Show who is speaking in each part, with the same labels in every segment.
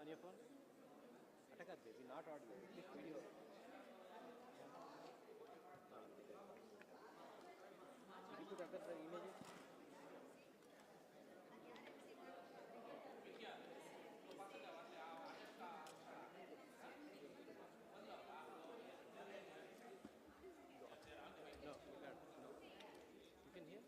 Speaker 1: On your phone? Attack baby, not audio. Click video. Did you put the images? No, you can't. No. You can hear?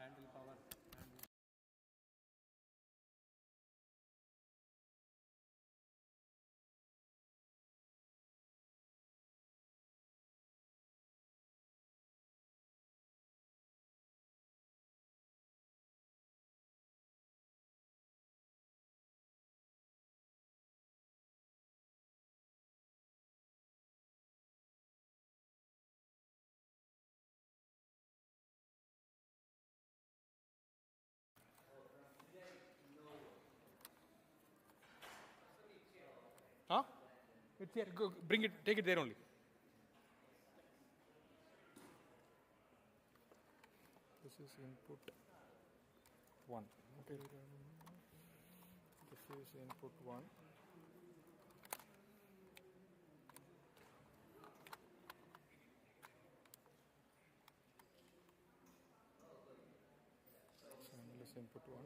Speaker 1: Handle power. Handle.
Speaker 2: Huh? It's here. Go, bring it. Take it there only. This is input 1. Okay. This is input 1. Channel is input 1.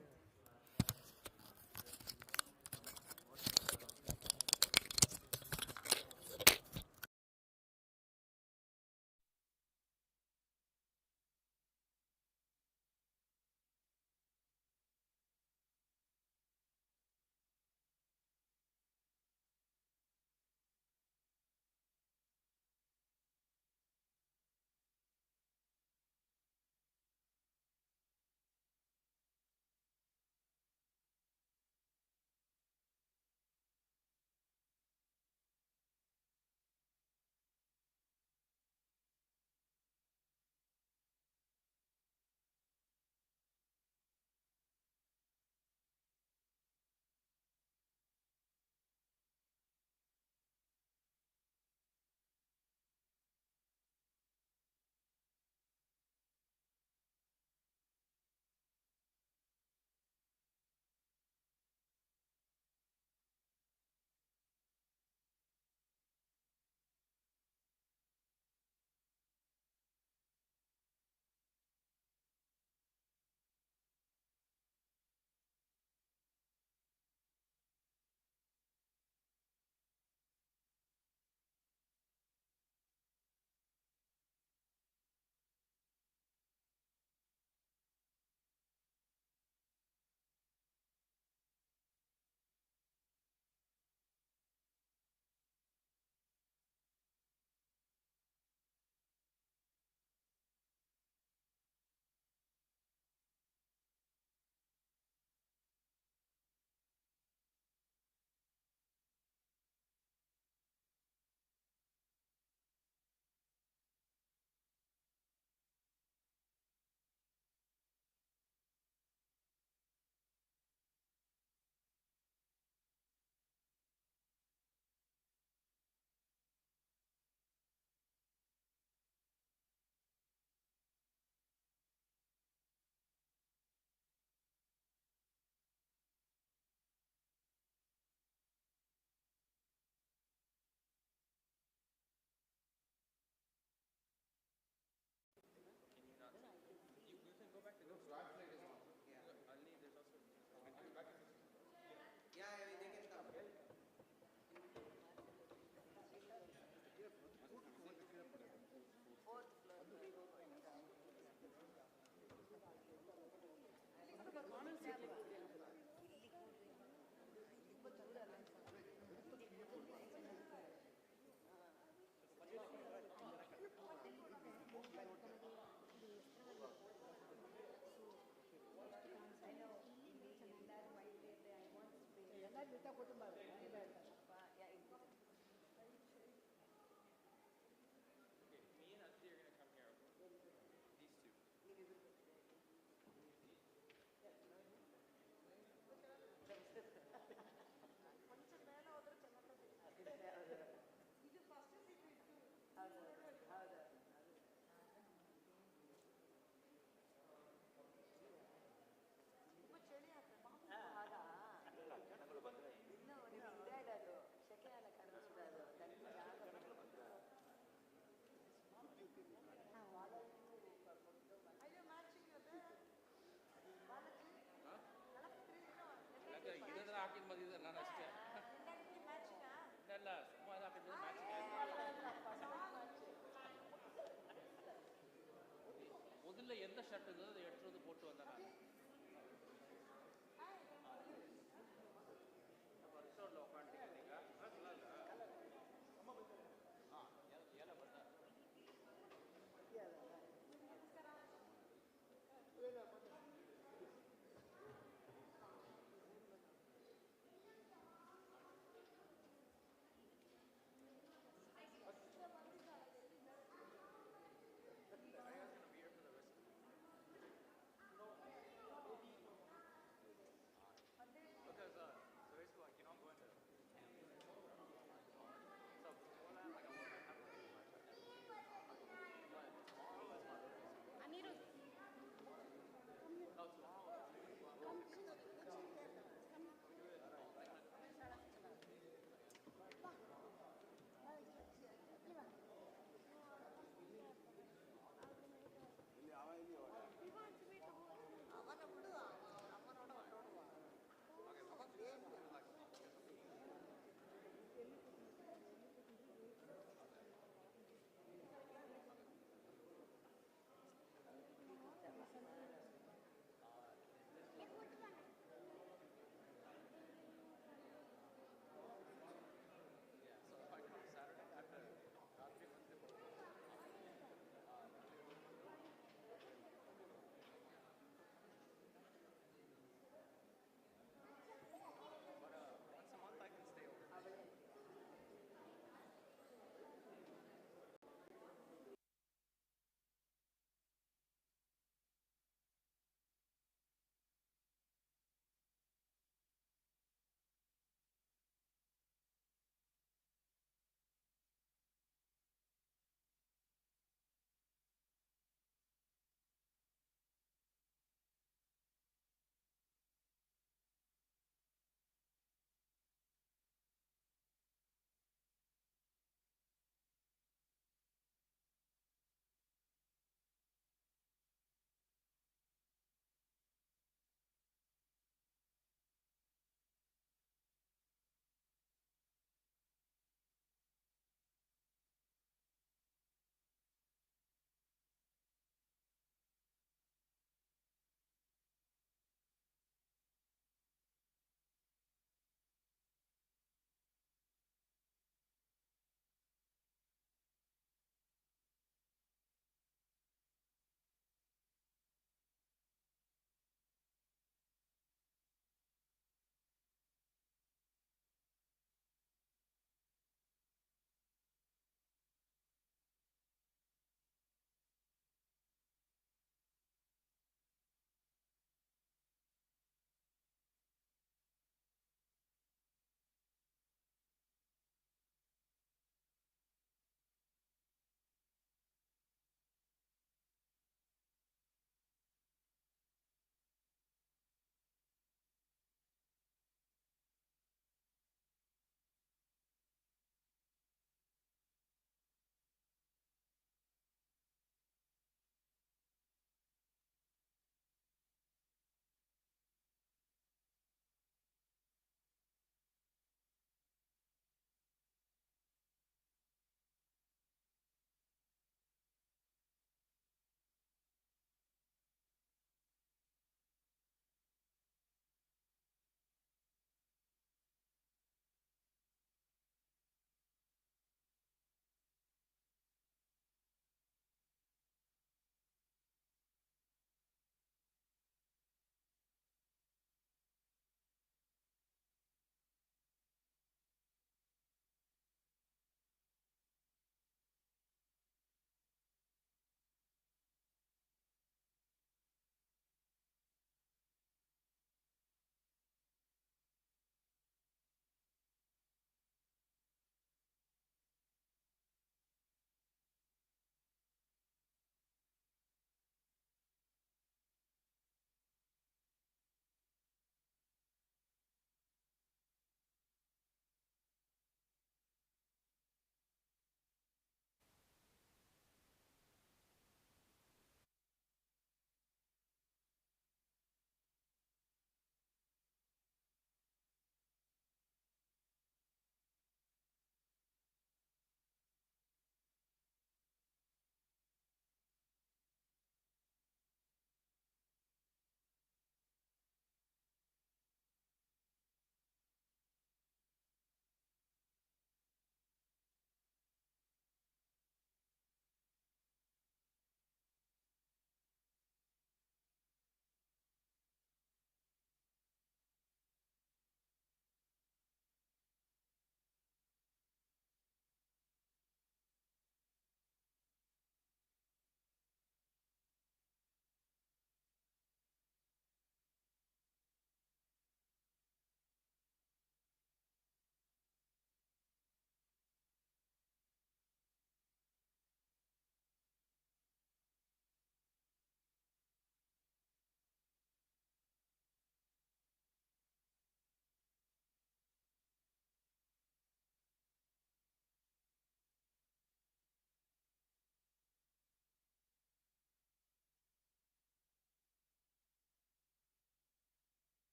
Speaker 3: ಹಾಕಿದ ಮದಿದೆ ನಾನು ಅಷ್ಟೇ ಇಲ್ಲ ಸುಮ್ಮನೆ ಹಾಕಿದ್ರೆ முதல்ல எந்த shirt இருந்ததோ அதை எடுத்துட்டு வந்து போட்டு வந்தேன் நான் வருஷம் உட்காந்துட்டீங்க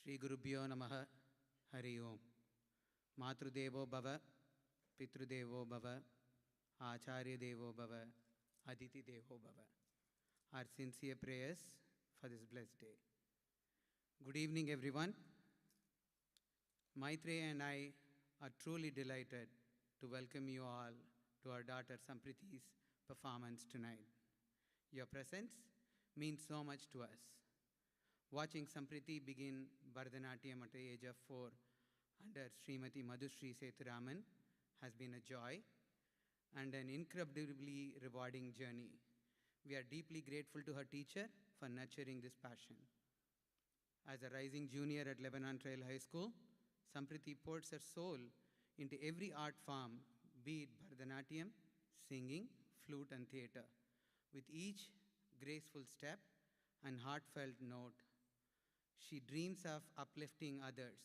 Speaker 4: Shri Gurubhyo Namaha Hari Om. Matrudevo Bhava, Pitrudevo Bhava, Acharya Devo Bhava, Aditi Devo Bhava. Our sincere prayers for this blessed day. Good evening, everyone. Maitreya and I are truly delighted to welcome you all to our daughter Samprithi's performance tonight. Your presence means so much to us. Watching Samprithi begin Bharatanatyam at the age of 4 under Srimati Madhusri Sethuraman has been a joy and an incredibly rewarding journey. We are deeply grateful to her teacher for nurturing this passion. As a rising junior at Lebanon Trail High School, Samprithi pours her soul into every art form, be it Bharatanatyam, singing, flute, and theatre. With each graceful step and heartfelt note, she dreams of uplifting others,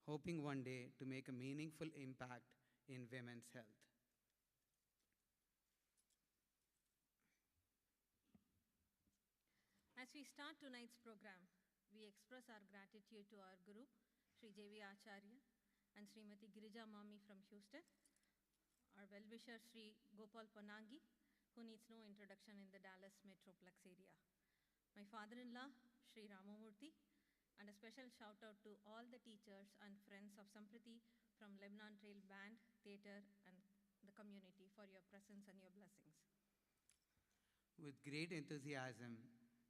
Speaker 4: hoping one day to make a meaningful impact in women's health.
Speaker 5: As we start tonight's program, we express our gratitude to our Guru, Sri J.V. Acharya, and Srimati Girija Mami from Houston, our well-wisher Sri Gopal Panangi, who needs no introduction in the Dallas Metroplex area, my father-in-law, Sri Ramamurthy, and a special shout-out to all the teachers and friends of Samprithi from Lebanon Trail Band, Theatre, and the community for your presence and your blessings.
Speaker 4: With great enthusiasm,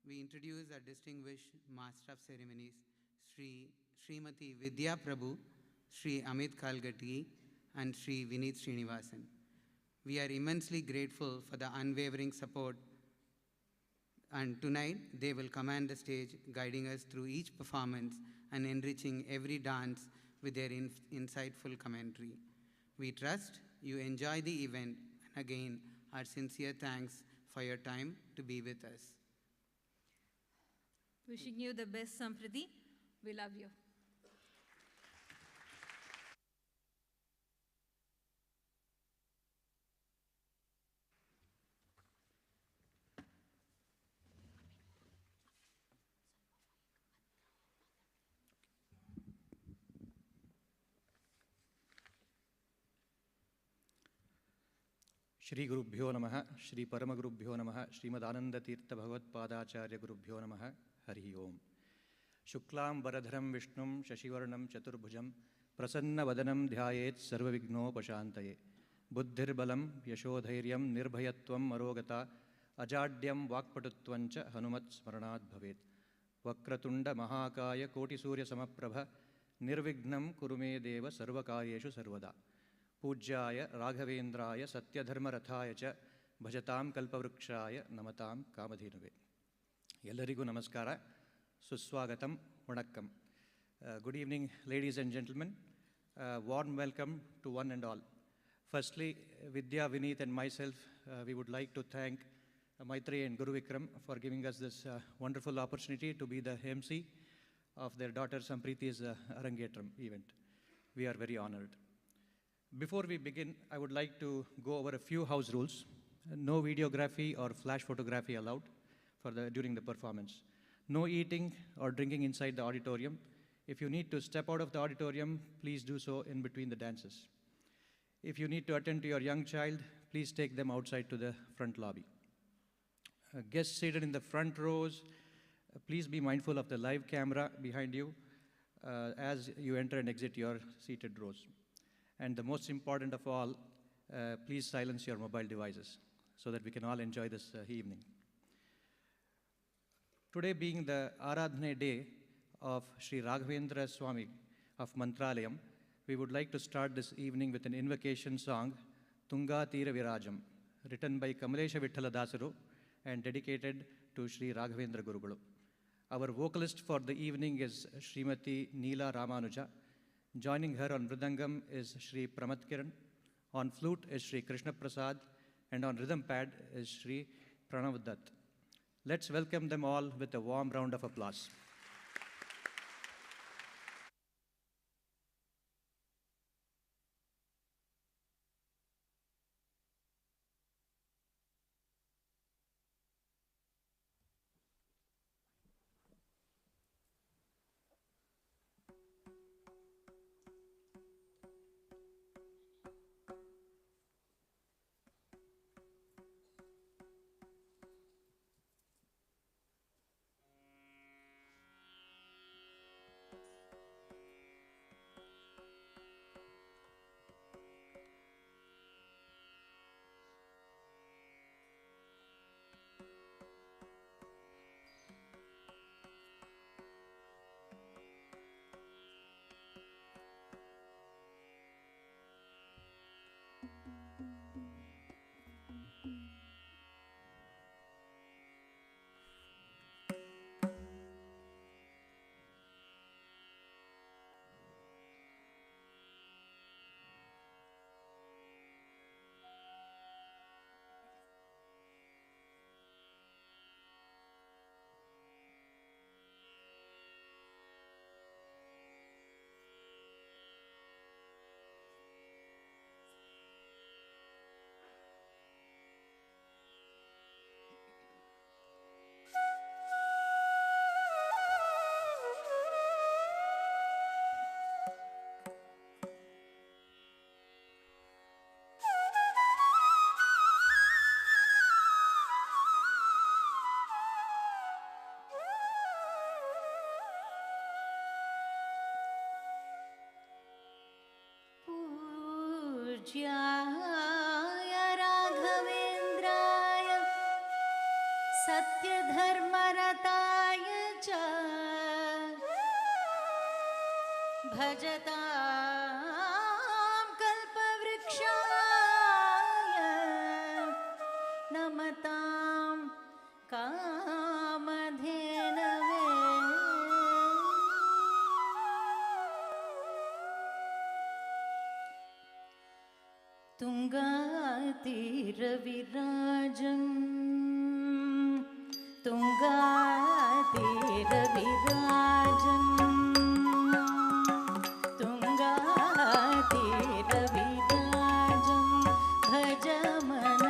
Speaker 4: we introduce our distinguished Master of Ceremonies, Srimati Vidya Prabhu, Sri Amit Kalgati, and Sri Vineet Srinivasan. We are immensely grateful for the unwavering support, and tonight they will command the stage, guiding us through each performance and enriching every dance with their insightful commentary. We trust you enjoy the event, and again, our sincere thanks for your time to be with us.
Speaker 5: Wishing you the best, Samprithi. We love you.
Speaker 1: Shri Gurubhyo Namaha, Shri Paramagurubhyo Namaha, Srimadananda Tirtha Bhagavad Padacharya Gurubhyo Namaha, Hari Om. Shuklam Varadharam Vishnum Shashivarnam Chaturbhujam Prasanna Vadanam Dhyayet Sarvavigno Pashantaye Buddhir Balam Yashodhairyam Nirbhayatvam Marogata Ajadyam Vakpatutvancha Hanumat Smaranad Bhavet Vakratunda Mahakaya Koti Surya Samaprabha Nirvignam Kurume Deva Sarvakaryeshu Sarvada Pujyaya Raghavendraya Satyadharma Rathaya Cha Bhajatam Kalpavrukshaya Namatam Kamadhinuve. Ellarigu Namaskara, Suswagatam, Vanakkam. Good evening, ladies and gentlemen. Warm welcome to one and all. Firstly, Vidya, Vineet, and myself, we would like to thank Maitreya and Guruvikram for giving us this wonderful opportunity to be the MC of their daughter Samprithi's Arangetram event. We are very honored. Before we begin, I would like to go over a few house rules. No videography or flash photography allowed during the performance. No eating or drinking inside the auditorium. If you need to step out of the auditorium, please do so in between the dances. If you need to attend to your young child, please take them outside to the front lobby. Guests seated in the front rows, please be mindful of the live camera behind you as you enter and exit your seated rows. And the most important of all, please silence your mobile devices so that we can all enjoy this evening. Today being the Aradhana day of Sri Raghavendra Swami of Mantralayam, we would like to start this evening with an invocation song, Tunga Tira Virajam, written by Kamalesha Vithala Dasaru and dedicated to Sri Raghavendra Gurugulu. Our vocalist for the evening is Srimati Neela Ramanuja. Joining her on Mridangam is Sri Pramat Kiran, on flute is Sri Krishna Prasad, and on rhythm pad is Sri Pranav Dutt. Let's welcome them all with a warm round of applause.
Speaker 6: पूज्याय राघवेन्द्राय सत्यधर्मरताय च भजतां कल्पवृक्षाय नमतां कामधेनवे। तुङ्गातीरविराजम् तुङ्गातीरविराजम् तुङ्गातीरविराजं भज मन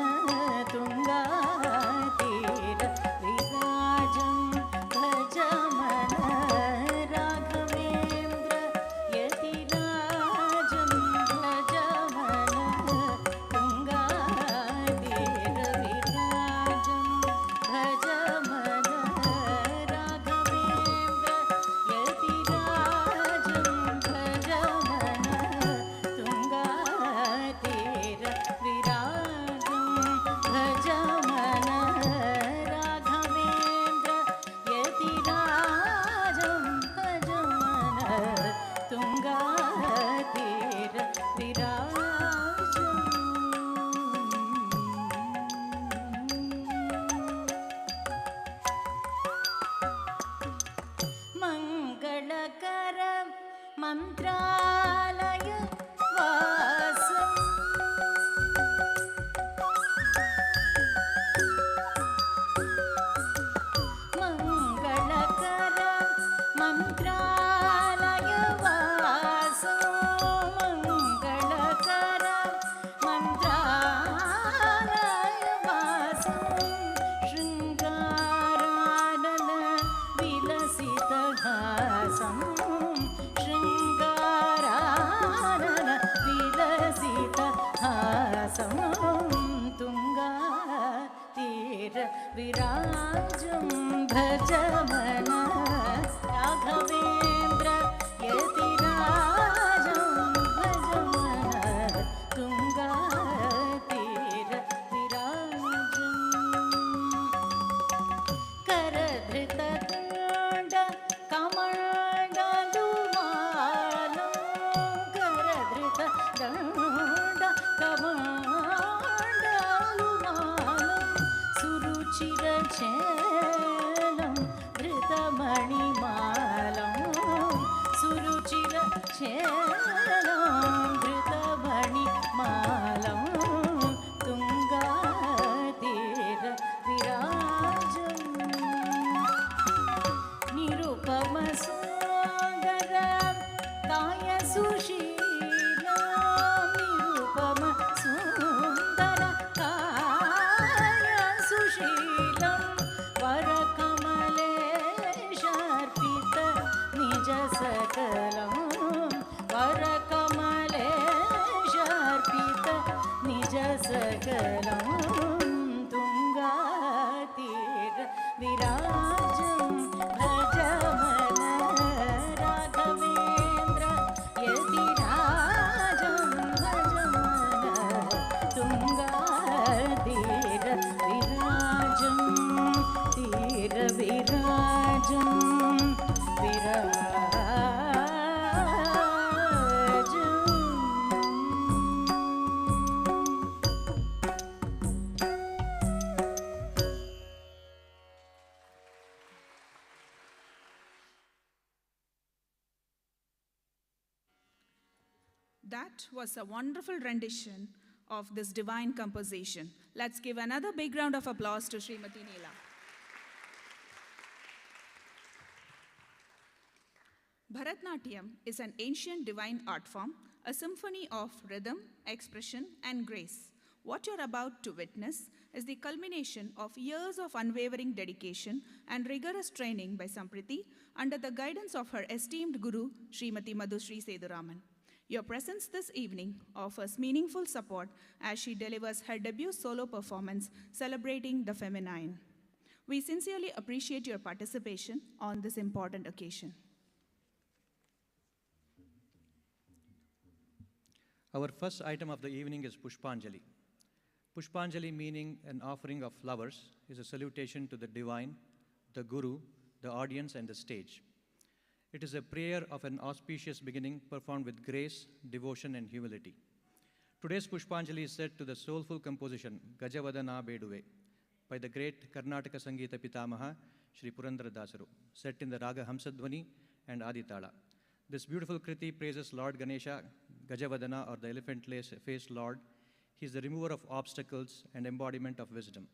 Speaker 6: तुङ्गातीरविराजं भज मन राघवेन्द्र यतिराजं भज मन तुङ्गातीरविराजं भज मन राघवेन्द्र यतिराजं भज मन तुङ्गातीरविराजं भज मन राघवेन्द्र यतिराजं भज मन तुङ्गातीरविराजम्। मङ्गलकर मन्त्रालय वासम् मङ्गलकर मन्त्रालय वासम् मङ्गलकर मन्त्रालय वासम् शृङ्गारानन विलसितहासम् शृङ्गारानन विलसितहासम् तुङ्गातीरविराजं भज मन राघवेन्द्र यतिराजं भज मन तुङ्गातीरविराजम्। करधृततुण्ड कमण्डलुमालं करधृततुण्ड कमण्डलुमालं सुरुचिरचेलं धृतमणिमालं सुरुचिरचेलं धृतमणिमालं तुङ्गातीरविराजम्। निरुपमसुन्दर कायसुशीलं निरुपमसुन्दर कायसुशीलं वरकमलेशार्पित निजसकलं वरकमलेशार्पित निजसकलं तुङ्गातीरविराजं भज मन राघवेन्द्र यतिराजं भज मन तुङ्गातीरविराजं तीरविराजं विराजम्।
Speaker 7: That was a wonderful rendition of this divine composition. Let's give another big round of applause to Srimati Neela. Bharatanatyam is an ancient divine art form, a symphony of rhythm, expression, and grace. What you're about to witness is the culmination of years of unwavering dedication and rigorous training by Samprithi under the guidance of her esteemed guru, Srimati Madhusri Seduraman. Your presence this evening offers meaningful support as she delivers her debut solo performance celebrating the feminine. We sincerely appreciate your participation on this important occasion.
Speaker 1: Our first item of the evening is Pushpanjali. Pushpanjali, meaning an offering of flowers, is a salutation to the divine, the Guru, the audience, and the stage. It is a prayer of an auspicious beginning performed with grace, devotion, and humility. Today's Pushpanjali is set to the soulful composition Gajavadana Beduve by the great Karnataka Sangeeta Pitamaha Sri Purandara Dasaru, set in the Raga Hamsadhvani and Aditala. This beautiful Kriti praises Lord Ganesha, Gajavadana, or the elephant-faced Lord. He is the remover of obstacles and embodiment of wisdom,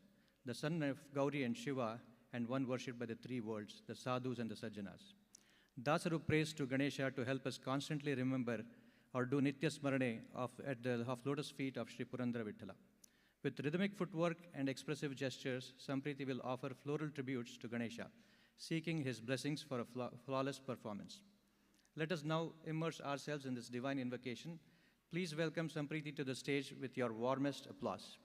Speaker 1: the son of Gauri and Shiva, and one worshipped by the three worlds, the sadhus and the sajjanas. Dasaru prays to Ganesha to help us constantly remember or do Nitya Smarane of lotus feet of Sri Purandara Vittala. With rhythmic footwork and expressive gestures, Samprithi will offer floral tributes to Ganesha, seeking his blessings for a flawless performance. Let us now immerse ourselves in this divine invocation. Please welcome Samprithi to the stage with your warmest applause.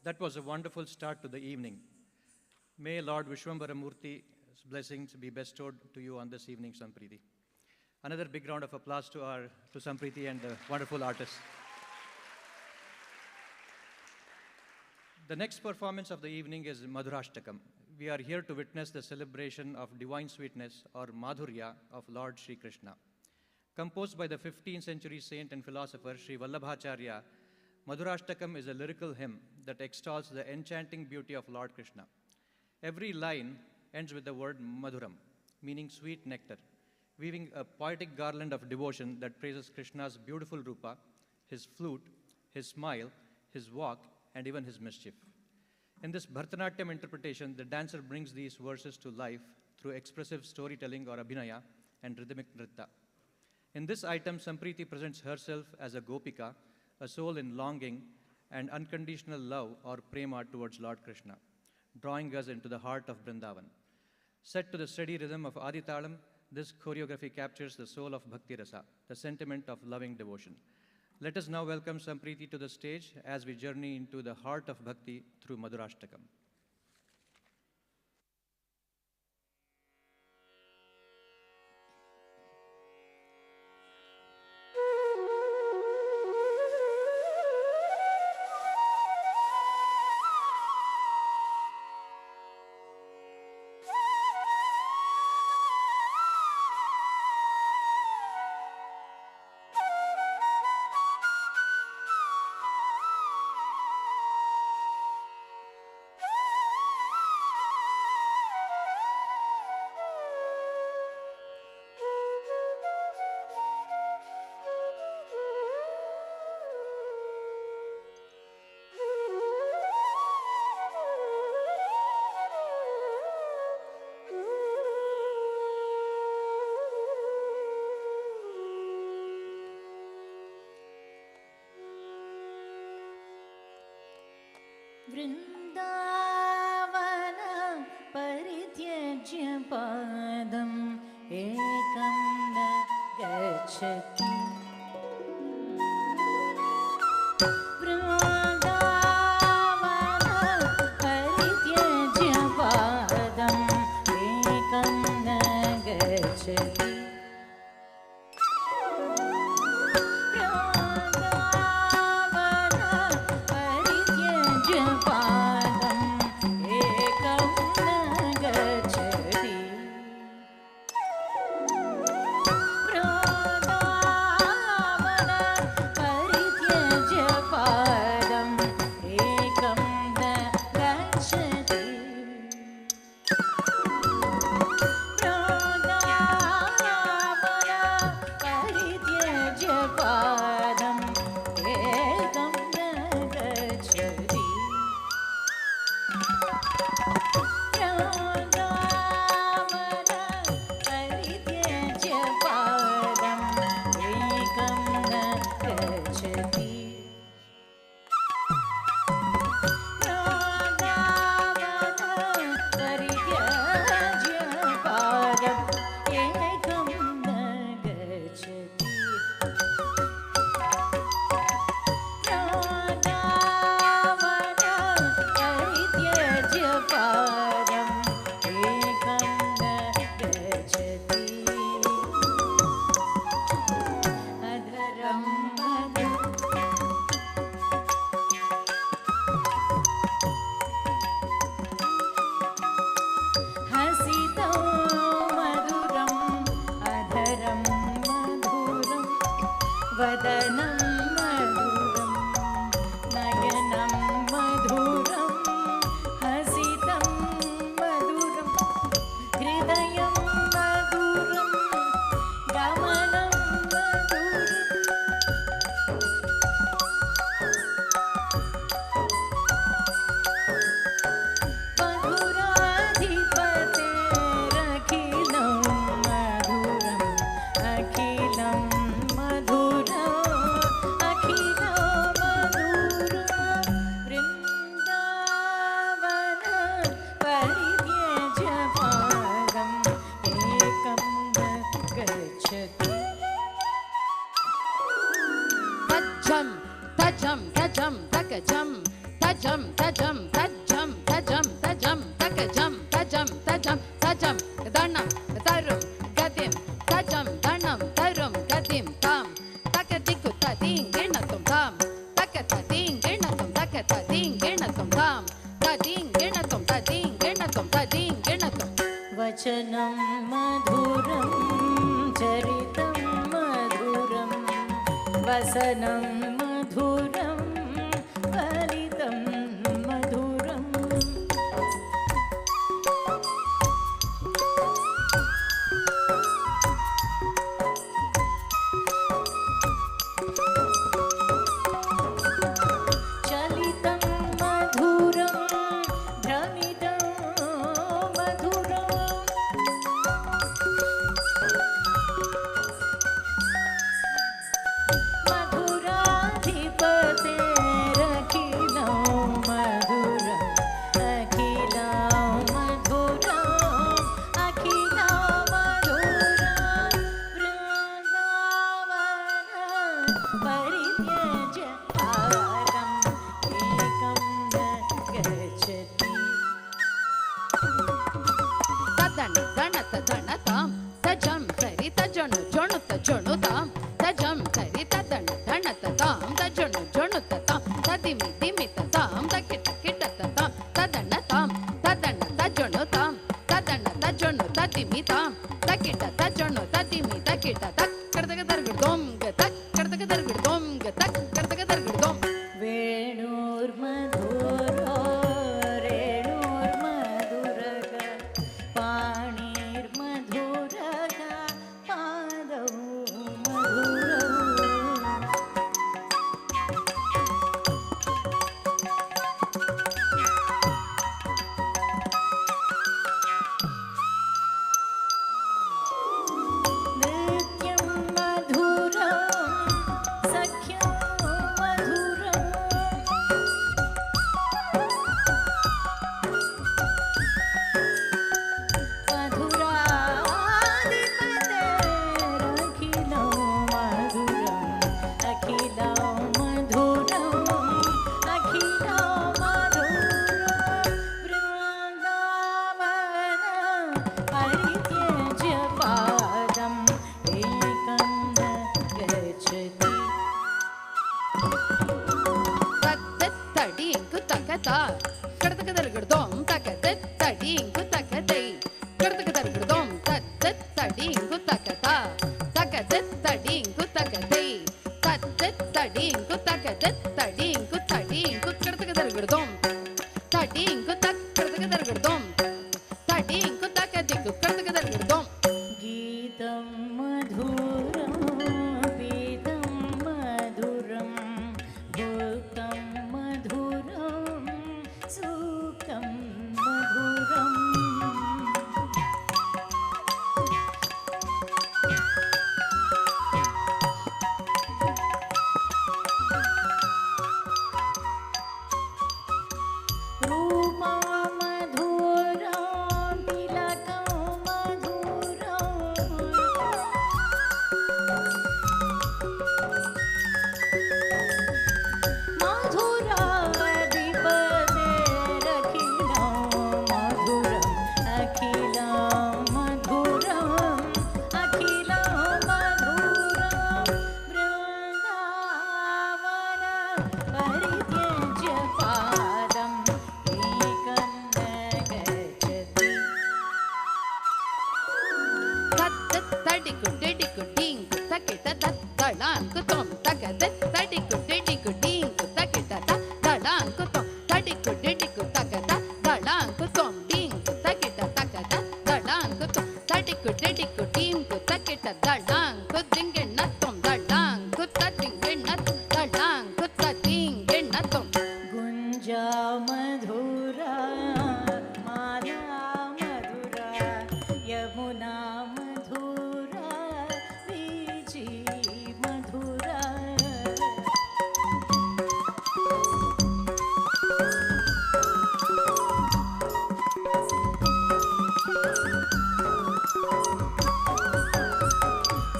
Speaker 1: That was a wonderful start to the evening. May Lord Vishwambara Murti's blessings be bestowed to you on this evening, Samprithi. Another big round of applause to Samprithi and the wonderful artists. The next performance of the evening is Madurashtakam. We are here to witness the celebration of divine sweetness or Madhurya of Lord Sri Krishna. Composed by the 15th century saint and philosopher Sri Vallabhacharya, Madurashtakam is a lyrical hymn that extols the enchanting beauty of Lord Krishna. Every line ends with the word Madhuram, meaning sweet nectar, weaving a poetic garland of devotion that praises Krishna's beautiful rupa, his flute, his smile, his walk, and even his mischief. In this Bharatanatyam interpretation, the dancer brings these verses to life through expressive storytelling or abhinaya and rhythmic nritta. In this item, Samprithi presents herself as a gopika, a soul in longing and unconditional love or prema towards Lord Krishna, drawing us into the heart of Vrindavan. Set to the steady rhythm of Aditalam, this choreography captures the soul of Bhakti Rasa, the sentiment of loving devotion. Let us now welcome Samprithi to the stage as we journey into the heart of Bhakti through Madurashtakam.
Speaker 8: Thank you.
Speaker 6: Vrindavan परित्यज्य पादम् एकं न गच्छति वृन्दावन परित्यज्य पादम् एकं न गच्छति वचनं मधुरं चरितं मधुरं वसनं मधुरं फलितं मधुरम् चलितं मधुरं भ्रमितं मधुरं
Speaker 8: కడతకదరగడదోం తకద తడింకు తకదై కడతకదరగడదోం తత్త తడింకు తకత తకద తడింకు తకదై తత్త తడింకు తకద తడింకు తడింకు కడతకదరగడదోం తడింకు తక్ కడతకదరగడదోం తడింకు తకదికు కడతకదరగడదోం
Speaker 6: గీతం మధురం వేదం మధురం భూతం మధురం సుఖం మధురం రూపం మధురం తిలకం మధురం మధురాధిపతే రఖిలం మధురం అఖిలం మధురం అఖిలం మధురం బృందావన పరిత్యజ్య పాదం ఏకం న గచ్చతి
Speaker 8: తత్త తడికు డెడికు డింకు తకిట తత్తడాంకు తొం తకద తడికు డెడికు డింకు తకిట తత్తడాంకు తొం తడికు డెడికు తకద తడాంకు తొం డింకు తకిట తకద తడాంకు తొం తడికు డెడికు డింకు తకిట తడాంకు దింగెన్న తొం తడాంకు తదింగెన్న తడాంకు తదింగెన్న తొం
Speaker 6: గుంజా మధురా మాలా మధురా యమునా మధురా వీచి మధురా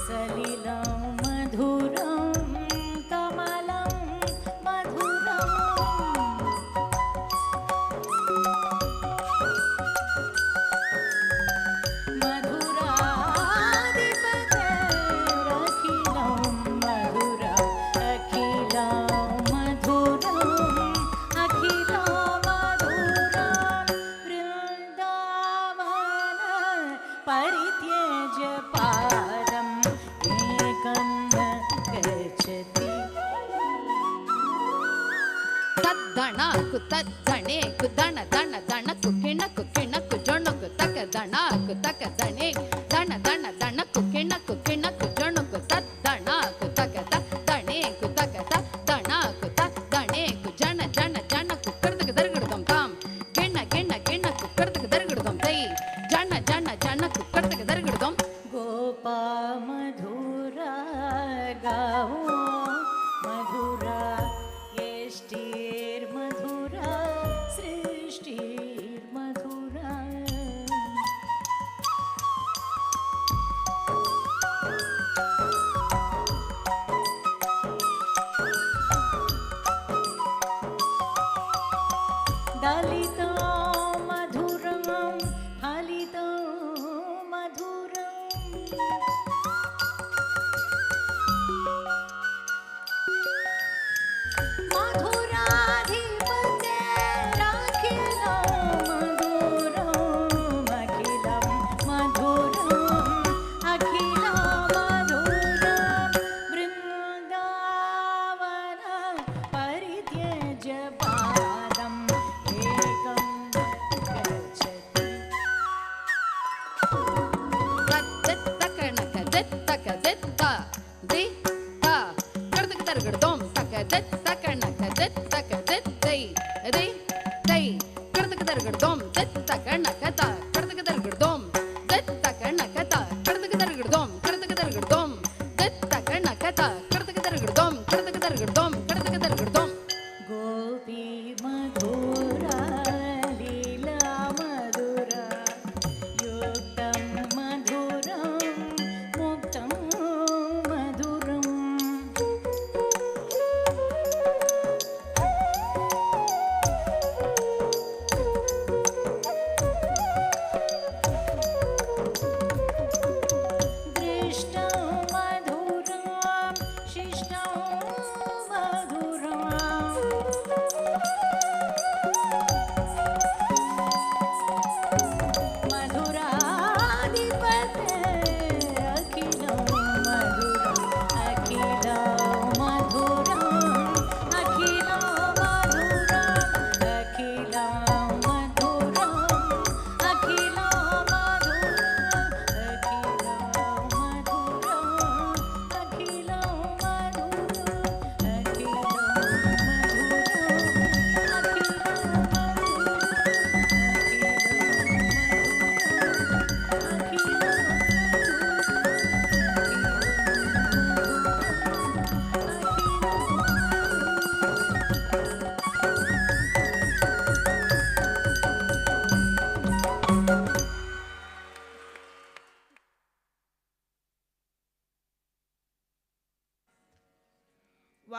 Speaker 6: సలిలం మధురం కమలం మధురం మధురాధిపతే రఖిలం మధురం అఖిలం మధురం అఖిలం మధురం బృందావన పరిత్యజ్య పాదం ఏకం న గచ్చతి
Speaker 8: తద్దణకు తద్దణేకు దణ దణ దణకు కిణకు కిణకు జొణకు తక దణకు తక దణే దణ దణ దణకు కిణకు కిణకు జొణకు తద్దణకు తక దణేకు తక దణకు తద్దణేకు జణ జణ జణకు కర్తకు దరగడదం తాం గిణ గిణ గిణకు కర్తకు దరగడదం తై జణ జణ జణకు కర్తకు దరగడదం
Speaker 6: గోపా మధురా గావో మధురా యష్టిర్మధురా సృష్టిర్మధురా దళితం మధురం ఫలితం మధురం మధురాధిపతే రఖిలం మధురం అఖిలం మధురం అఖిలం మధురం బృందావన పరిత్యజ్య పాదం ఏకం న గచ్చతి గోపీ మధురా లీలా మధురా యుక్తం మధురం ముక్తం మధురం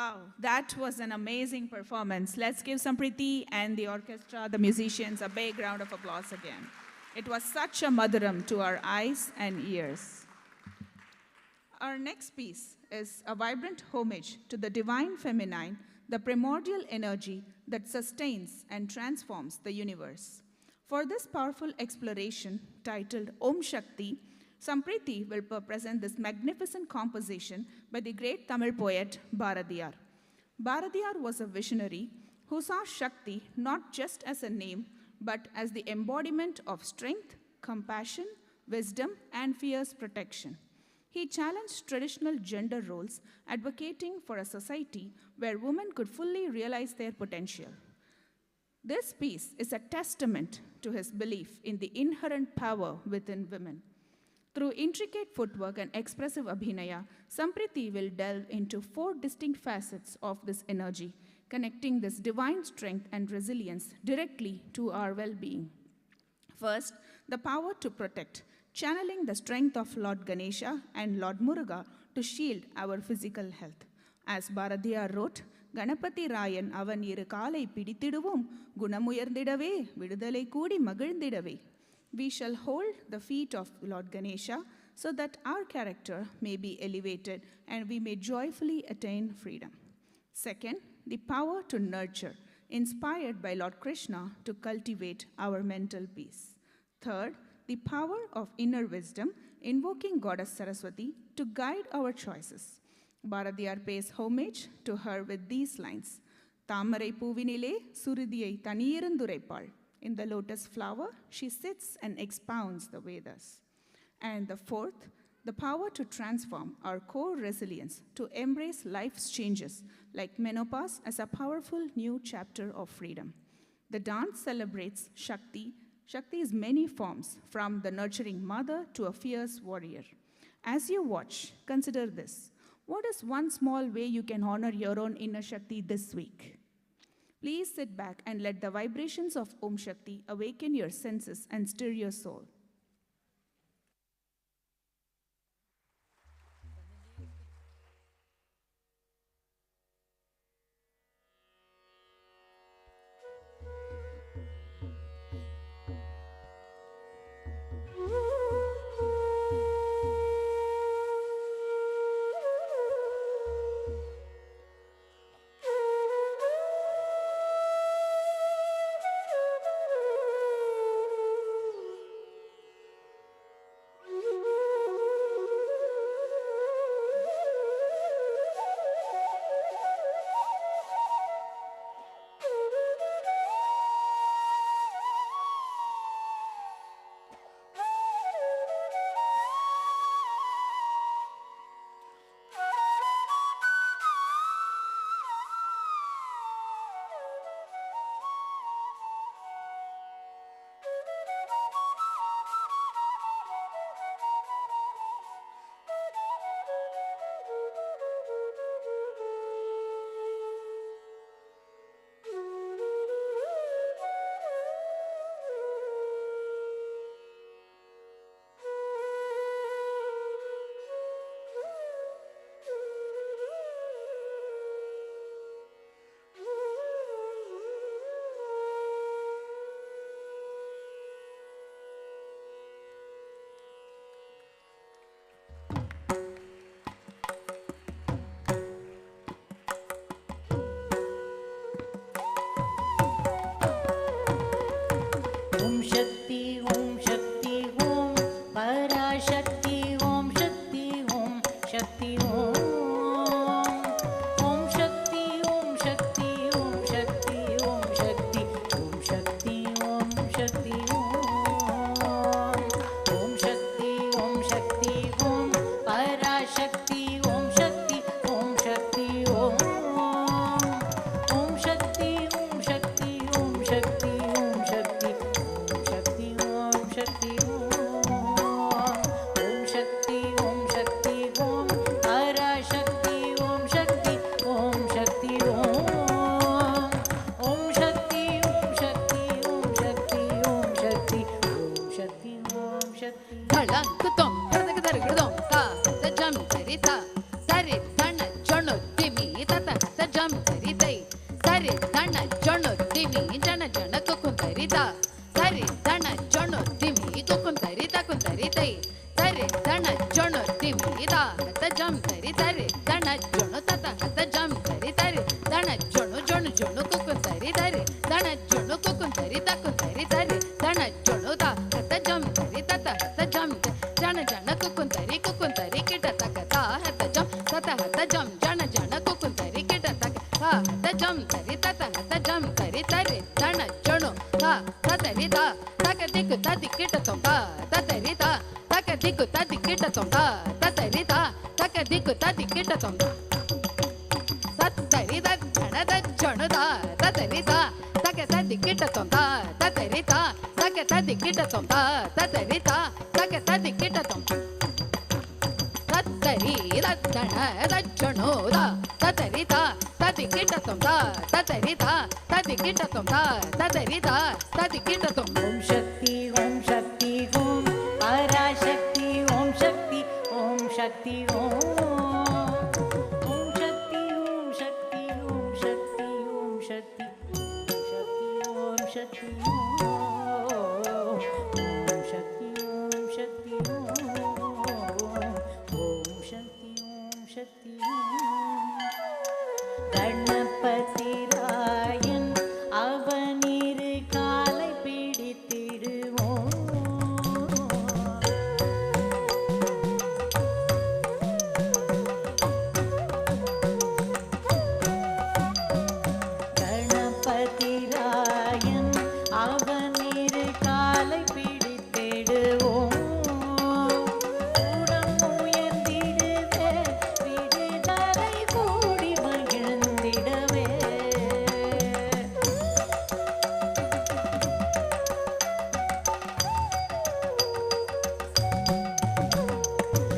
Speaker 7: Wow, that was an amazing performance. Let's give Samprithi and the orchestra, the musicians, a big round of applause again. It was such a Maduram to our eyes and ears. Our next piece is a vibrant homage to the divine feminine, the primordial energy that sustains and transforms the universe. For this powerful exploration, titled Omshaki, Samprithi will present this magnificent composition by the great Tamil poet Bharatiyar. Bharatiyar was a visionary who saw Shakti not just as a name, but as the embodiment of strength, compassion, wisdom, and fierce protection. He challenged traditional gender roles, advocating for a society where women could fully realize their potential. This piece is a testament to his belief in the inherent power within women. Through intricate footwork and expressive abhinaya, Samprithi will delve into 4 distinct facets of this energy, connecting this divine strength and resilience directly to our well-being. First, the power to protect, channeling the strength of Lord Ganesha and Lord Muruga to shield our physical health. As Bharatiyar wrote, Ganapati Rayan avan iru kaalai pidithiduvom, gunamuyarndidave, vidudalai koodi magizhndidave. We shall hold the feet of Lord Ganesha so that our character may be elevated and we may joyfully attain freedom. Second, the power to nurture, inspired by Lord Krishna to cultivate our mental peace. Third, the power of inner wisdom, invoking Goddess Saraswati to guide our choices. Bharatiyar pays homage to her with these lines. Tamarai puvinile surudiyai taniirunduraippal. In the lotus flower, she sits and expounds the Vedas. And the fourth, the power to transform our core resilience to embrace life's changes, like menopause, as a powerful new chapter of freedom. The dance celebrates Shakti's many forms, from the nurturing mother to a fierce warrior. As you watch, consider this. What is one small way you can honor your own inner Shakti this week? Please sit back and let the vibrations of Om Shakti awaken your senses and stir your soul.
Speaker 8: திமிதா சரி தன ஜொணு திமி குந்தரி தகுந்தரி தை சரி தன ஜொணு திமிதா ஹத ஜம் தரி தரி தன ஜொணு தத ஹத ஜம் தரி தரி தன ஜொணு ஜொணு ஜொணு குந்தரி தரி தன ஜொணு குந்தரி தகுந்தரி தரி தன ஜொணு த ஹத ஜம் தரி தத ஹத ஜம் ஜன ஜன குந்தரி கிட்ட தக த ஹத ஜம் தத ஹத ஜம் ஜன ஜன குந்தரி கிட்ட தக த ஹத ஜம் தரி தத ஹத ஜம் தரி தரி தன ஜொணு த ததரி த தக திக்கு ததி கிட்ட தொங்க ததரி த தக திக்கு ததி கிட்ட தொங்க ததரி த தக திக்கு ததி கிட்ட தொங்க தத்தரி த ஜன த ஜொணு த ததரி த தக ததி கிட்ட தொங்க ததரி த தக ததி கிட்ட தொங்க ததரி த தக ததி கிட்ட தொங்க தத்தரி தத்தன தச்சணு த ததரி த ததி கிட்ட தொங்க ததரி த ததி கிட்ட தொங்க ததரி த ததி கிட்ட தொங்க
Speaker 6: ஓம் சக்தி ஓம் சக்தி ஓம் பராசக்தி ஓம் சக்தி ஓம் சக்தி ஓம் ஓம் சக்தி ஓம் சக்தி ஓம் சக்தி ஓம் சக்தி ஓம் சக்தி ஓம் சக்தி ஓம் சக்தி ஓம் சக்தி ஓம் சக்தி கணபதி ராயன் அவனிரு காலை பிடித்திடுவோம் கணபதி ராயன் அவனிரு காலை பிடித்திடுவோம் கூடம் உயர்ந்திடுவே விடுதலை கூடி மகிழ்ந்திடவே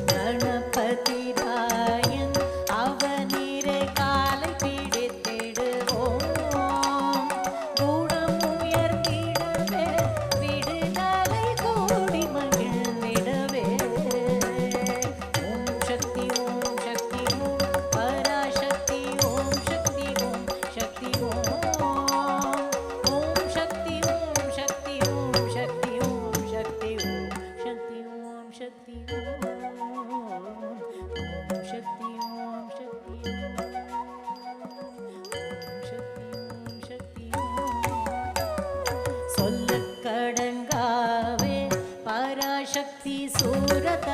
Speaker 6: கணபதி ராயன் அவனிரு காலை பிடித்திடுவோம் கூடம் உயர்ந்திடவே விடுதலை கூடி மகிழ்ந்திடவே ஓம் சக்தி ஓம் சக்தி ஓம் பராசக்தி ஓம் சக்தி ஓம் சக்தி ஓம் ஓம் சக்தி ஓம் சக்தி ஓம் சக்தி ஓம் சக்தி ஓம் சக்தி ஓம் சக்தி ஓம் ஓம் சக்தி ஓம் சக்தி ஓம் சக்தி சொல்லக்கடங்காவே பராசக்தி சூரதரங்களெல்லாம்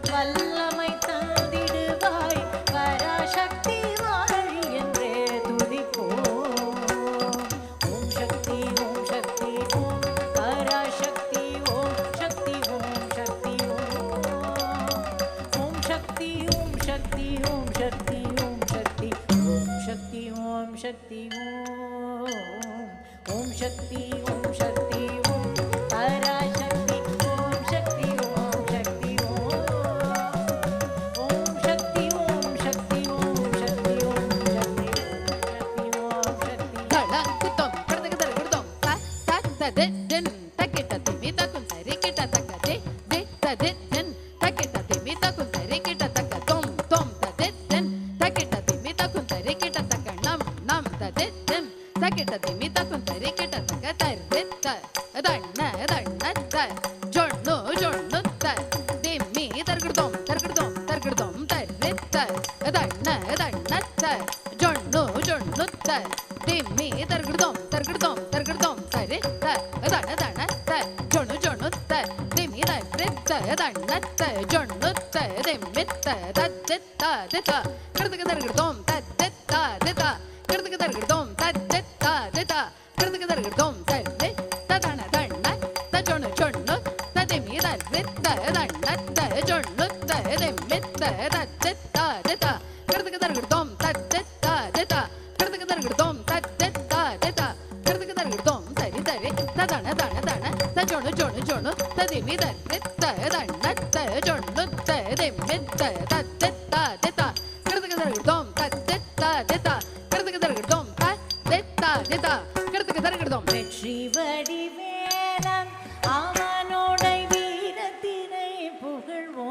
Speaker 6: வல்லமை தந்திடுவாய் பராசக்தி வாழி என்றே துதிப்போம் ஓம் சக்தி ஓம் சக்தி ஓம் பராசக்தி ஓம் சக்தி ஓம் சக்தி ஓம் ஓம் சக்தி ஓம் சக்தி ஓம் சக்தி ஓம் சக்தி ஓம் சக்தி ஓம் சக்தி ஓம் ஓம் சக்தி ஓம் சக்தி ஓம் பராசக்தி ஓம் சக்தி ஓம் சக்தி ஓம் ஓம் சக்தி ஓம் சக்தி ஓம் சக்தி ஓம் சக்தி ஓம் சக்தி
Speaker 8: தட குத்தம் கடதக தர குடுதம் த த தத தென் தக்கிட்ட திமி தகுந்தரி கிட்ட தக்க தே தே தத தென் தக்கிட்ட திமி தகுந்தரி கிட்ட தக்க தொம் தொம் தத தென் தக்கிட்ட திமி தகுந்தரி கிட்ட தக்க நம் நம் தத தென் தக்கிட்ட திமி தகுந்தரி கிட்ட தக்க தர்ரி த தண்ண தண்ண த ஜொண்ணு ஜொண்ணு த திமி தர்குடுதம் தர்குடுதம் தர்குடுதம் தர்ரி த தண்ண தண்ண த ஜொண்ணு ஜொண்ணு த திம்மி தர்குடுதம் தர்குடுதம் தர்குடுதம் தரி த தன தன த ஜொண்ணு ஜொண்ணு த திம்மி தர்ரி த தண்ண த ஜொண்ணு த திம்மி த தத்தி த தித கிருதுக்கு தர்குடுதம் தத்தி த தித கிருதுக்கு தர்குடுதம் தத்தி த தித கிருதுக்கு தர்குடுதம் தர்ரி த தன தண்ண த ஜொண்ணு ஜொண்ணு த திம்மி தர்ரி த தண்ண த ஜொண்ணு த திம்மி த தத்தி த தித கிருதுக்கு தர்குடுதம் தத்தி த தித கிருதுக்கு தர்குடுதம் தத்தி த தித கிருதுக்கு தர்குடுதம் தரி தரி த தன தன தன த ஜொண்ணு ஜொண்ணு ஜொண்ணு த திம்மி தர்ரி த தண்ண த ஜொண்ணு த திம்மி த தத்தி த தித கிருதுக்கு தர்குடுதம் தத்தி த தித கிருதுக்கு தர்குடுதம் தத்தி த தித கிருதுக்கு தர்குடுதம்
Speaker 6: வெற்றி வடிவேலன் அவனோட வீரத்தினை புகழ்வோம்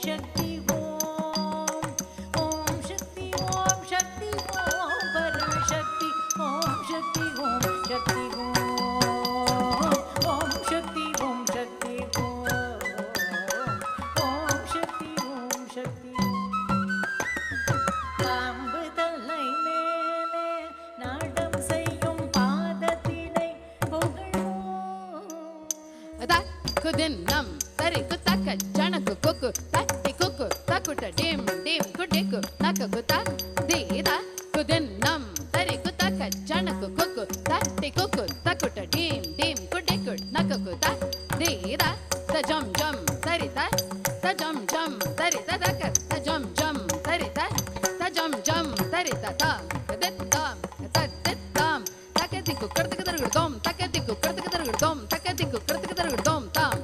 Speaker 6: Shakti Om. Om Shakti Om Shakti Om Parashakti Om Shakti Om Shakti Om. Om Shakti Om Shakti Om. Om Shakti Om Shakti பாம்பு தலை மேலே நாடம் செய்யும் பாதத்தினை புகழ்வோம்.
Speaker 8: Kudinnam, tari kutaka, janaku kuku, tati kuku, takuta dim, dim, kudiku, nakakuta, dida. Kudinnam, tari kutaka, janaku kuku, tati kuku, takuta dim, dim, kudiku, nakakuta, dida. Ta jum jum, tarita, ta jum jum, tarita, ta jum jum, tarita, ta jum jum, tarita, tam, tam, tam, takatiku, kartakadam, takatiku, kartakadam, takatiku, kartakadam, tam, tam,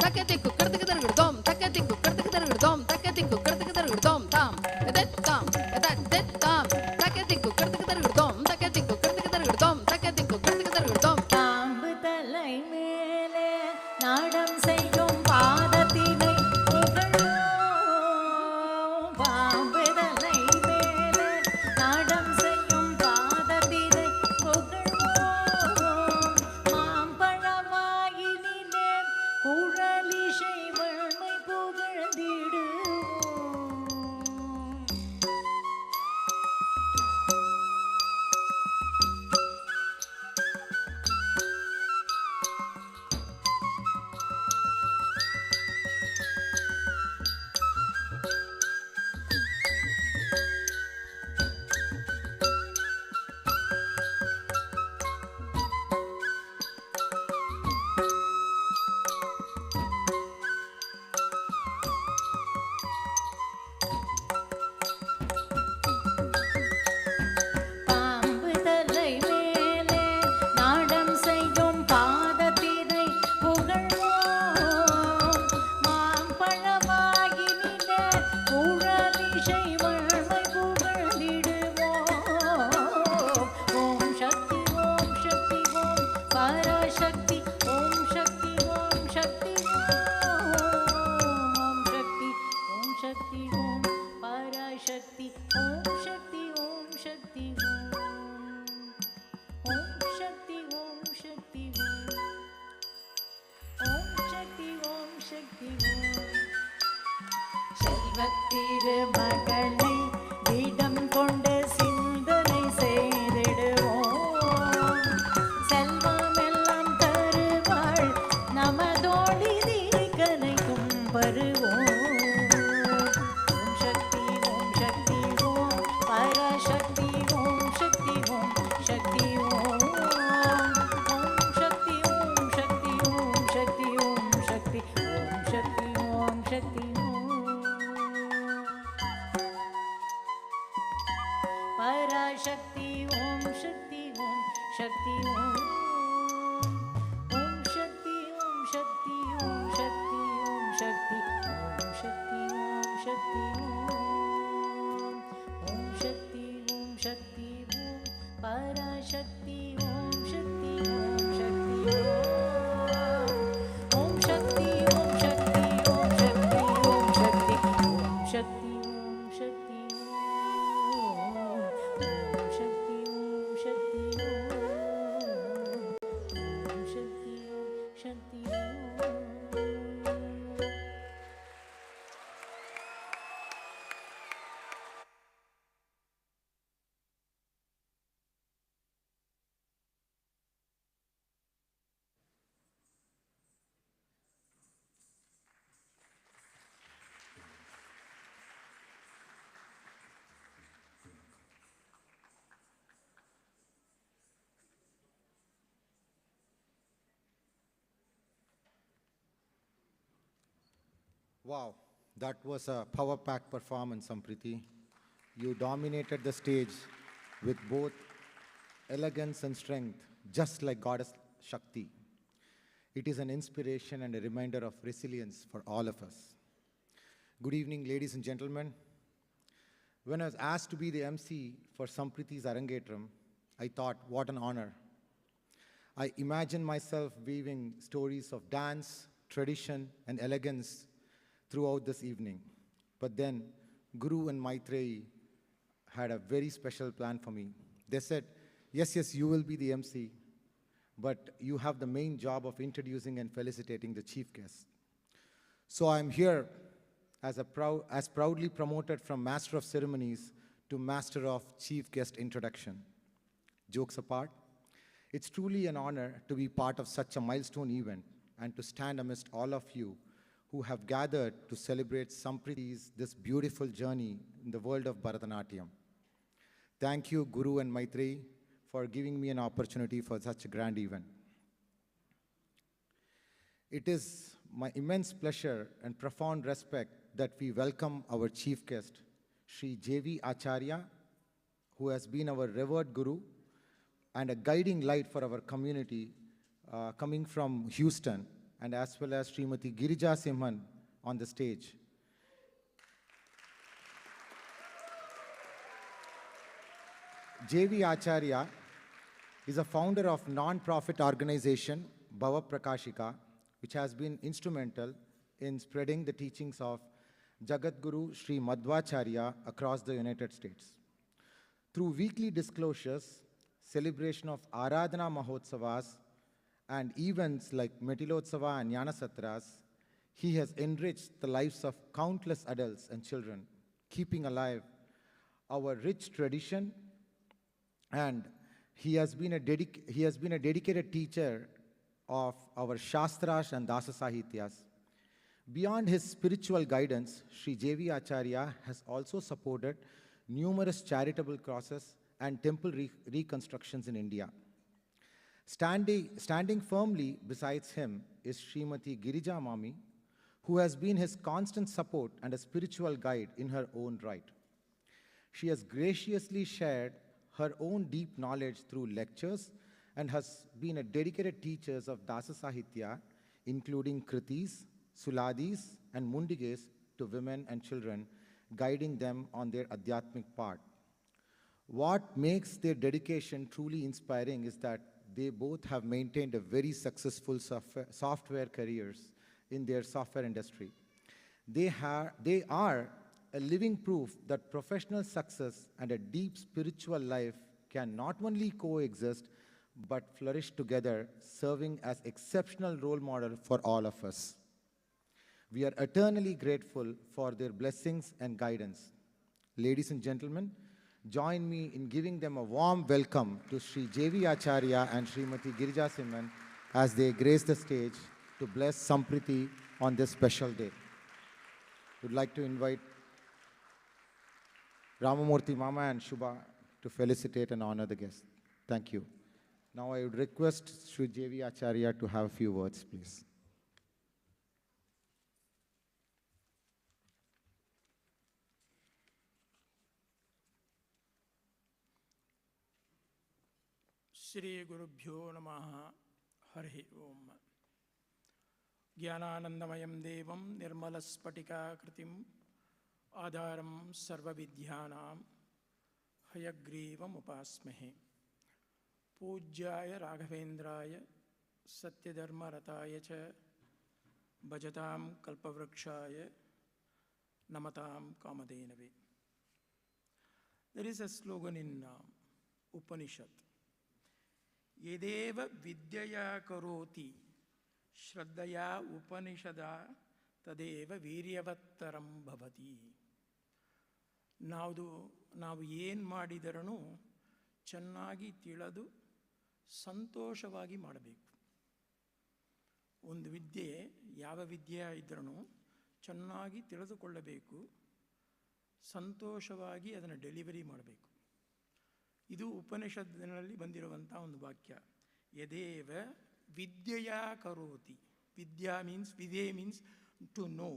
Speaker 8: takatiku, kartakadam, takatiku, kartakadam, takatiku, kartakadam, tam, tam, takatiku, kartakadam, takatiku, kartakadam, takatiku, kartakadam.
Speaker 6: பாம்பு தலை மேலே நாடம் செய்யும் பாதத்தினை புகழ்வோம். பாம்பு தலை மேலே நாடம் செய்யும் பாதத்தினை புகழ்வோம். மாம்பழமாயினிலே குழலிசை வன்மை புகழ்ந்திடுவோம். பாம்பு தலை மேலே நாடம் செய்யும் பாதத்தினை புகழ்வோம். மாம்பழமாயினிலே குழலிசை வன்மை புகழ்ந்திடுவோம். ஓம் சக்தி ஓம் சக்தி ஓம் பராசக்தி ஓம் சக்தி ஓம் சக்தி ஓம் சக்தி ஓம் சக்தி ஓம் பராசக்தி ஓம் சக்தி ஓம் சக்தி ஓம் சக்தி ஓம் சக்தி ஓம் சக்தி ஓம் சக்தி செல்வத்திரு மகளை இடம் கொண்டு சிந்தனை செய்திடுவோம். செல்வமெல்லாம் தருவாள் நமதோழி திரிகனைக்கும் வருவோம். ஓம் சக்தி ஓம் சக்தி ஓம் பராசக்தி ஓம் சக்தி ஓம் சக்தி ஓம். ஓம் சக்தி ஓம் சக்தி ஓம் சக்தி ஓம் சக்தி ஓம் சக்தி ஓம் சக்தி ஓம். பராசக்தி ஓம் சக்தி ஓம் சக்தி ஓம். ஓம் சக்தி ஓம் சக்தி ஓம் சக்தி ஓம் சக்தி ஓம் சக்தி ஓம் சக்தி ஓம். ஓம் சக்தி ஓம் சக்தி ஓம் பராசக்தி ஓம் சக்தி ஓம் சக்தி ஓம். ஓம் சக்தி ஓம் சக்தி ஓம் சக்தி ஓம் சக்தி ஓம் சக்தி ஓம் சக்தி ஓம். ஓம் சக்தி ஓம் சக்தி ஓம். ஓம் Shakti Om Shakti Om.
Speaker 9: Wow, that was a power-packed performance, Samprithi. You dominated the stage with both elegance and strength, just like Goddess Shakti. It is an inspiration and a reminder of resilience for all of us. Good evening, ladies and gentlemen. When I was asked to be the MC for Samprithi's Arangetram, I thought, what an honor. I imagined myself weaving stories of dance, tradition, and elegance throughout this evening. But then, Guru and Maitreyi had a very special plan for me. They said, yes, you will be the MC, but you have the main job of introducing and felicitating the chief guest. So I'm here as proudly promoted from Master of Ceremonies to Master of Chief Guest Introduction. Jokes apart, it's truly an honor to be part of such a milestone event and to stand amidst all of you who have gathered to celebrate Samprithi's this beautiful journey in the world of Bharatanatyam. Thank you, Guru and Maitreyi, for giving me an opportunity for such a grand event. It is my immense pleasure and profound respect that we welcome our chief guest, Sri J.V. Acharya, who has been our revered Guru and a guiding light for our community coming from Houston, and as well as Srimati Girija Simhan on the stage. J.V. Acharya is a founder of non-profit organization Bhava Prakashika, which has been instrumental in spreading the teachings of Jagat Guru Sri Madhvacharya across the United States. Through weekly disclosures, celebration of Aradhana Mahotsavas, and events like Metilotsava and Jnana Satras, he has enriched the lives of countless adults and children, keeping alive our rich tradition, and he has been a dedicated teacher of our Shastras and Dasa Sahityas. Beyond his spiritual guidance, Sri J.V. Acharya has also supported numerous charitable causes and temple reconstructions in India. Standing firmly besides him is Srimati Girija Mami, who has been his constant support and a spiritual guide in her own right. She has graciously shared her own deep knowledge through lectures and has been a dedicated teacher of Dasa Sahitya, including Kritis, Suladis, and Mundiges to women and children, guiding them on their Adhyatmic path. What makes their dedication truly inspiring is that they both have maintained a very successful software careers in their software industry. They are a living proof that professional success and a deep spiritual life can not only coexist, but flourish together, serving as exceptional role model for all of us. We are eternally grateful for their blessings and guidance. Ladies and gentlemen, join me in giving them a warm welcome to Sri J.V. Acharya and Srimati Girija Simhan as they grace the stage to bless Samprithi on this special day. Would like to invite Ramamurthy Mama and Shubha to felicitate and honor the guest. Thank you. Now I would request Sri J.V. Acharya to have a few words, please.
Speaker 2: Shri Gurubhyo Namaha Hari Om. Jnananandamayam Devam Nirmalaspatika Kritim Adharam Sarva Vidhyanam Hayagrivam Upasmehe Pujyaya Raghavendraya Satyadharma Rataya Cha Bhajatam Kalpavrakshaya Namatam Kamadenave. There is a slogan in Upanishad. Yedeva Vidyaya Karoti Shraddhaya Upanishada Tadeva Viryavattaram Bhavati. ನಾವು ಏನು ಮಾಡಿದರನು ಚೆನ್ನಾಗಿ ತಿಳಿದು ಸಂತೋಷವಾಗಿ ಮಾಡಬೇಕು. ಒಂದು ವಿದ್ಯೆ ಯಾವ ವಿದ್ಯೆ ಇದ್ರೂ ಚೆನ್ನಾಗಿ ತಿಳಿದುಕೊಳ್ಳಬೇಕು, ಸಂತೋಷವಾಗಿ ಅದನ್ನು ಡೆಲಿವರಿ ಮಾಡಬೇಕು. ಇದು ಉಪನಿಷತ್ತಿನಲ್ಲಿ ಬಂದಿರುವಂಥ ಒಂದು ವಾಕ್ಯ. ಯದೇವ ವಿದ್ಯೆಯ ಕರೋತಿ. ವಿದ್ಯಾ ಮೀನ್ಸ್ ವಿದ್ಯೆ ಮೀನ್ಸ್ ಟು ನೋ.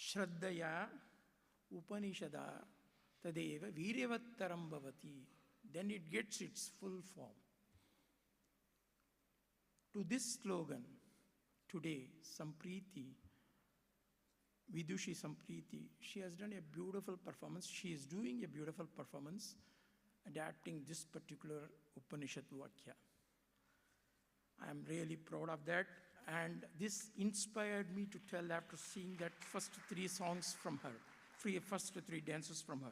Speaker 2: ಶ್ರದ್ಧೆಯ ಉಪನಿಷದ ತದೇವ ವೀರ್ಯವತ್ತರಂ ಭವತಿ. Then it gets its full form. To this slogan, today, Samprithi, Vidushi Samprithi, she has done a beautiful performance. She is doing a beautiful performance, adapting this particular Upanishad Vakya. I am really proud of that, And this inspired me to tell after seeing that first three songs from her, first three dances from her.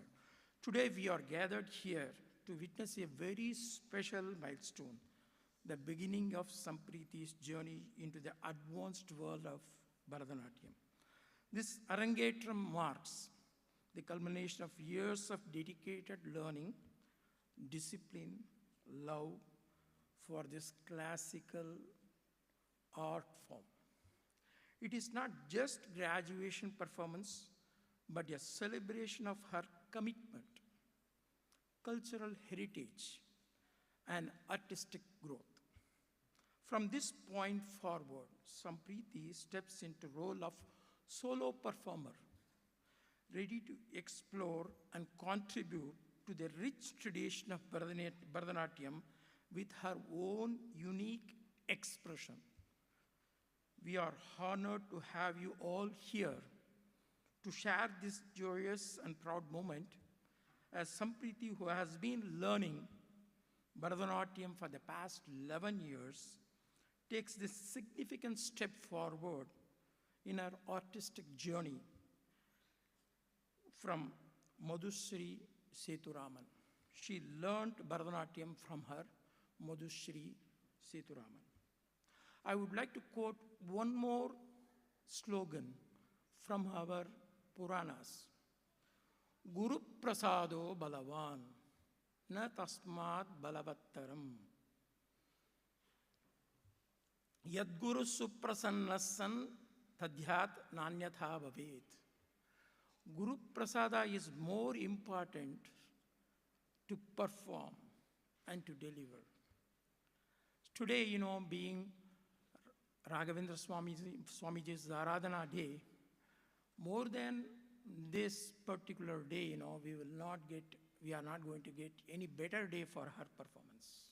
Speaker 2: Today we are gathered here to witness a very special milestone, the beginning of Samprithi's journey into the advanced world of Bharatanatyam. This Arangetram marks the culmination of years of dedicated learning, discipline, love for this classical art form. It is not just graduation performance, but a celebration of her commitment, cultural heritage, and artistic growth. From this point forward, Samprithi steps into role of solo performer, ready to explore and contribute to the rich tradition of Bharatanatyam with her own unique expression. We are honored to have you all here to share this joyous and proud moment as Samprithi, who has been learning Bharatanatyam for the past 11 years, takes this significant step forward in her artistic journey from Madhusri Seturaman. She learned Bharatanatyam from her Madhusri Seturaman. I would like to quote one more slogan from our Puranas. Guru Prasado Balavan, na tasmat balavattaram. Yadguru Suprasannasan tadhyat nanyatha bhavet. Guru Prasada is more important to perform and to deliver. Today, being Raghavendra Swamiji's Aradhana day, more than this particular day, we are not going to get any better day for her performance.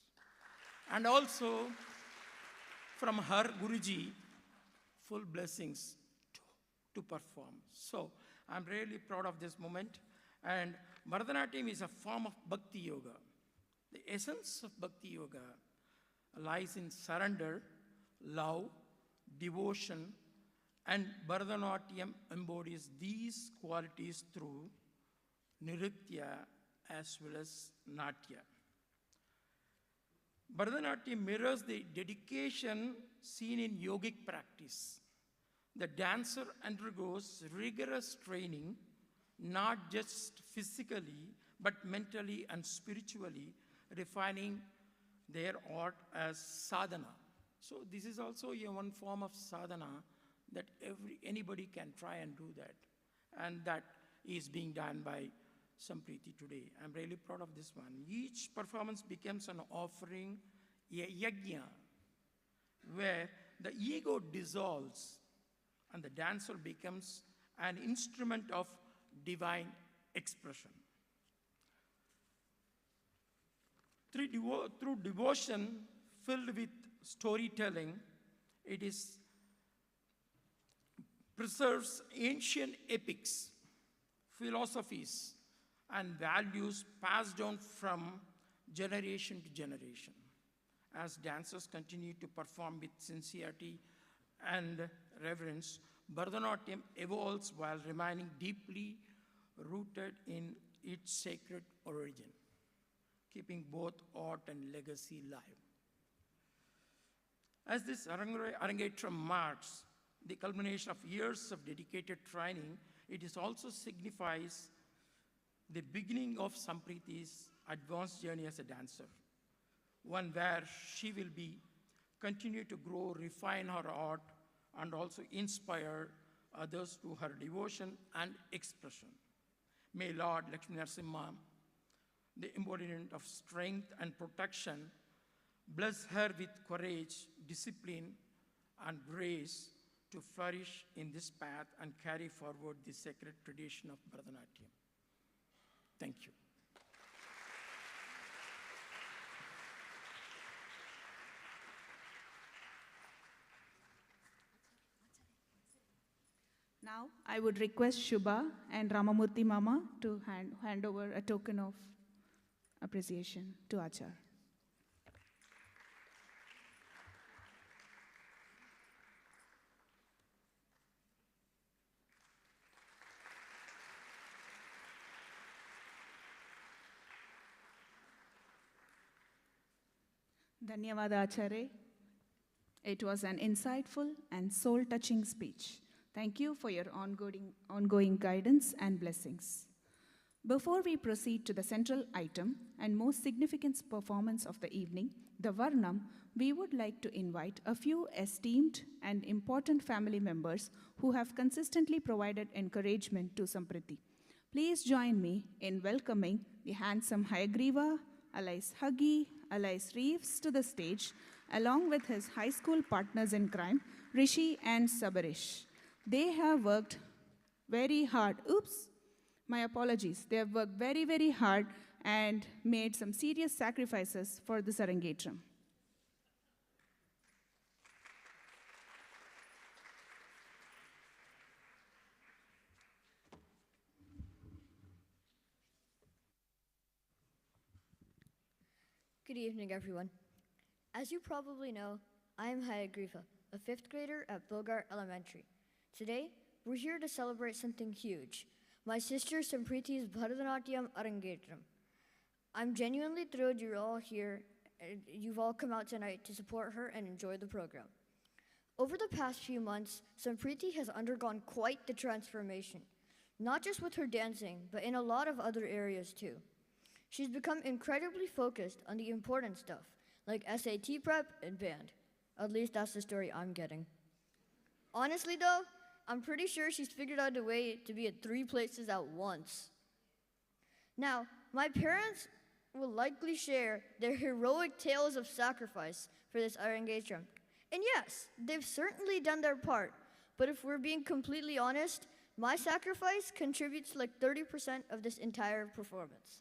Speaker 2: And also, from her Guruji, full blessings to perform. So, I'm really proud of this moment. And Bharatanatyam is a form of Bhakti Yoga. The essence of Bhakti Yoga lies in surrender, love, devotion, and Bharatanatyam embodies these qualities through Nritya as well as Natya. Bharatanatyam mirrors the dedication seen in yogic practice. The dancer undergoes rigorous training, not just physically, but mentally and spiritually, refining their art as sadhana. So this is also one form of sadhana that anybody can try and do that. And that is being done by Samprithi today. I'm really proud of this one. Each performance becomes an offering, a yajna, where the ego dissolves and the dancer becomes an instrument of divine expression. Through devotion filled with storytelling, it preserves ancient epics, philosophies, and values passed down from generation to generation. As dancers continue to perform with sincerity and reverence, Bharatanatyam evolves while remaining deeply rooted in its sacred origin, keeping both art and legacy alive. As this Arangetram marks the culmination of years of dedicated training, it also signifies the beginning of Samprithi's advanced journey as a dancer, one where she will continue to grow, refine her art, and also inspire others to her devotion and expression. May Lord Lakshmi Narasimha, the embodiment of strength and protection, bless her with courage, discipline, and grace to flourish in this path and carry forward the sacred tradition of Bharatanatyam. Thank you.
Speaker 7: Now, I would request Shubha and Ramamurthy Mama to hand over a token of appreciation to Achar. Dhanyavada Acharya. It was an insightful and soul-touching speech. Thank you for your ongoing guidance and blessings. Before we proceed to the central item and most significant performance of the evening, the Varnam, we would like to invite a few esteemed and important family members who have consistently provided encouragement to Samprithi. Please join me in welcoming the handsome Hayagriva, alias Huggy, alias Reeves, to the stage, along with his high school partners in crime, Rishi and Sabarish. They have worked very hard. Oops, my apologies. They have worked very, very hard and made some serious sacrifices for this Arangetram.
Speaker 10: Good evening, everyone. As you probably know, I am Hayagriva, a 5th grader at Bogart Elementary. Today, we're here to celebrate something huge, my sister Samprithi's Bharatanatyam Arangetram. I'm genuinely thrilled you're all here, and you've all come out tonight to support her and enjoy the program. Over the past few months, Samprithi has undergone quite the transformation, not just with her dancing, but in a lot of other areas too. She's become incredibly focused on the important stuff, like SAT prep and band. At least that's the story I'm getting. Honestly though, I'm pretty sure she's figured out a way to be at 3 places at once. Now, my parents will likely share their heroic tales of sacrifice for this Arangetram. And yes, they've certainly done their part, but if we're being completely honest, my sacrifice contributes like 30% of this entire performance.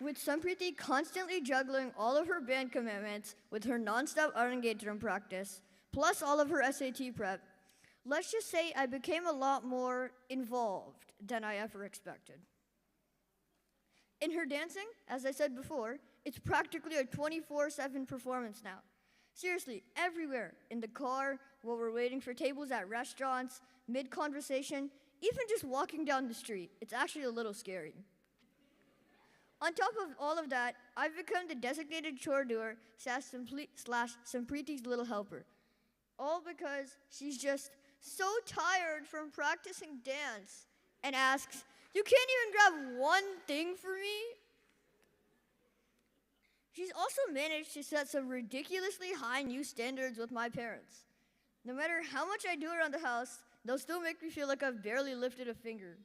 Speaker 10: With Samprithi constantly juggling all of her band commitments with her nonstop Arangetram practice, plus all of her SAT prep, let's just say I became a lot more involved than I ever expected. In her dancing, as I said before, it's practically a 24/7 performance now. Seriously, everywhere, in the car, while we're waiting for tables at restaurants, mid-conversation, even just walking down the street. It's actually a little scary. On top of all of that, I've become the designated chore doer slash Samprithi's little helper. All because she's just so tired from practicing dance and asks, "You can't even grab one thing for me?" She's also managed to set some ridiculously high new standards with my parents. No matter how much I do around the house, they'll still make me feel like I've barely lifted a finger.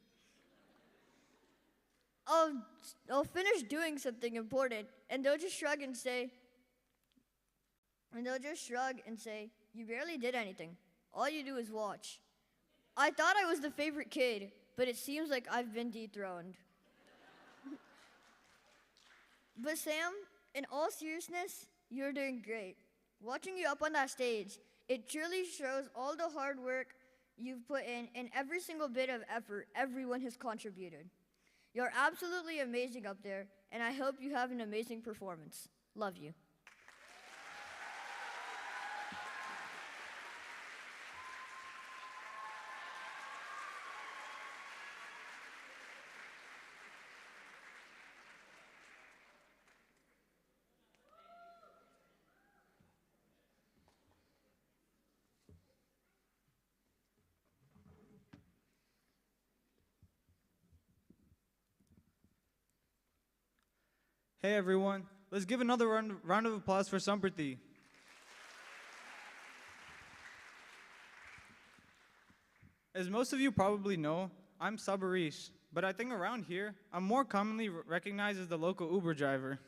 Speaker 10: I'll finish doing something important, and they'll just shrug and say, "You barely did anything. All you do is watch." I thought I was the favorite kid, but it seems like I've been dethroned. But Sam, in all seriousness, you're doing great. Watching you up on that stage, it truly shows all the hard work you've put in and every single bit of effort everyone has contributed. You're absolutely amazing up there, and I hope you have an amazing performance. Love you.
Speaker 11: Hey everyone, let's give another round of applause for Samprithi. As most of you probably know, I'm Sabarish, but I think around here, I'm more commonly recognized as the local Uber driver.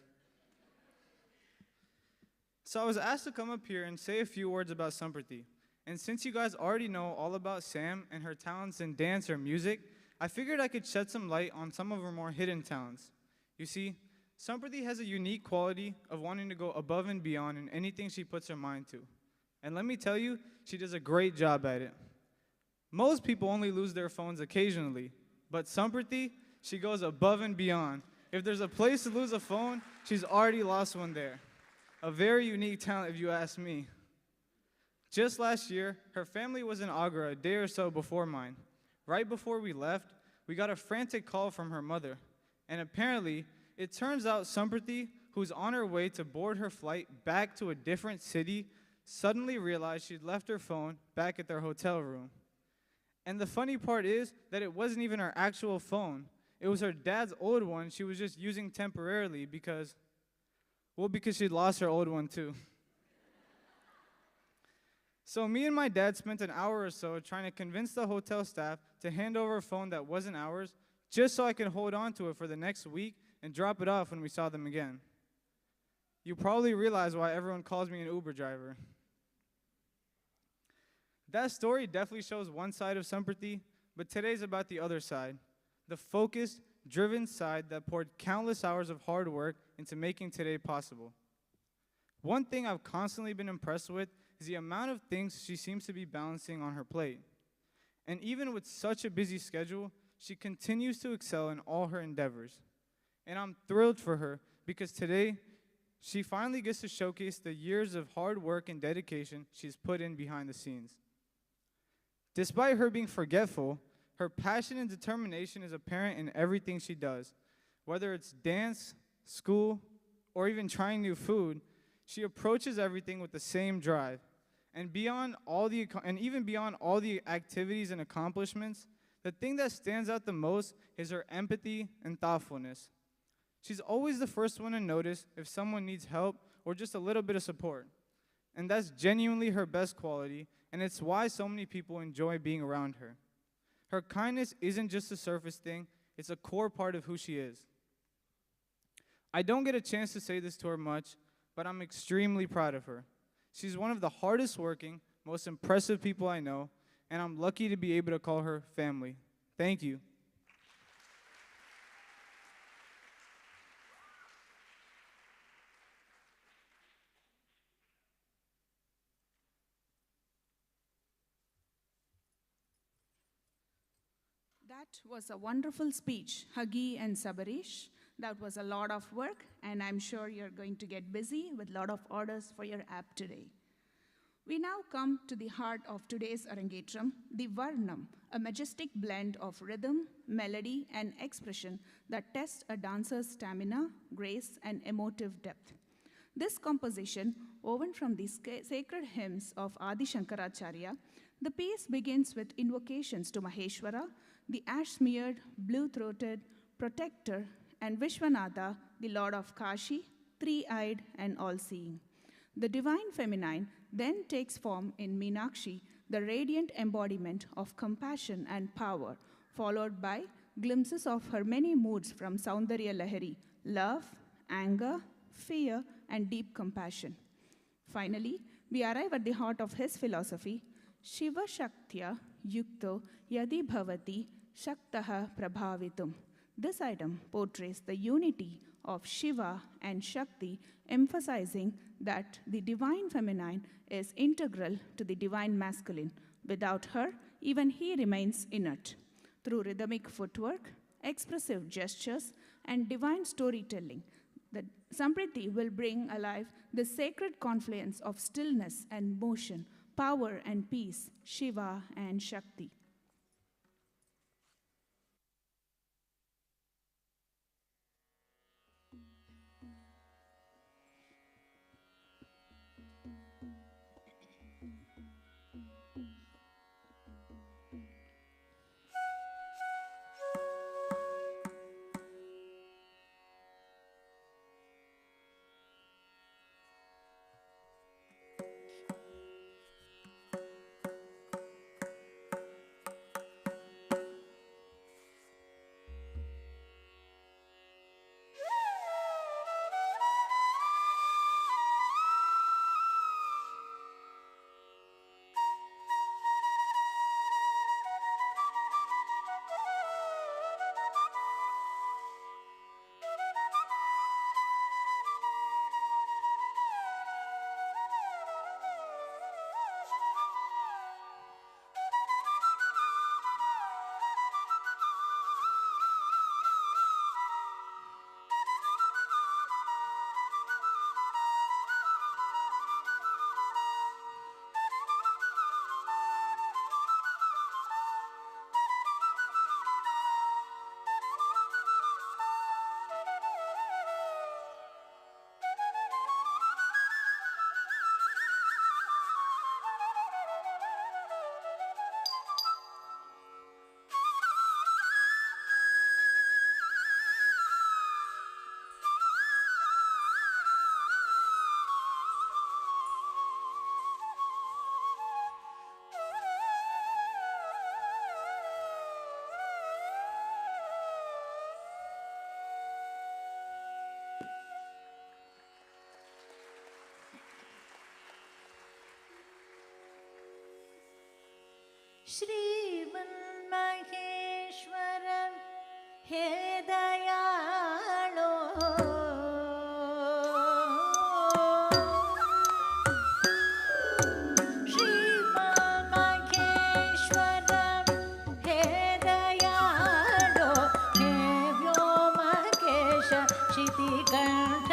Speaker 11: So I was asked to come up here and say a few words about Samprithi. And since you guys already know all about Sam and her talents in dance or music, I figured I could shed some light on some of her more hidden talents. You see, Samprithi has a unique quality of wanting to go above and beyond in anything she puts her mind to. And let me tell you, she does a great job at it. Most people only lose their phones occasionally, but Samprithi, she goes above and beyond. If there's a place to lose a phone, she's already lost one there. A very unique talent if you ask me. Just last year, her family was in Agra a day or so before mine. Right before we left, we got a frantic call from her mother. And apparently, it turns out Samprithi, who's on her way to board her flight back to a different city, suddenly realized she'd left her phone back at their hotel room. And the funny part is that it wasn't even her actual phone. It was her dad's old one she was just using temporarily because she'd lost her old one too. So me and my dad spent an hour or so trying to convince the hotel staff to hand over a phone that wasn't ours, just so I could hold on to it for the next week and drop it off when we saw them again. You probably realize why everyone calls me an Uber driver. That story definitely shows one side of Samprithi, but today's about the other side. The focused, driven side that poured countless hours of hard work into making today possible. One thing I've constantly been impressed with is the amount of things she seems to be balancing on her plate. And even with such a busy schedule, she continues to excel in all her endeavors. And I'm thrilled for her because today, she finally gets to showcase the years of hard work and dedication she's put in behind the scenes. Despite her being forgetful, her passion and determination is apparent in everything she does. Whether it's dance, school, or even trying new food, she approaches everything with the same drive. And even beyond all the activities and accomplishments, the thing that stands out the most is her empathy and thoughtfulness. She's always the first one to notice if someone needs help or just a little bit of support. And that's genuinely her best quality, and it's why so many people enjoy being around her. Her kindness isn't just a surface thing, it's a core part of who she is. I don't get a chance to say this to her much, but I'm extremely proud of her. She's one of the hardest working, most impressive people I know, and I'm lucky to be able to call her family. Thank you.
Speaker 7: That was a wonderful speech, Hagi and Sabarish. That was a lot of work, and I'm sure you're going to get busy with a lot of orders for your app today. We now come to the heart of today's Arangetram, the Varnam, a majestic blend of rhythm, melody, and expression that tests a dancer's stamina, grace, and emotive depth. This composition, woven from the sacred hymns of Adi Shankaracharya, the piece begins with invocations to Maheshwara, the ash-smeared, blue-throated protector, and Vishwanatha, the Lord of Kashi, three-eyed and all-seeing. The divine feminine then takes form in Meenakshi, the radiant embodiment of compassion and power, followed by glimpses of her many moods from Saundarya Lahari, love, anger, fear, and deep compassion. Finally, we arrive at the heart of his philosophy, Shiva Shaktya Yukto Yadi Bhavati Shaktaha Prabhavitum. This item portrays the unity of Shiva and Shakti, emphasizing that the divine feminine is integral to the divine masculine. Without her, even he remains inert. Through rhythmic footwork, expressive gestures, and divine storytelling, the Samprithi will bring alive the sacred confluence of stillness and motion, power and peace, Shiva and Shakti.
Speaker 6: श्रीमन्महेश्वर hey दयालो श्रीमन्महेश्वर hey दयालो hey Byomkesh क्षितिकण्ठ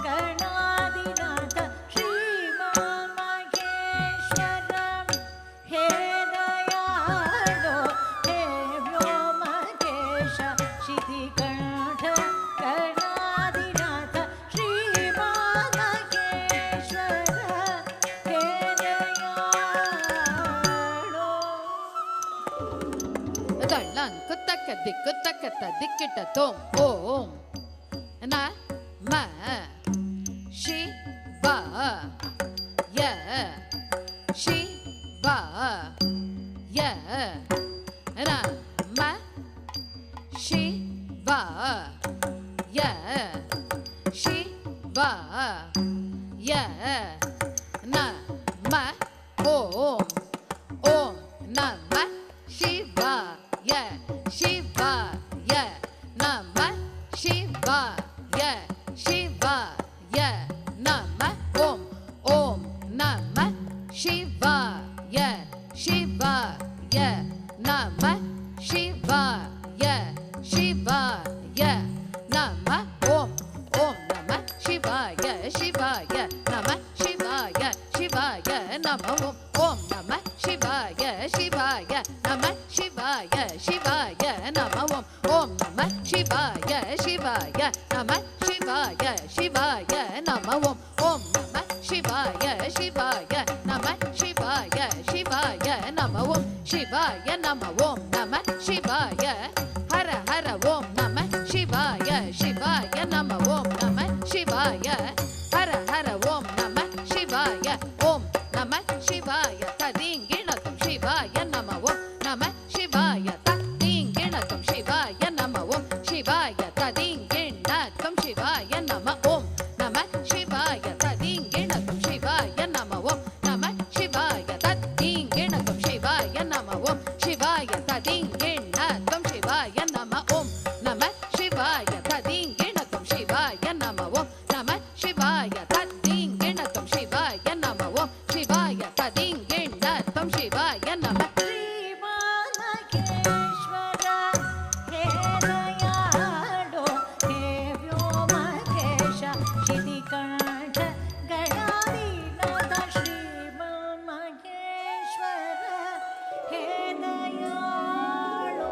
Speaker 6: गणाधिनाथ श्रीमन्महेश्वर hey दयालो hey Byomkesh क्षितिकण्ठ गणाधिनाथ श्रीमन्महेश्वर hey दयालो
Speaker 8: Dalang kutaka dikutaka tadikita tom om na ma shi ba ya shi ba ya na ma shi ba ya shi ba ya na ma om om nama shivaya shivaya namah shivaya shivaya namah om om namah shivaya shivaya namah shivaya shivaya namah om om namah shivaya shivaya namah shivaya shivaya namah om om namah shivaya shivaya namah shivaya shivaya namah om om namah shivaya shivaya namah shivaya shivaya namah om om namah shivaya shivaya namah shivaya shivaya namah om shivaya namah om namah shivaya hara hara om namah shivaya shivaya namah om namah shivaya hara hara om namah shivaya om namah shivaya tadinginatam shivaya namah om namah shivaya tadinginatam shivaya namah om shivaya tadinginatam shivaya namah om namah shivaya tadinginatam shivaya namah om namah shivaya tadinginatam shivaya namah om shivaya tadinginatam shivaya namah om namah shivaya tadinginatam shivaya namah om namah shivaya tadinginatam shivaya namah om shivaya tadinginatam shivaya namah
Speaker 6: श्रीमन्महेश्वर hey दयालो hey Byomkesh क्षितिकण्ठ गणाधिनाथ श्रीमन्महेश्वर hey दयालो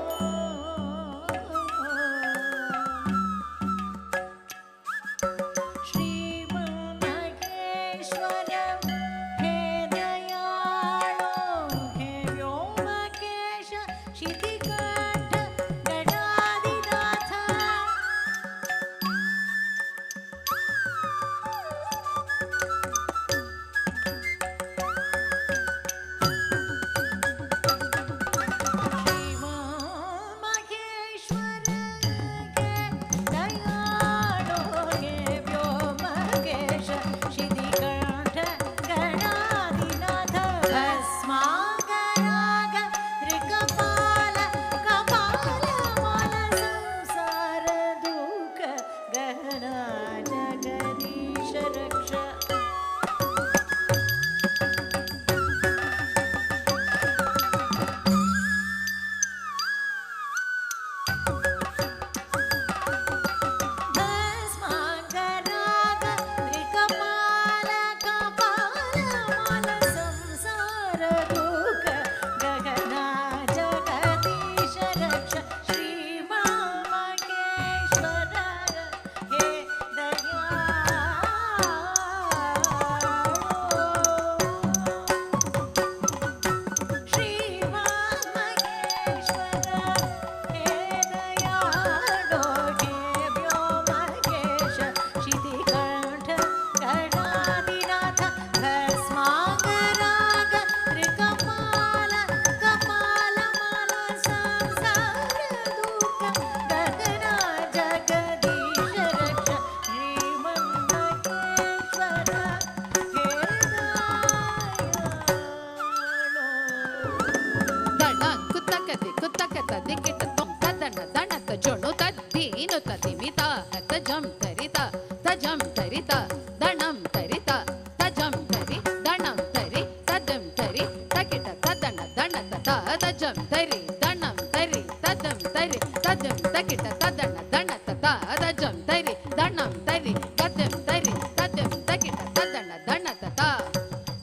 Speaker 6: श्रीमन्महेश्वर hey दयालो hey Byomkesh क्षितिकण्ठ गणाधिनाथ श्रीमन्महेश्वर hey दयालो hey Byomkesh क्षितिकण्ठ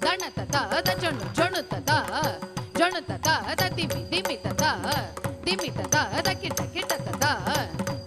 Speaker 8: dana tata da jonu jonu tata jonu tata da dimi dimi tata dimi tata da kita kita tata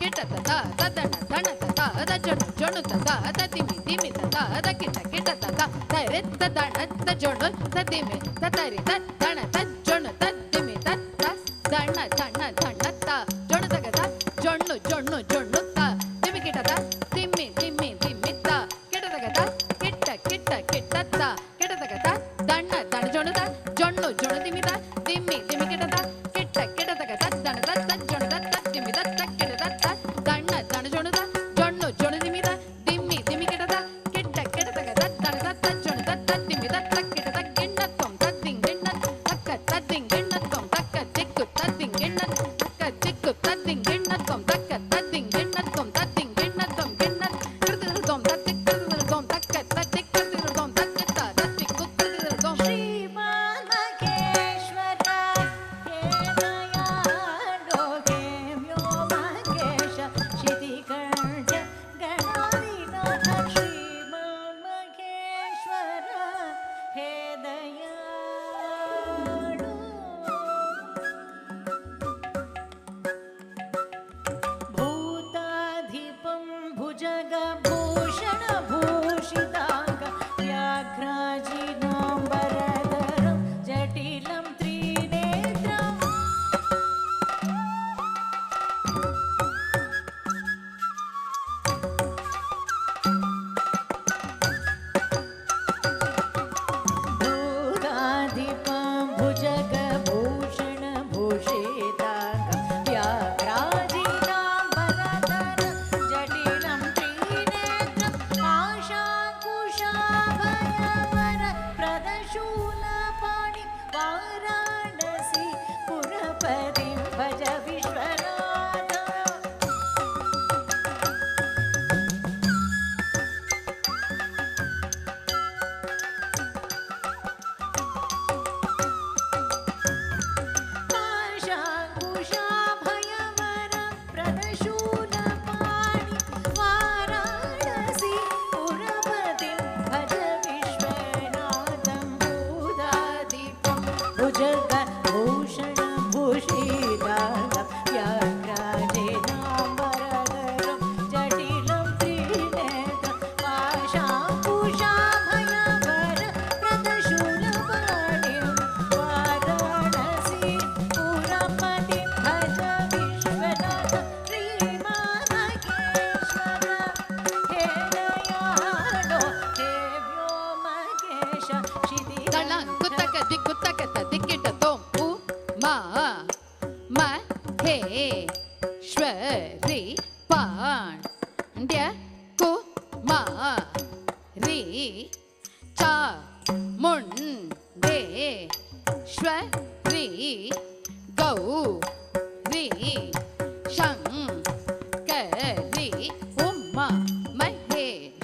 Speaker 8: kita tata da dana dana tata da jonu jonu tata da dimi dimi tata da kita kita tata da re da dana da jonu da dimi da tari da dana da jonu da dimi da da dana dana dana ta jonu da da jonu jonu jonu ta dimi kita ta dimi dimi dimi ta kita da da kita kita kita ta kita da da dana dana jonu da jonu jonu dimi da dimi dimi kita ta kita kita da da dana da da jonu da da dimi da da kita da da dana dana jonu da jonu jonu dimi da dimi dimi kita ta kita kita da da dana da da jonu da da dimi da da kita da ginna tom da ding ginna takka da ding ginna tom takka dikku da ding ginna takka dikku da ding ginna tom takka da ding ginna tom da ding ginna tom ginna kirdir tom da dik kirdir tom takka da dik kirdir tom takka da dikku kirdir tom
Speaker 6: भूताधिपं भुजगभूषणभूषिताङ्ग व्याघ्राजिनाम्बरधरं जटिलं त्रिनेत्रम् भूताधिपं भुजगभूषणभूषिताङ्ग व्याघ्राजिनाम्बरधरं जटिलं त्रिनेत्रम् आशाकुशाभयवर प्रदशूलपाणि Varanasi पुरपतिं भज विश्वनाथ आशाकुशाभयवर प्रदशूलपाणि वाराणसी पुरपतिं भज विश्वनाथं भूताधिपं भुजगभूषणभूषिताङ्ग व्याघ्राजिनाम्बरधरं जटिलं त्रिनेत्रम् आशाकुशाभयवर प्रदशूलपाणिं वाराणसी पुरपतिं भज विश्वनाथ श्रीमहामहेश्वर हे दयालो हे Byomkesh
Speaker 8: Dalang kutaka dikutaka ta dikita tom u ma he shwari pandya kumari cha munde shwari gauri shankari umma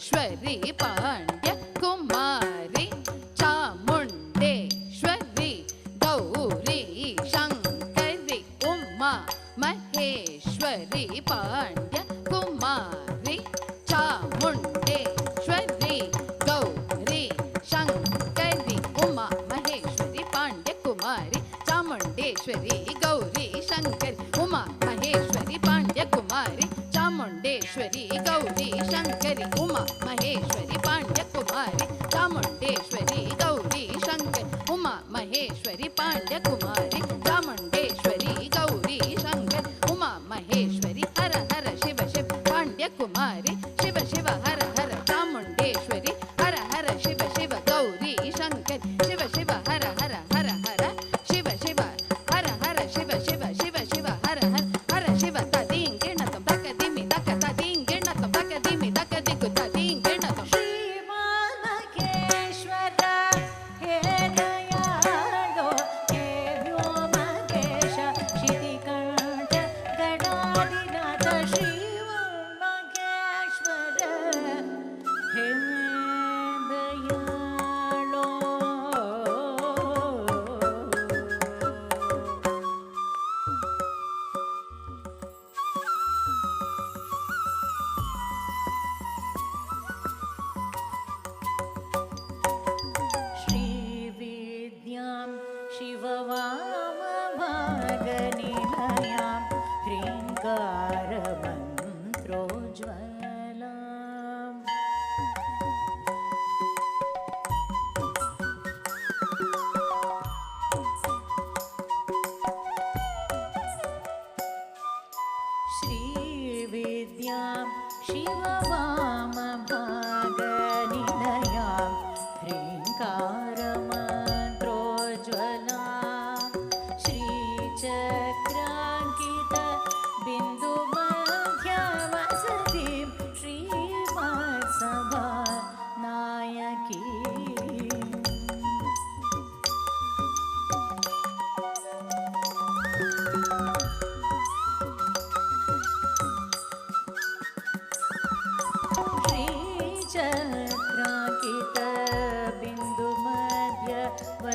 Speaker 8: maheshwari pandya kumari Chamundeshwari Gauri Shankari Uma Maheshwari Pandya कुमारी चामुंडेश्वरी गौरी शंकरी उमा महेश्वरी पांड्य कुमारी चामुंडेश्वरी गौरी शंकरी उमा महेश्वरी पांड्य कुमारी चामुंडेश्वरी गौरी शंकरी उमा महेश्वरी पांड्य कुमारी चामुंडेश्वरी गौरी शंकर उमा महेश्वरी पांड्य कुमारी चामुंडेश्वरी गौरी शंकर उमा महेश्वरी हर हर शिव शिव पांड्य कुमारी शिव शिव हर हर चामुंडेश्वरी हर हर शिव शिव गौरी शंकर शिव शिव हर हर हर हर शिव शिव हर हर शिव शिव शिव शिव हर हर हर शिव तदीं गिणतं तक दिमि तक तदीं गिणतं तक दिमि तक दिक्कु तदीं गिणतं
Speaker 6: श्रीमहामहेश्वर हे दयालो हे Byomkesh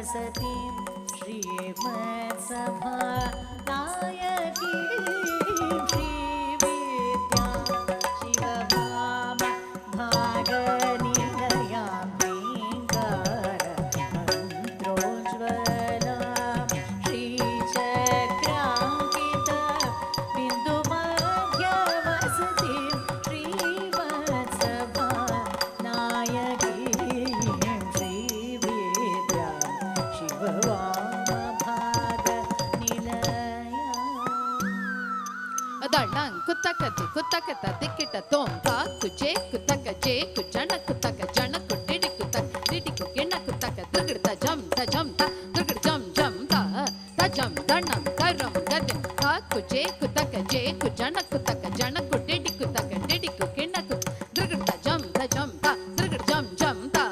Speaker 6: वसतीं श्रीमत्सभा नायकीं श्रीविद्यां शिवभाम भागनिलयां ह्रीङ्कार मन्त्रोज्ज्वलां श्रीचक्राङ्कित बिन्दुमध्यवसतीं श्रीमत्सभा नायकीं श्रीविद्यां
Speaker 8: Dalang kutaka di kutaka ta dikita tom ta kuje kutaka je kujana kutaka jana kudidi kukina kutaka drgda jam ta drgda jam ta jam danam karam gadim ta kuje kutaka je kujana kutaka jana kudidi kukina drgda jam ta drgda jam ta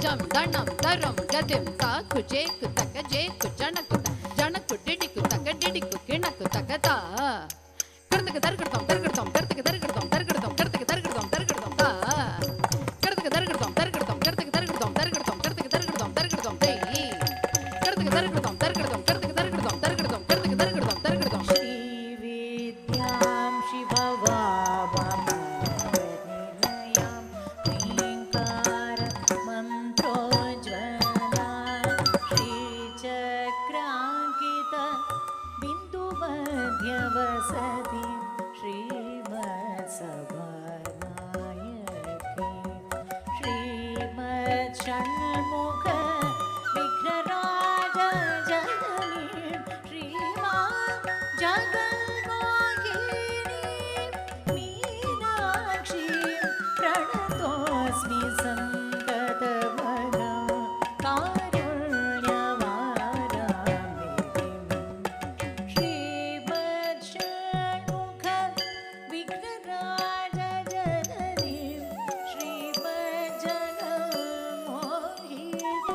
Speaker 8: jam danam karam gadim ta kuje kutaka je kujana kutaka jana kudidi kukina kutaka ta
Speaker 6: श्रीविद्यां शिववामनिलयां ह्रीङ्कार मन्त्रोज्ज्वलां श्रीचक्राङ्कित बिन्दुमध्यवसतीं श्रीमत्सभानायकीं श्रीमत्षण्मुख विघ्नराजजननीं श्रीमां जगन्मोहिनीं मीनाक्षीं प्रणतोऽस्मि सन्ततमनां कारुण्यवारामितिं श्रीमत्षण्मुख विघ्नराजजननीं श्रीमज्जगन्मोहिनीं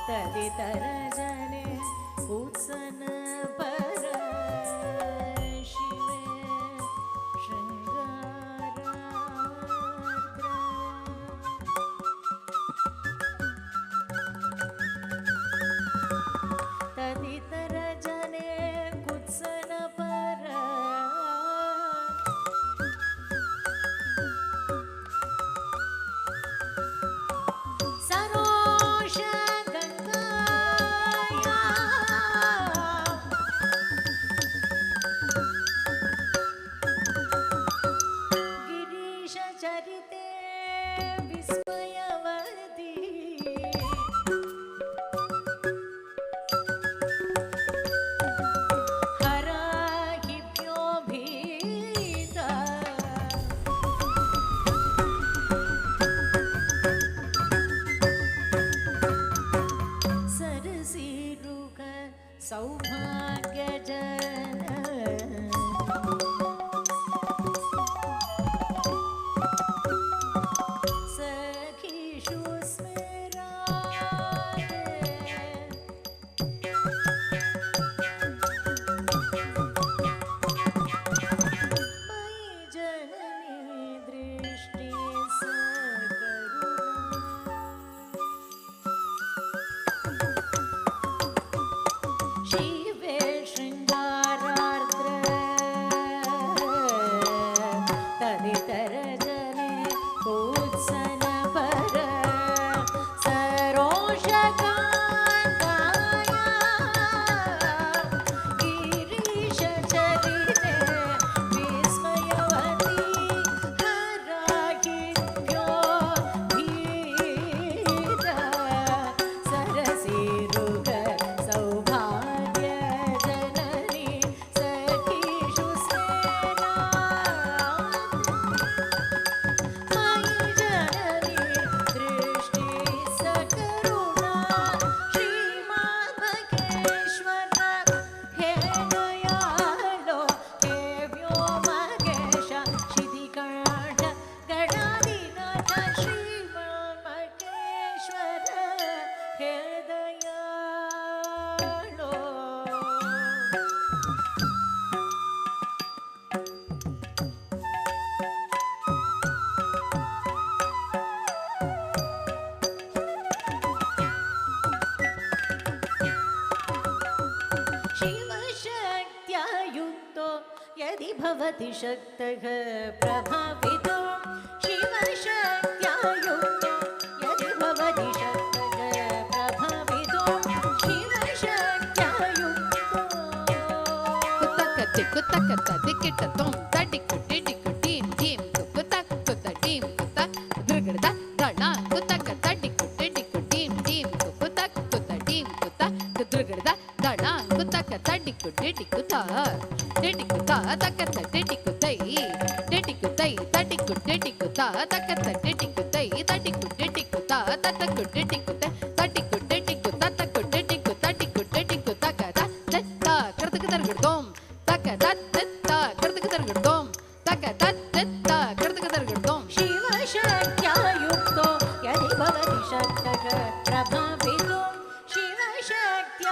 Speaker 6: तदितरजने उत्सन पर शिवे शृङ्गारार्द्र तदितरजने कुत्सन पर सरोष गंगाया गिरीश चरिते विस्मयवर्ती हराहिभ्यो भीता सरसीरुग सौभाग्यजन सखीषु स्मराय मयि जननी दृष्टि सकरुणा शिवे शृङ्गारार्द्र तदितरजने कुत्सन पर सरोषकान्ताया गिरीश चरिते विस्मयवती हराहिभ्यो भीता सरसीरुग सौभाग्यजननी सखीषु स्मेरा मयि जननी दृष्टि सकरुणा श्रीमान्महेश्वर हे दयालो हे व्योमकेश शितिकण्ठ गणाधिनाथ श्रीमान्महेश्वर हे दयालो शिवशक्त्या युक्तो यदि भवति शक्तः प्रभावितो शिवशक्त्या युक्तो यदि भवति शक्तः प्रभावितो शिवशक्त्या युक्तो
Speaker 8: कुतक तदिकिट तुम तडिकु डिडिकु टीम टीम कुतक कुत टीम कुतक दृगड़ दण कुतक तडिकु डिडिकु टीम टीम कुतक कुत टीम कुतक दृगड़ दण कुतक तडिकु डिडिकु तकत डिडिकु तडिकु डिडिकु तकत डिडिकु तडिकु डिडिकु ततकु डिडिकु तडिकु डिडिकु ततकु डिडिकु तडिकु डिडिकु तकत दत्ता कृतक दरगड़ोम तकत दत्ता कृतक दरगड़ोम तकत दत्ता कृतक दरगड़ोम
Speaker 6: शिवशक्त्या युक्तो यदि भवति शक्तः प्रभावितो शिवशक्त्या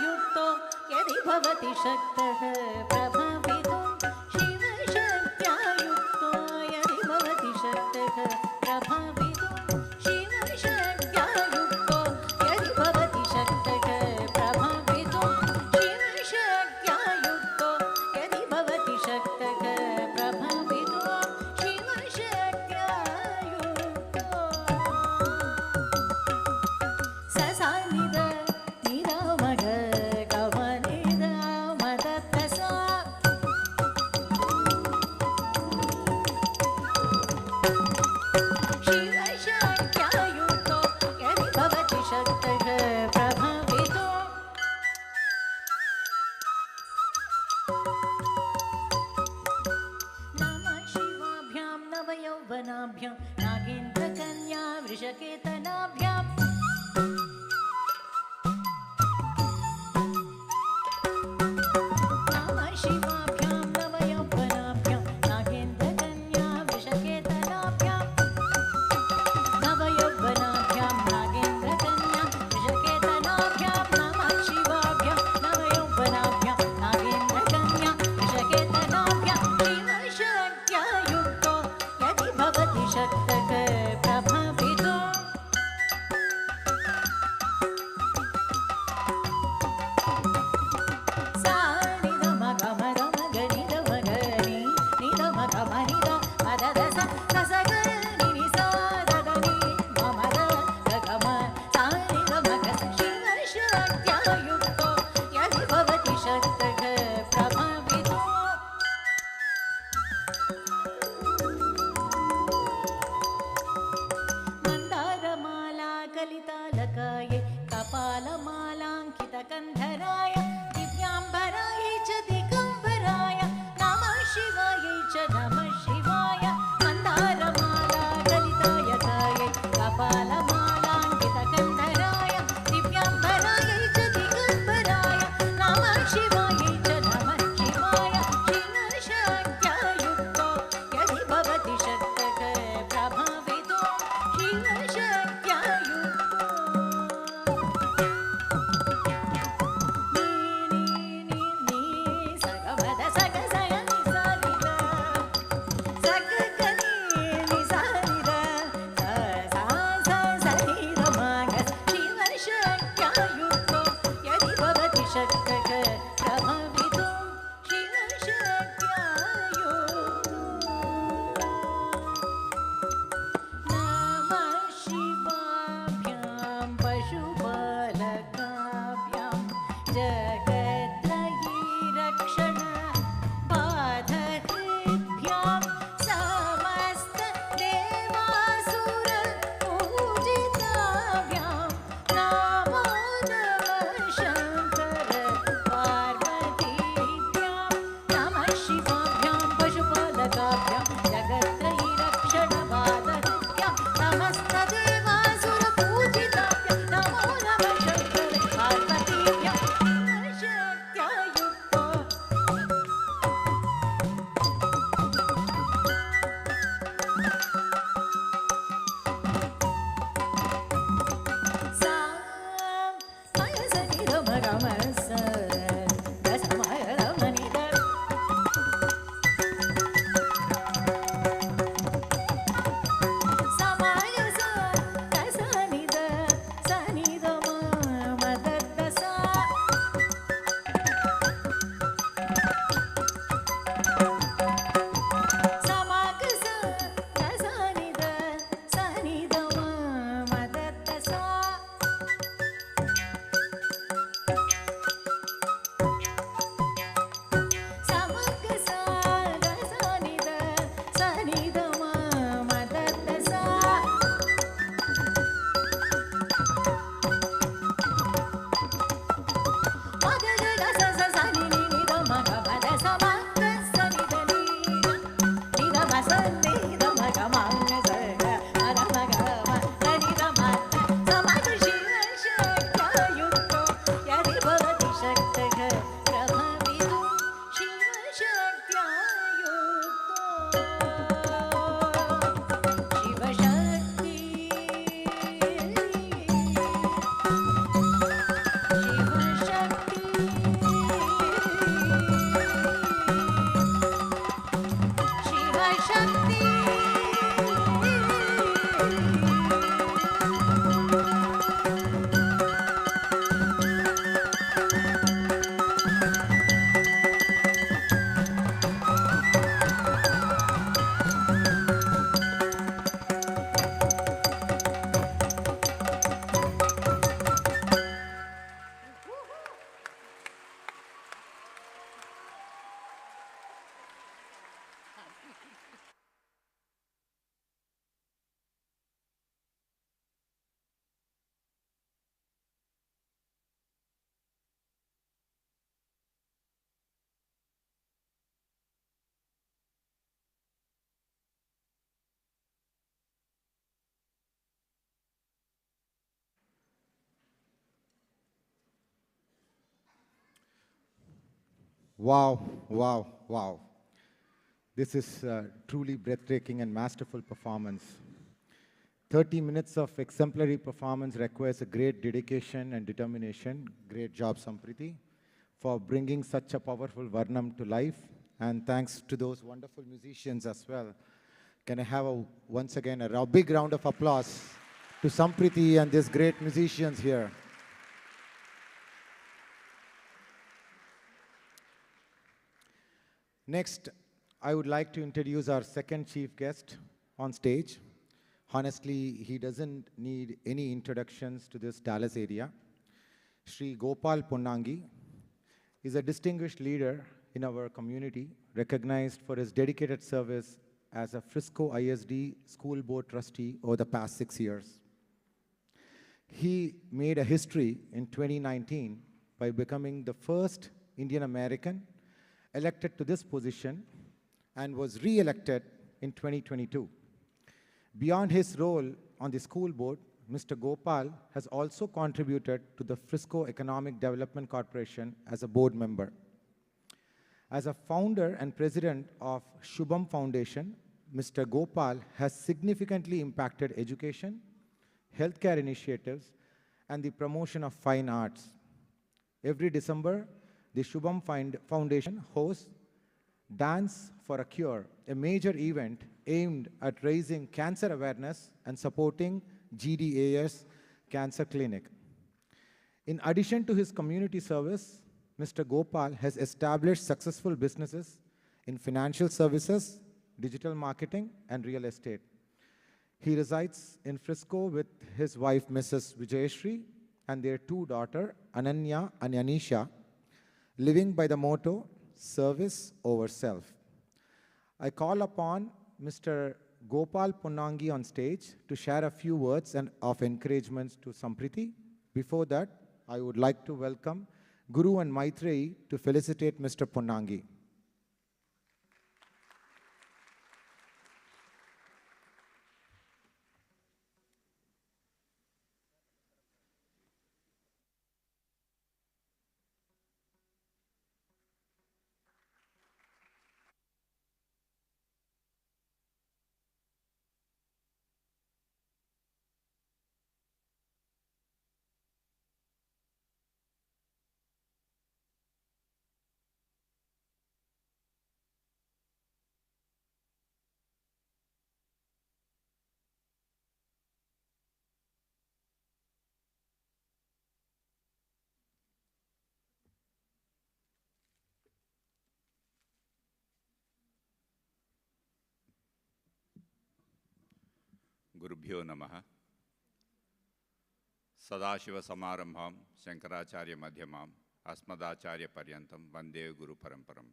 Speaker 6: युक्तो भवति शक्तः प्रभवितुं शिवशक्त्या युक्तो यदि भवति शक्तः प्रभवितुं शिवशक्त्या युक्तो यदि भवति शक्तः प्रभवितुं शिवशक्त्या युक्तो यदि भवति शक्तः प्रभवितुं शिवशक्त्या युक्तो ससानिद निरामग कवनिद मदतसा शिवशक्त्या युक्तो यदि भवति शक्तः प्रभवितुं नमः शिवाभ्यां नवयौवनाभ्यां नागेन्द्रकन्या वृषकेतनाभ्याम् नमः शिवाभ्यां नवयौवनाभ्यां नागेन्द्रकन्या वृषकेतनाभ्यां नवयौवनाभ्यां नागेन्द्रकन्या वृषकेतनाभ्यां नमः शिवाभ्यां नवयौवनाभ्यां नागेन्द्रकन्या वृषकेतनाभ्यां शिवशक्त्या युक्तो यदि भवति शक्तः प्रभवितुं शिवशक्त्या युक्तो यदि भवति शक्तः प्रभवितुं मन्दारमाला कलितालकायै कपालमालाङ्कितकन्धराय दिव्याम्बरायै च दिगम्बराय नमः शिवायै च नमः शिवाय मन्दारमाला कलितालकायै कपालमालाङ्कितकन्धराय दिव्याम्बरायै च दिगम्बराय नमः शिवायै च नमः शिवाय शिवशक्त्या युक्तो यदि भवति शक्तः प्रभवितुं शिवशक्त्या युक्तो सगमद सगसय निसानिद सगगनि निसानिद सा सनिद माग शिवशक्त्या युक्तो यदि भवति शक्तः प्रभवितुं शिवशक्त्या युक्तो नमः शिवाभ्यां पशुपालकाभ्यां जगत्रयी रक्षण बाधकृभ्यां समस्तदेवासुर पूजिताभ्यां नमो नमः Shankar
Speaker 9: Wow, wow, wow. This is truly breathtaking and masterful performance. 30 minutes of exemplary performance requires a great dedication and determination. Great job, Samprithi, for bringing such a powerful Varnam to life. And thanks to those wonderful musicians as well. Can I have once again a big round of applause to Samprithi and these great musicians here. Next, I would like to introduce our second chief guest on stage. Honestly, he doesn't need any introductions to this Dallas area. Sri Gopal Ponnangi is a distinguished leader in our community, recognized for his dedicated service as a Frisco ISD school board trustee over the past 6 years. He made a history in 2019 by becoming the first Indian American elected to this position and was re-elected in 2022. Beyond his role on the school board, Mr. Gopal has also contributed to the Frisco Economic Development Corporation as a board member. As a founder and president of Shubham Foundation, Mr. Gopal has significantly impacted education, healthcare initiatives, and the promotion of fine arts. Every December, the Shubham Foundation hosts Dance for a Cure, a major event aimed at raising cancer awareness and supporting GDAS Cancer Clinic. In addition to his community service, Mr. Gopal has established successful businesses in financial services, digital marketing, and real estate. He resides in Frisco with his wife, Mrs. Vijayashree, and their 2 daughters, Ananya and Anisha, living by the motto, service over self. I call upon Mr. Gopal Ponnangi on stage to share a few words of encouragement to Samprithi. Before that, I would like to welcome Guru and Maitreyi to felicitate Mr. Ponnangi.
Speaker 12: Gurubhyo Namaha. Sadashiva Samarambham, Shankaracharya Madhyamam, Asmadacharya Paryantam, Vande Guru Paramparam.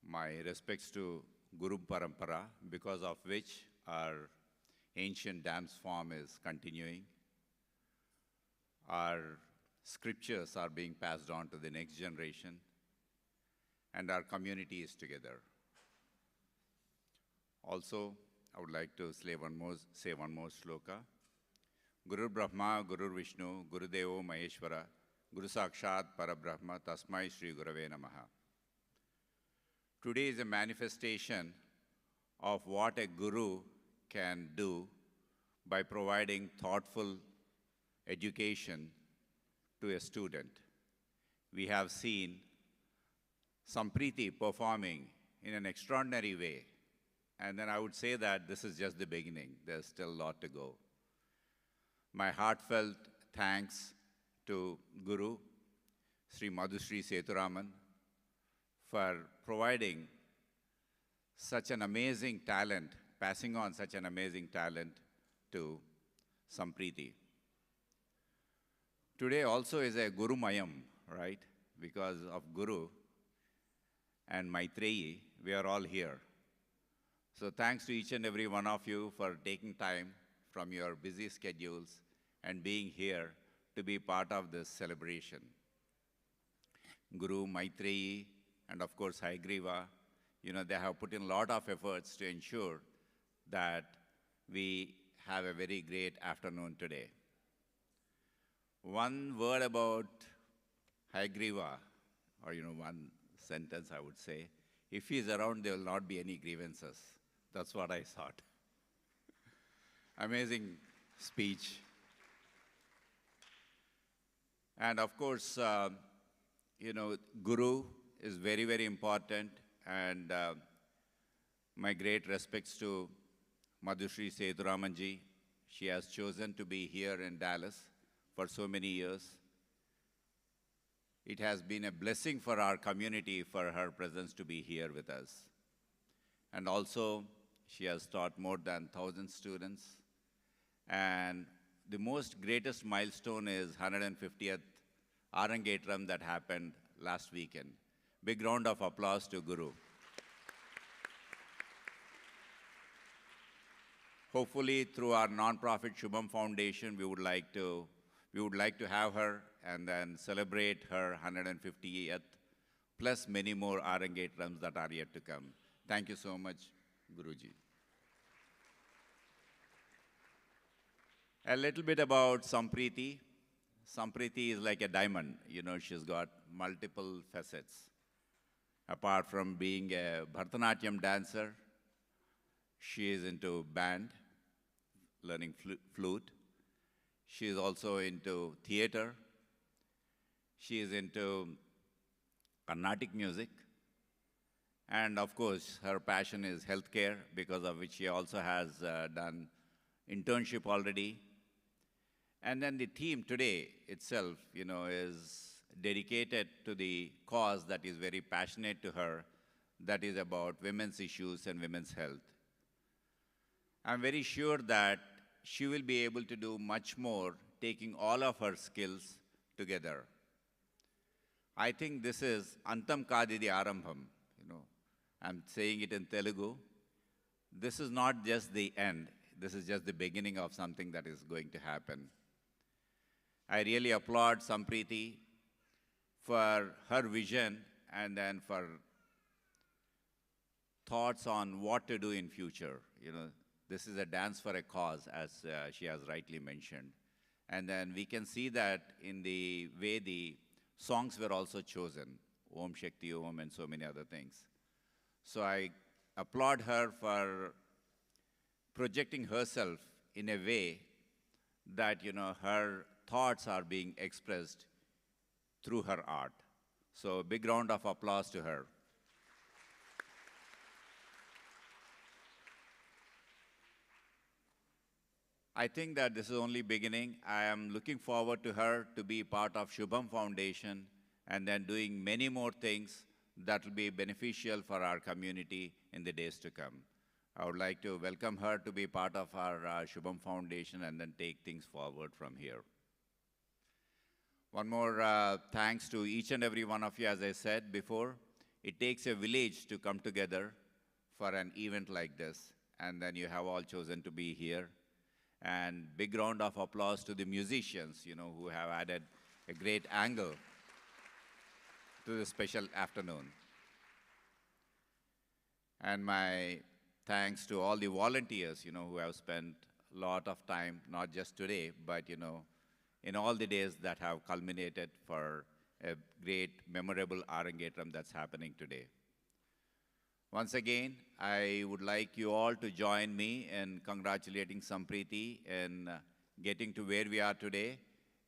Speaker 12: My respects to Guru Parampara, because of which our ancient dance form is continuing. Our scriptures are being passed on to the next generation, and our community is together. Also, I would like to say one more shloka. Guru Brahma, Guru Vishnu, Guru Devo Maheshwara, Guru Sakshat Parabrahma, Tasmai Shri Gurave Namaha. Today is a manifestation of what a guru can do by providing thoughtful education to a student. We have seen Samprithi performing in an extraordinary way. And then I would say that this is just the beginning. There's still a lot to go. My heartfelt thanks to Guru, Sri Madhusri Seturaman, for providing such an amazing talent, passing on such an amazing talent to Samprithi. Today also is a Guru Mayam, right? Because of Guru and Maitreyi, we are all here. So thanks to each and every one of you for taking time from your busy schedules and being here to be part of this celebration. Guru, Maitreyi, and of course Haigriva, they have put in a lot of efforts to ensure that we have a very great afternoon today. One word about Haigriva, or one sentence I would say, if he's around, there will not be any grievances. That's what I thought. Amazing speech. And of course, Guru is very, very important. And my great respects to Madhushri Sethuramanji. She has chosen to be here in Dallas for so many years. It has been a blessing for our community for her presence to be here with us. And also, she has taught more than 1,000 students. And the most greatest milestone is 150th Arangetram that happened last weekend. Big round of applause to Guru. Hopefully, through our non-profit Shubham Foundation, we would like to have her and then celebrate her 150th, plus many more Arangetrams that are yet to come. Thank you so much, Guruji. A little bit about Samprithi. Samprithi is like a diamond. She's got multiple facets. Apart from being a Bharatanatyam dancer, she is into band, learning flute. She is also into theater. She is into Carnatic music. And of course, her passion is healthcare, because of which she also has done internship already. And then the theme today itself, is dedicated to the cause that is very passionate to her, that is about women's issues and women's health. I'm very sure that she will be able to do much more, taking all of her skills together. I think this is Antam Kadidi Arambham. I'm saying it in Telugu. This is not just the end. This is just the beginning of something that is going to happen. I really applaud Samprithi for her vision and then for thoughts on what to do in future. This is a dance for a cause, as she has rightly mentioned. And then we can see that in the way the songs were also chosen, Omshaki, Om, and so many other things. So I applaud her for projecting herself in a way that, her thoughts are being expressed through her art. So a big round of applause to her. I think that this is only beginning. I am looking forward to her to be part of Shubham Foundation and then doing many more things that will be beneficial for our community in the days to come. I would like to welcome her to be part of our Shubham Foundation and then take things forward from here. One more thanks to each and every one of you. As I said before, it takes a village to come together for an event like this, and then you have all chosen to be here. And big round of applause to the musicians, who have added a great angle to this special afternoon. And my thanks to all the volunteers, who have spent a lot of time, not just today, but, in all the days that have culminated for a great, memorable Arangetram that's happening today. Once again, I would like you all to join me in congratulating Samprithi in getting to where we are today,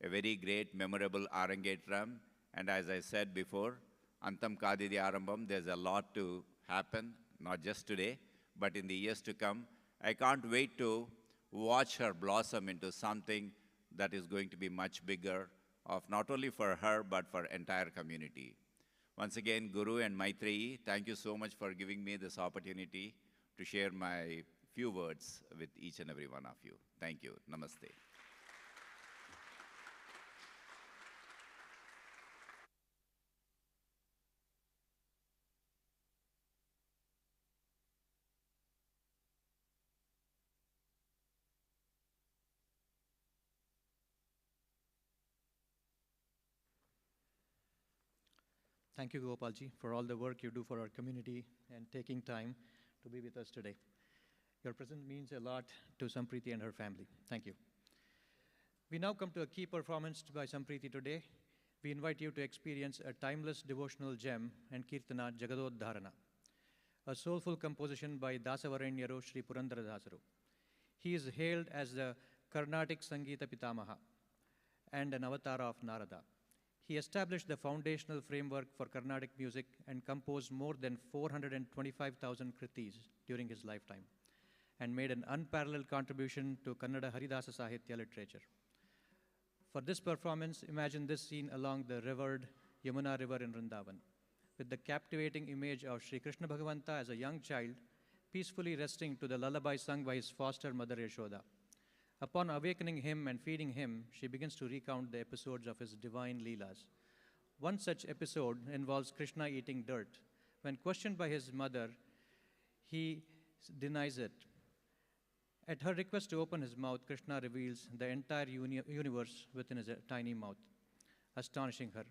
Speaker 12: a very great, memorable Arangetram. And as I said before, Antam Kadidi Arambam, there's a lot to happen, not just today, but in the years to come. I can't wait to watch her blossom into something that is going to be much bigger, of not only for her, but for entire community. Once again, Guru and Maitreyi, thank you so much for giving me this opportunity to share my few words with each and every one of you. Thank you. Namaste.
Speaker 1: Thank you, Gopalji, for all the work you do for our community and taking time to be with us today. Your presence means a lot to Samprithi and her family. Thank you. We now come to a key performance by Samprithi today. we invite you to experience a timeless devotional gem and Kirtana Jagad Dhana, a soulful composition by Dasavaranyaro Sri Purandaradasaru. He is hailed as the Carnatic Sangeeta Pitamaha and an avatar of Narada. He established the foundational framework for Carnatic music and composed more than 425,000 kritis during his lifetime, and made an unparalleled contribution to Kannada Haridasa Sahitya literature. For this performance, imagine this scene along the revered Yamuna River in Vrindavan, with the captivating image of Sri Krishna Bhagavanta as a young child, peacefully resting to the lullaby sung by his foster mother Yashoda. Upon awakening him and feeding him, she begins to recount the episodes of his divine Leelas. One such episode involves Krishna eating dirt. When questioned by his mother, he denies it. At her request to open his mouth, Krishna reveals the entire universe within his tiny mouth, astonishing her,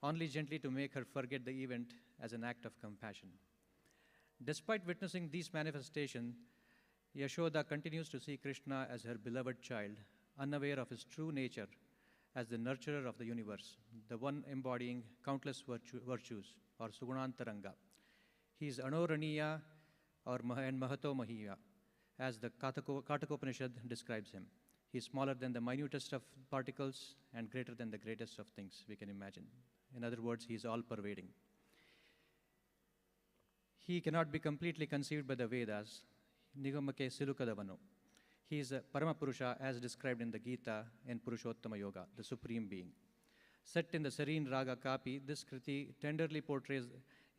Speaker 1: only gently to make her forget the event as an act of compassion. Despite witnessing these manifestations, Yashoda continues to see Krishna as her beloved child, unaware of his true nature as the nurturer of the universe, the one embodying countless virtues, or Sugunantaranga. He is Anoraniya and Mahato Mahiya, as the Kathakopanishad describes him. He is smaller than the minutest of particles and greater than the greatest of things we can imagine. In other words, he is all-pervading. He cannot be completely conceived by the Vedas. Nigamake Silukadavano. He is a Paramapurusha as described in the Gita in Purushottama Yoga, the Supreme Being. Set in the serene Raga Kapi, this Kriti tenderly portrays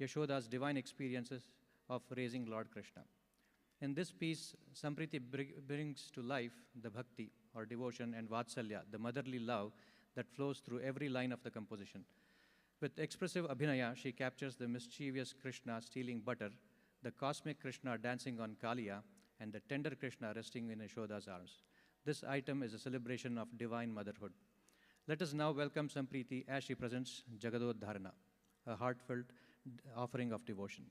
Speaker 1: Yashoda's divine experiences of raising Lord Krishna. In this piece, Samprithi brings to life the bhakti, or devotion, and Vatsalya, the motherly love that flows through every line of the composition. With expressive abhinaya, she captures the mischievous Krishna stealing butter, the cosmic Krishna dancing on Kaliya, and the tender Krishna resting in Yashoda's arms. This item is a celebration of divine motherhood. Let us now welcome Samprithi as she presents Jagad Dhana, a heartfelt offering of devotion.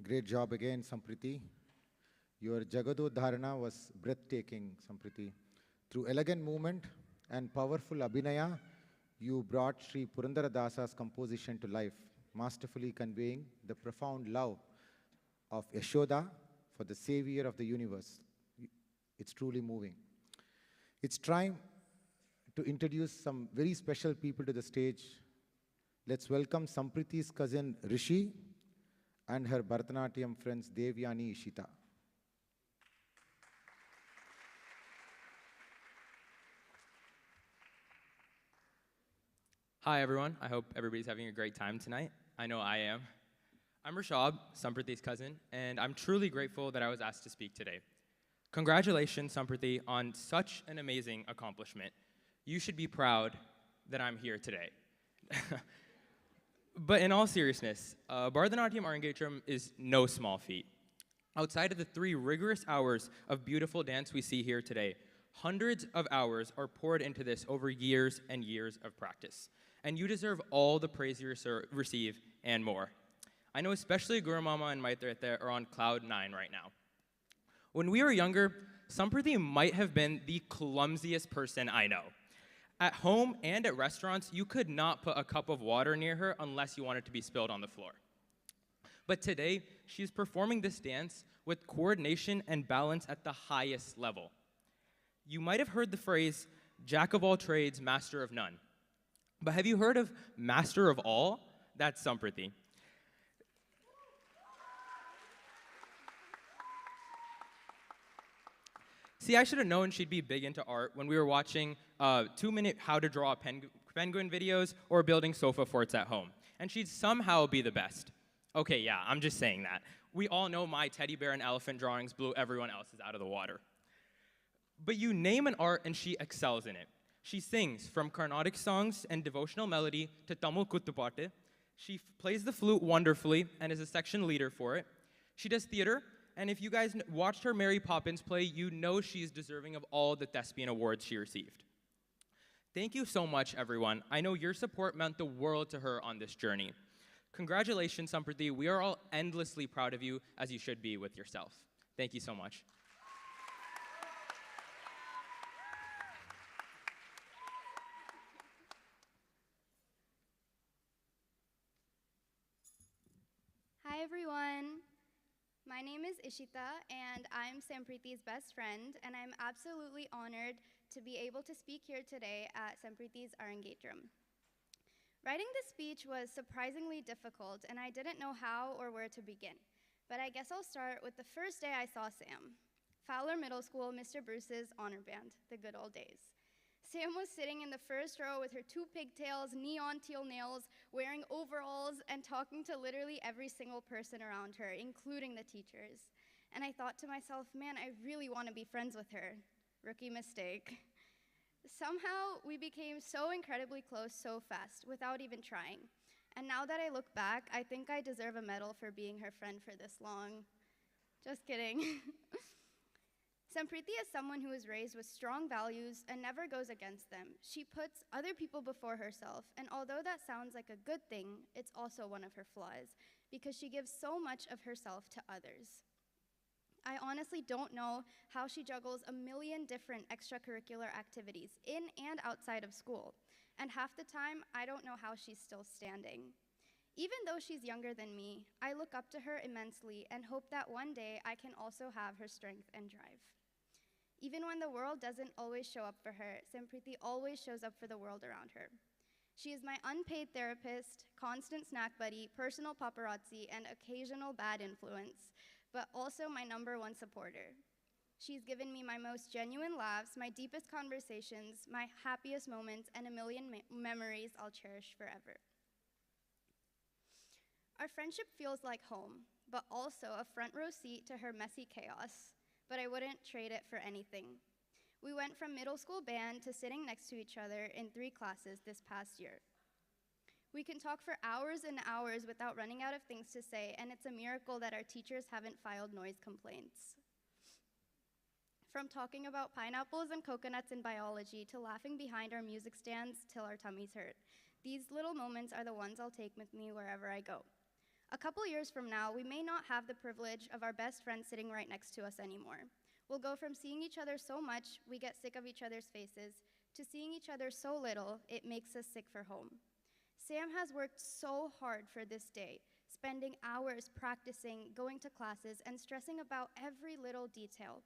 Speaker 9: Great job again, Samprithi. Your Jagad Dhana was breathtaking, Samprithi. Through elegant movement and powerful abhinaya, you brought Sri Purandara Dasa's composition to life, masterfully conveying the profound love of Yashoda for the savior of the universe. It's truly moving. It's time to introduce some very special people to the stage. Let's welcome Samprithi's cousin Rishi and her Bharatanatyam friends Devyani Ishita.
Speaker 13: Hi everyone, I hope everybody's having a great time tonight. I know I am. I'm Rashab, Samprithi's cousin, and I'm truly grateful that I was asked to speak today. Congratulations, Samprithi, on such an amazing accomplishment. You should be proud that I'm here today. But in all seriousness, Bharatanatyam Arangetram is no small feat. Outside of the 3 rigorous hours of beautiful dance we see here today, hundreds of hours are poured into this over years and years of practice. And you deserve all the praise you receive and more. I know especially Guru Mama and Maitrete are on cloud 9 right now. When we were younger, Samprithi might have been the clumsiest person I know. At home and at restaurants, you could not put a cup of water near her unless you wanted it to be spilled on the floor. But today, she's performing this dance with coordination and balance at the highest level. You might have heard the phrase, jack of all trades, master of none. But have you heard of master of all? That's Samprithi. See, I should have known she'd be big into art when we were watching 2-minute how to draw penguin videos or building sofa forts at home. And she'd somehow be the best. Okay, yeah, I'm just saying that. We all know my teddy bear and elephant drawings blew everyone else's out of the water. But you name an art and she excels in it. She sings from Carnatic songs and devotional melody to Tamil Kuttupattu. She plays the flute wonderfully and is a section leader for it. She does theater, and if you guys watched her Mary Poppins play, you know she's deserving of all the thespian awards she received. Thank you so much, everyone. I know your support meant the world to her on this journey. Congratulations, Samprithi. We are all endlessly proud of you, as you should be with yourself. Thank you so much.
Speaker 14: Hi everyone, my name is Ishita and I'm Samprithi's best friend, and I'm absolutely honored to be able to speak here today at Samprithi's Arangetram. Writing this speech was surprisingly difficult and I didn't know how or where to begin, but I guess I'll start with the first day I saw Sam. Fowler Middle School, Mr. Bruce's honor band, the good old days. Sam was sitting in the first row with her 2 pigtails, neon teal nails, wearing overalls, and talking to literally every single person around her, including the teachers. And I thought to myself, man, I really want to be friends with her. Rookie mistake. Somehow, we became so incredibly close so fast, without even trying. And now that I look back, I think I deserve a medal for being her friend for this long. Just kidding. Samprithi is someone who is raised with strong values and never goes against them. She puts other people before herself, and although that sounds like a good thing, it's also one of her flaws, because she gives so much of herself to others. I honestly don't know how she juggles a million different extracurricular activities in and outside of school, and half the time, I don't know how she's still standing. Even though she's younger than me, I look up to her immensely and hope that one day I can also have her strength and drive. Even when the world doesn't always show up for her, Samprithi always shows up for the world around her. She is my unpaid therapist, constant snack buddy, personal paparazzi, and occasional bad influence, but also my #1 supporter. She's given me my most genuine laughs, my deepest conversations, my happiest moments, and a million memories I'll cherish forever. Our friendship feels like home, but also a front row seat to her messy chaos. But I wouldn't trade it for anything. We went from middle school band to sitting next to each other in 3 classes this past year. We can talk for hours and hours without running out of things to say, and it's a miracle that our teachers haven't filed noise complaints. From talking about pineapples and coconuts in biology to laughing behind our music stands till our tummies hurt, these little moments are the ones I'll take with me wherever I go. A couple years from now, we may not have the privilege of our best friend sitting right next to us anymore. We'll go from seeing each other so much we get sick of each other's faces to seeing each other so little it makes us sick for home. Sam has worked so hard for this day, spending hours practicing, going to classes, and stressing about every little detail.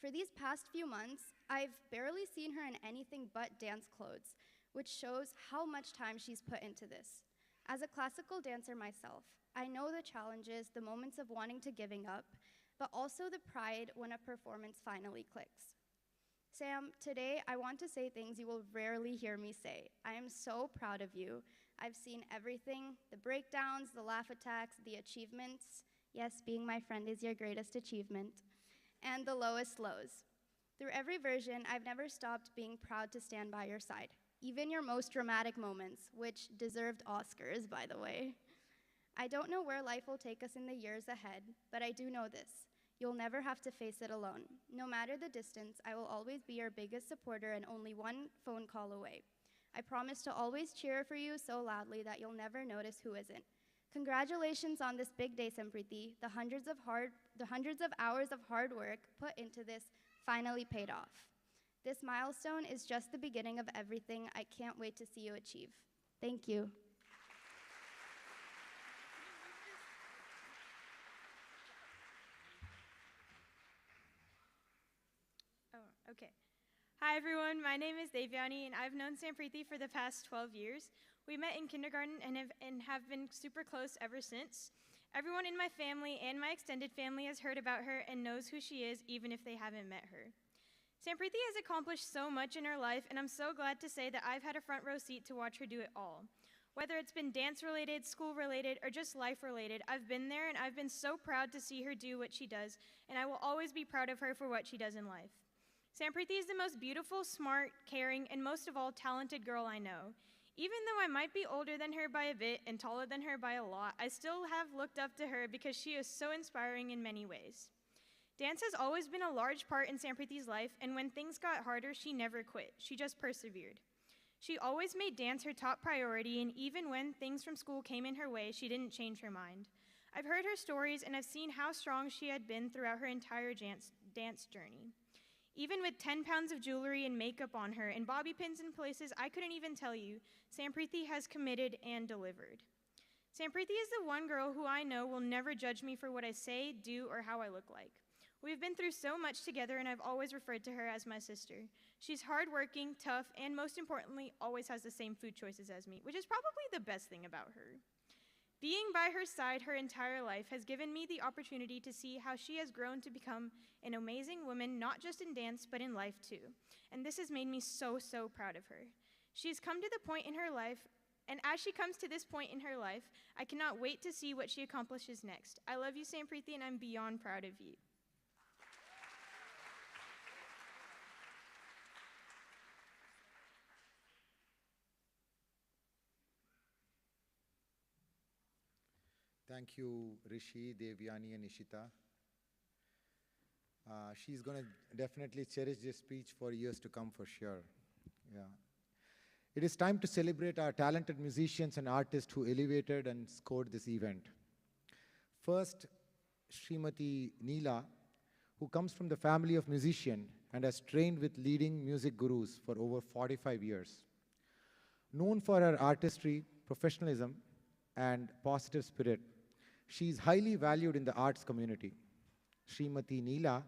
Speaker 14: For these past few months, I've barely seen her in anything but dance clothes, which shows how much time she's put into this. As a classical dancer myself, I know the challenges, the moments of wanting to giving up, but also the pride when a performance finally clicks. Sam, today I want to say things you will rarely hear me say. I am so proud of you. I've seen everything, the breakdowns, the laugh attacks, the achievements. Yes, being my friend is your greatest achievement. And the lowest lows. Through every version, I've never stopped being proud to stand by your side. Even your most dramatic moments, which deserved Oscars, by the way. I don't know where life will take us in the years ahead, but I do know this. You'll never have to face it alone. No matter the distance, I will always be your biggest supporter and only one phone call away. I promise to always cheer for you so loudly that you'll never notice who isn't. Congratulations on this big day, Samprithi. The hundreds of hours of hard work put into this finally paid off. This milestone is just the beginning of everything I can't wait to see you achieve. Thank you.
Speaker 15: Okay. Hi everyone, my name is Devyani and I've known Samprithi for the past 12 years. We met in kindergarten and have been super close ever since. Everyone in my family and my extended family has heard about her and knows who she is even if they haven't met her. Samprithi has accomplished so much in her life and I'm so glad to say that I've had a front row seat to watch her do it all. Whether it's been dance related, school related, or just life related, I've been there and I've been so proud to see her do what she does and I will always be proud of her for what she does in life. Samprithi is the most beautiful, smart, caring, and most of all, talented girl I know. Even though I might be older than her by a bit and taller than her by a lot, I still have looked up to her because she is so inspiring in many ways. Dance has always been a large part in Samprithi's life, and when things got harder, she never quit. She just persevered. She always made dance her top priority, and even when things from school came in her way, she didn't change her mind. I've heard her stories, and I've seen how strong she had been throughout her entire dance journey. Even with 10 pounds of jewelry and makeup on her and bobby pins in places I couldn't even tell you, Samprithi has committed and delivered. Samprithi is the one girl who I know will never judge me for what I say, do, or how I look like. We've been through so much together and I've always referred to her as my sister. She's hardworking, tough, and most importantly, always has the same food choices as me, which is probably the best thing about her. Being by her side her entire life has given me the opportunity to see how she has grown to become an amazing woman, not just in dance, but in life too. And this has made me so, so proud of her. She's come to the point in her life, and as she comes to this point in her life, I cannot wait to see what she accomplishes next. I love you, Samprithi, and I'm beyond proud of you.
Speaker 9: Thank you, Rishi, Devyani, and Ishita. She's going to definitely cherish this speech for years to come, for sure. Yeah. It is time to celebrate our talented musicians and artists who elevated and scored this event. First, Srimati Neela, who comes from the family of musicians and has trained with leading music gurus for over 45 years. Known for her artistry, professionalism, and positive spirit, she is highly valued in the arts community. Srimati Neela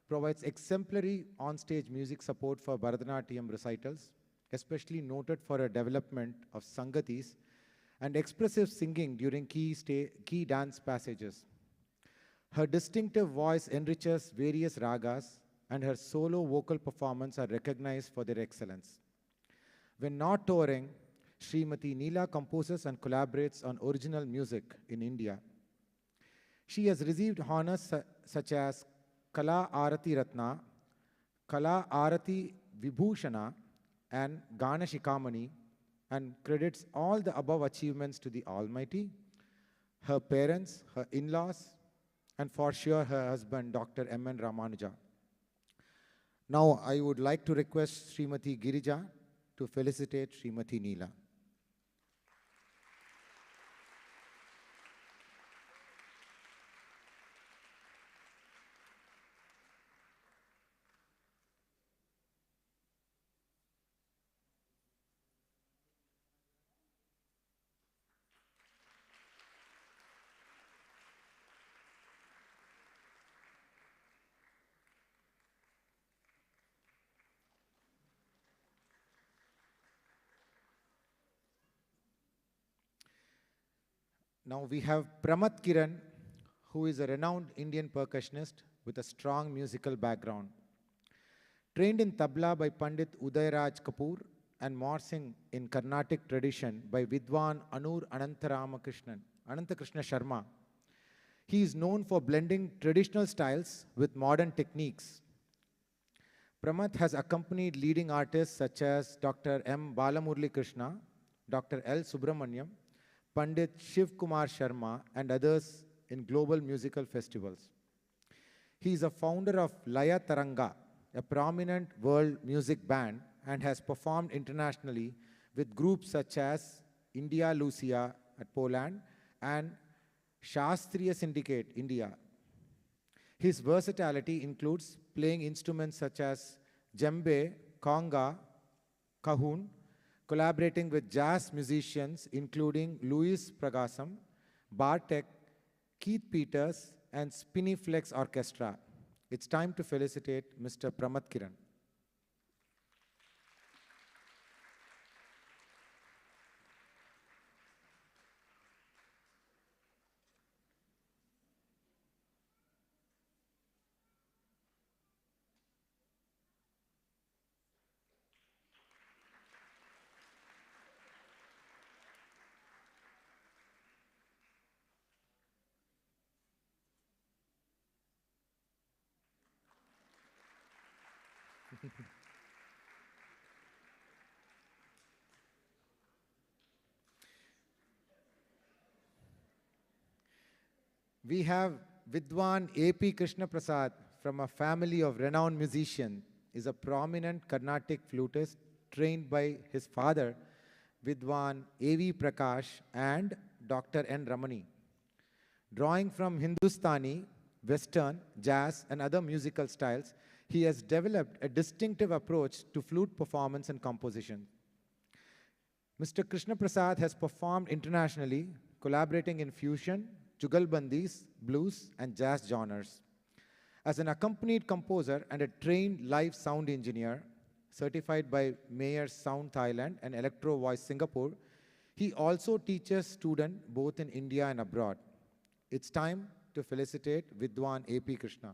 Speaker 9: provides exemplary on-stage music support for Bharatanatyam recitals, especially noted for her development of sangatis and expressive singing during key dance passages. Her distinctive voice enriches various ragas, and her solo vocal performances are recognized for their excellence. When not touring, Srimati Neela composes and collaborates on original music in India. She has received honors such as Kala Arati Ratna, Kala Arati Vibhushana, and Gana Shikamani, and credits all the above achievements to the Almighty, her parents, her in-laws, and for sure her husband, Dr. M.N. Ramanuja. Now I would like to request Srimati Girija to felicitate Srimati Neela. Now we have Pramat Kiran, who is a renowned Indian percussionist with a strong musical background. Trained in tabla by Pandit Udayraj Kapoor and morsing in Carnatic tradition by Vidwan Anantakrishna Sharma, he is known for blending traditional styles with modern techniques. Pramat has accompanied leading artists such as Dr. M. Balamurli Krishna, Dr. L. Subramanyam, Pandit Shiv Kumar Sharma, and others in global musical festivals. He is a founder of Laya Taranga, a prominent world music band, and has performed internationally with groups such as India Lucia at Poland and Shastriya Syndicate, India. His versatility includes playing instruments such as djembe, conga, cajon, collaborating with jazz musicians including Louis Pragasam, Bartek, Keith Peters, and Spinny Flex Orchestra. It's time to felicitate Mr. Pramat Kiran. We have Vidwan A.P. Krishna Prasad from a family of renowned musicians, is a prominent Carnatic flutist trained by his father, Vidwan A.V. Prakash and Dr. N. Ramani. Drawing from Hindustani, Western, jazz, and other musical styles, he has developed a distinctive approach to flute performance and composition. Mr. Krishna Prasad has performed internationally, collaborating in fusion, jugalbandis, blues, and jazz genres. As an accompanied composer and a trained live sound engineer, certified by Mayer Sound Thailand and Electro Voice Singapore, he also teaches students both in India and abroad. It's time to felicitate Vidwan A.P. Krishna.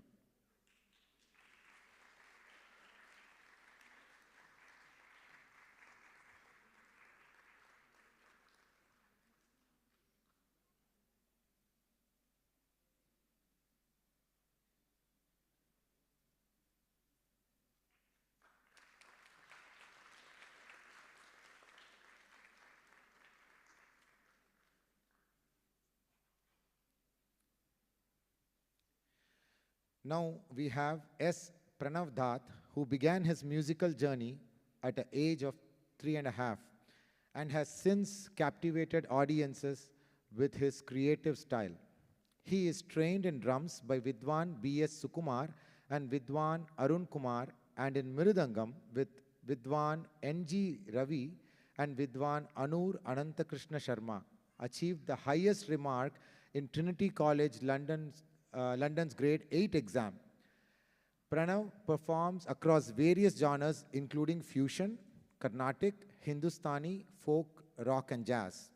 Speaker 9: Now we have S. Pranav Dhatt, who began his musical journey at the age of 3.5 and has since captivated audiences with his creative style. He is trained in drums by Vidwan B.S. Sukumar and Vidwan Arun Kumar, and in Mirudangam with Vidwan N.G. Ravi and Vidwan Anur Anantakrishna Sharma, achieved the highest remark in Trinity College London's grade 8 exam. Pranav performs across various genres including fusion, Carnatic, Hindustani, folk, rock, and jazz.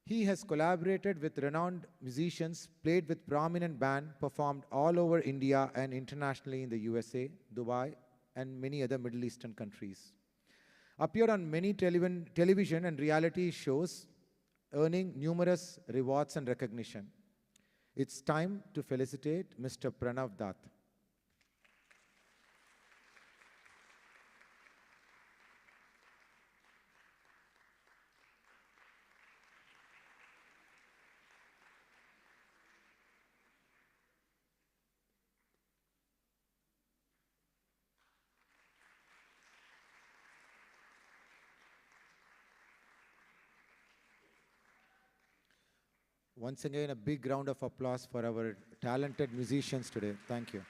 Speaker 9: He has collaborated with renowned musicians, played with prominent bands, performed all over India and internationally in the USA, Dubai, and many other Middle Eastern countries. Appeared on many television and reality shows, earning numerous rewards and recognition. It's time to felicitate Mr. Pranav Dhatt. Once again, a big round of applause for our talented musicians today. Thank you.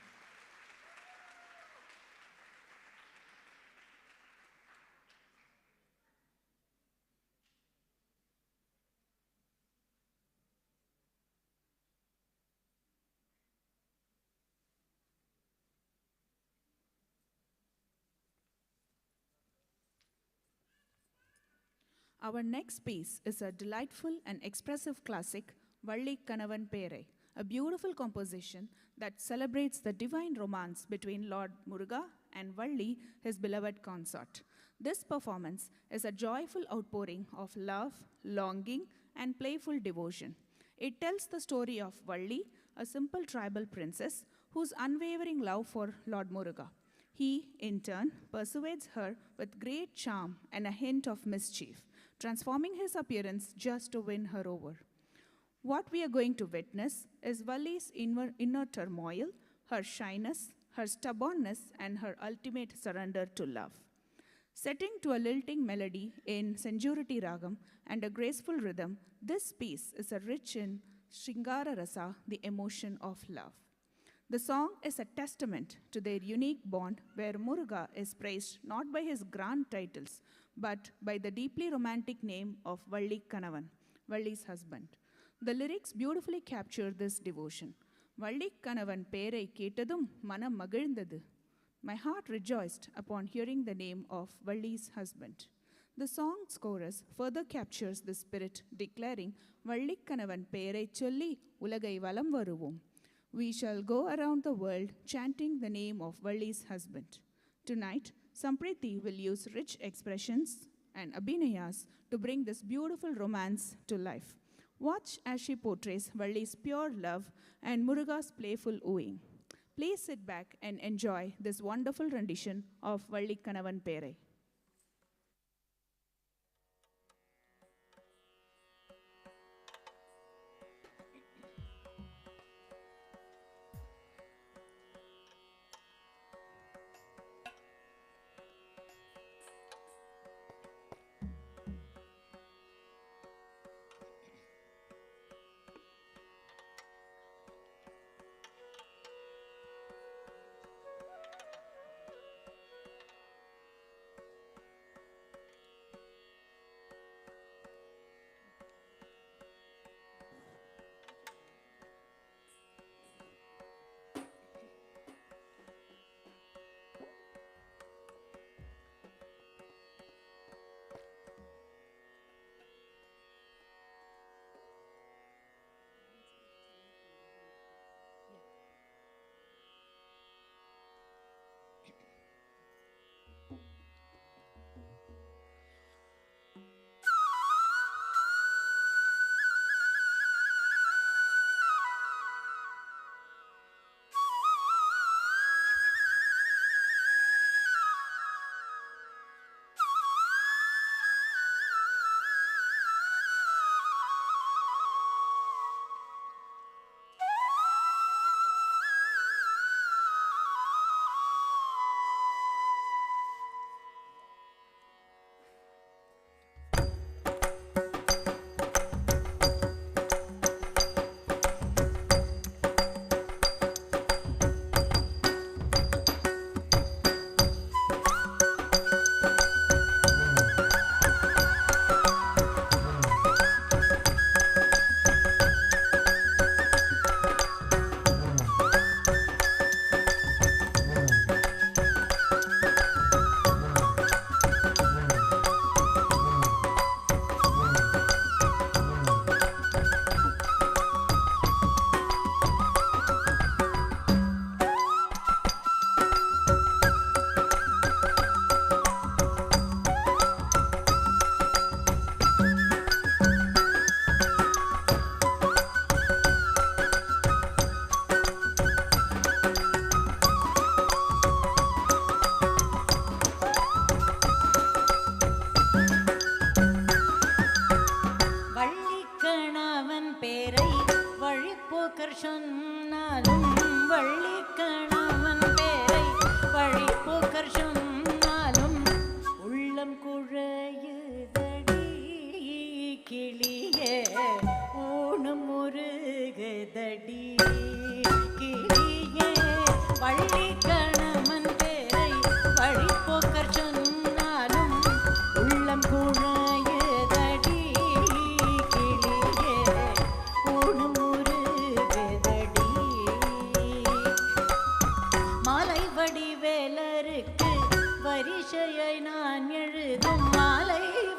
Speaker 7: Our next piece is a delightful and expressive classic Valli Kanavan Perai, a beautiful composition that celebrates the divine romance between Lord Muruga and Valli, his beloved consort. This performance is a joyful outpouring of love, longing, and playful devotion. It tells the story of Valli, a simple tribal princess whose unwavering love for Lord Muruga. He, in turn, persuades her with great charm and a hint of mischief, transforming his appearance just to win her over. What we are going to witness is Valli's inner turmoil, her shyness, her stubbornness, and her ultimate surrender to love. Setting to a lilting melody in Senjurati Ragam and a graceful rhythm, this piece is rich in Shringara Rasa, the emotion of love. The song is a testament to their unique bond where Muruga is praised not by his grand titles, but by the deeply romantic name of Valli Kanavan, Valli's husband. The lyrics beautifully capture this devotion. Valli Kanavan Perai Ketadum Manam Magirndadu. My heart rejoiced upon hearing the name of Valli's husband. The song's chorus further captures the spirit, declaring, Valli Kanavan Perai Cholli Ulagai Valam Varuvom. We shall go around the world chanting the name of Valli's husband. Tonight, Samprithi will use rich expressions and abhinayas to bring this beautiful romance to life. Watch as she portrays Valli's pure love and Muruga's playful wooing. Please sit back and enjoy this wonderful rendition of Valli Kanavan Perai.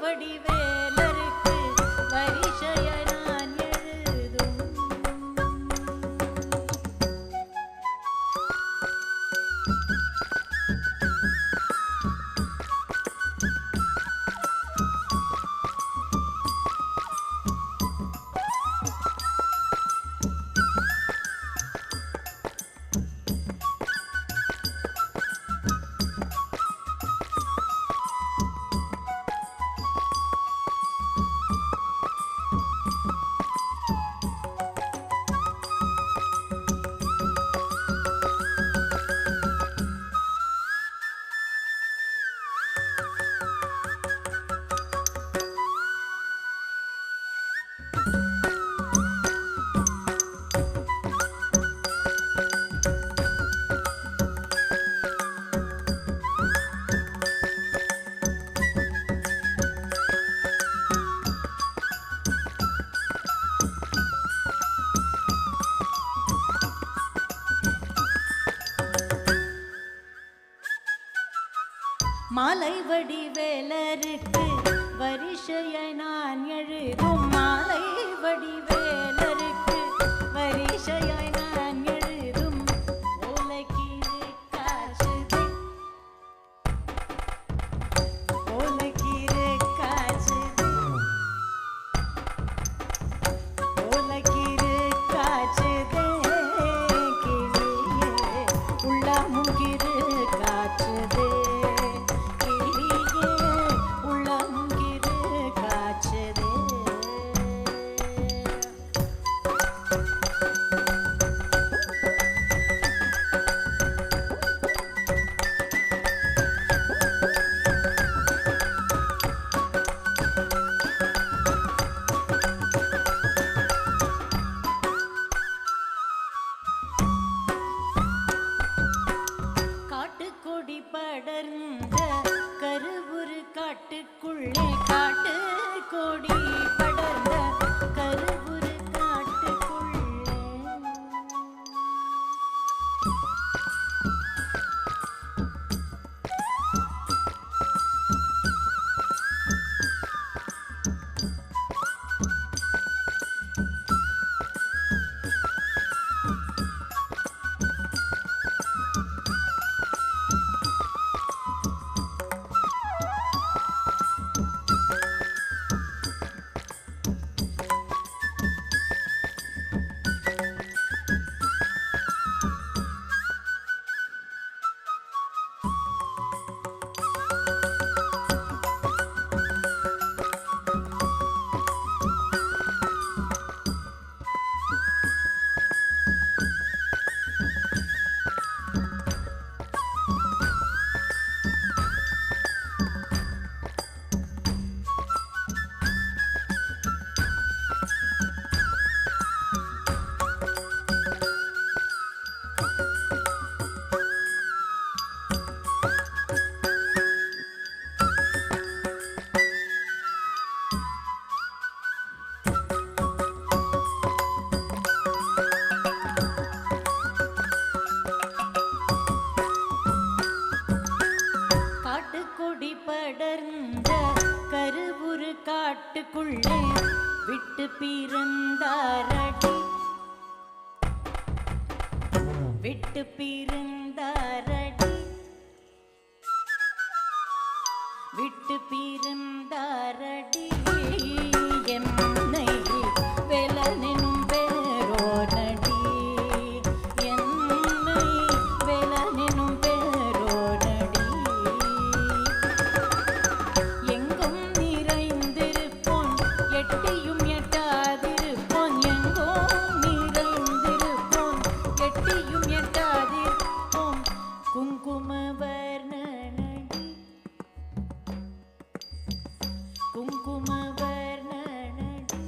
Speaker 6: வடிவேலருக்கு வரிசைய நான் எழுதும் மாலை வடிவேலருக்கு வரிசையாய் நான் எழுதும் மாலை வடிவேலருக்கு வரிசையாய் நான் எழுதும் ஓலைக்கீரை காய்ச்சுதே ஓலைக்கீரை காய்ச்சுதே ஓலைக்கீரை காய்ச்சுதே கிளியே உள்ளமும் கிரு காய்ச்சுதே கிளியே உள்ளமும் கிரு காய்ச்சுதே. காட்டுக்கொடி படர்ந்த கருவுரு காட்டுக்குள்ளே காட்டுக்கொடி படர்ந்த கருவுரு காட்டுக்குள்ளே காட்டுக்கொடி படர்ந்த கருவுரு காட்டுக்குள்ளே விட்டு பிறந்தாரடி விட்டு பிறந்தாரடி விட்டு பிறந்தாரடி என்னை வேலனும் பேரோனடி என்னை வேலனும் பேரோனடி எங்கும் நிறைந்திருப்போன் எட்டியும் எட்டாதிருப்போன் எங்கும் நிறைந்திருப்போன் எட்டியும் எட்டாதிருப்போன் குங்குமவர்ணனடி குங்குமவர்ணனடி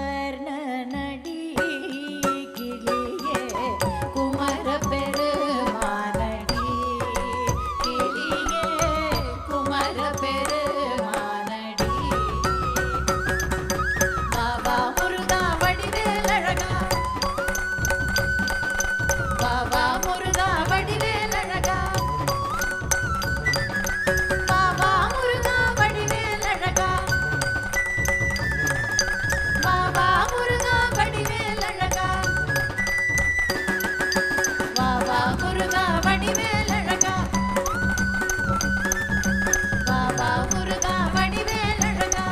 Speaker 6: குங்குமவர்ணனடி கிளியே குமர பெருமானடி கிளியே குமர பெருமானடி பாபா முருகா வடிவேலழகா பாபா முருகா வடிவேலழகா பாபா முருகா வடிவேலழகா பாபா முருகா வடிவேலழகா பாபா முருகா வடிவேலழகா பாபா முருகா வடிவேலழகா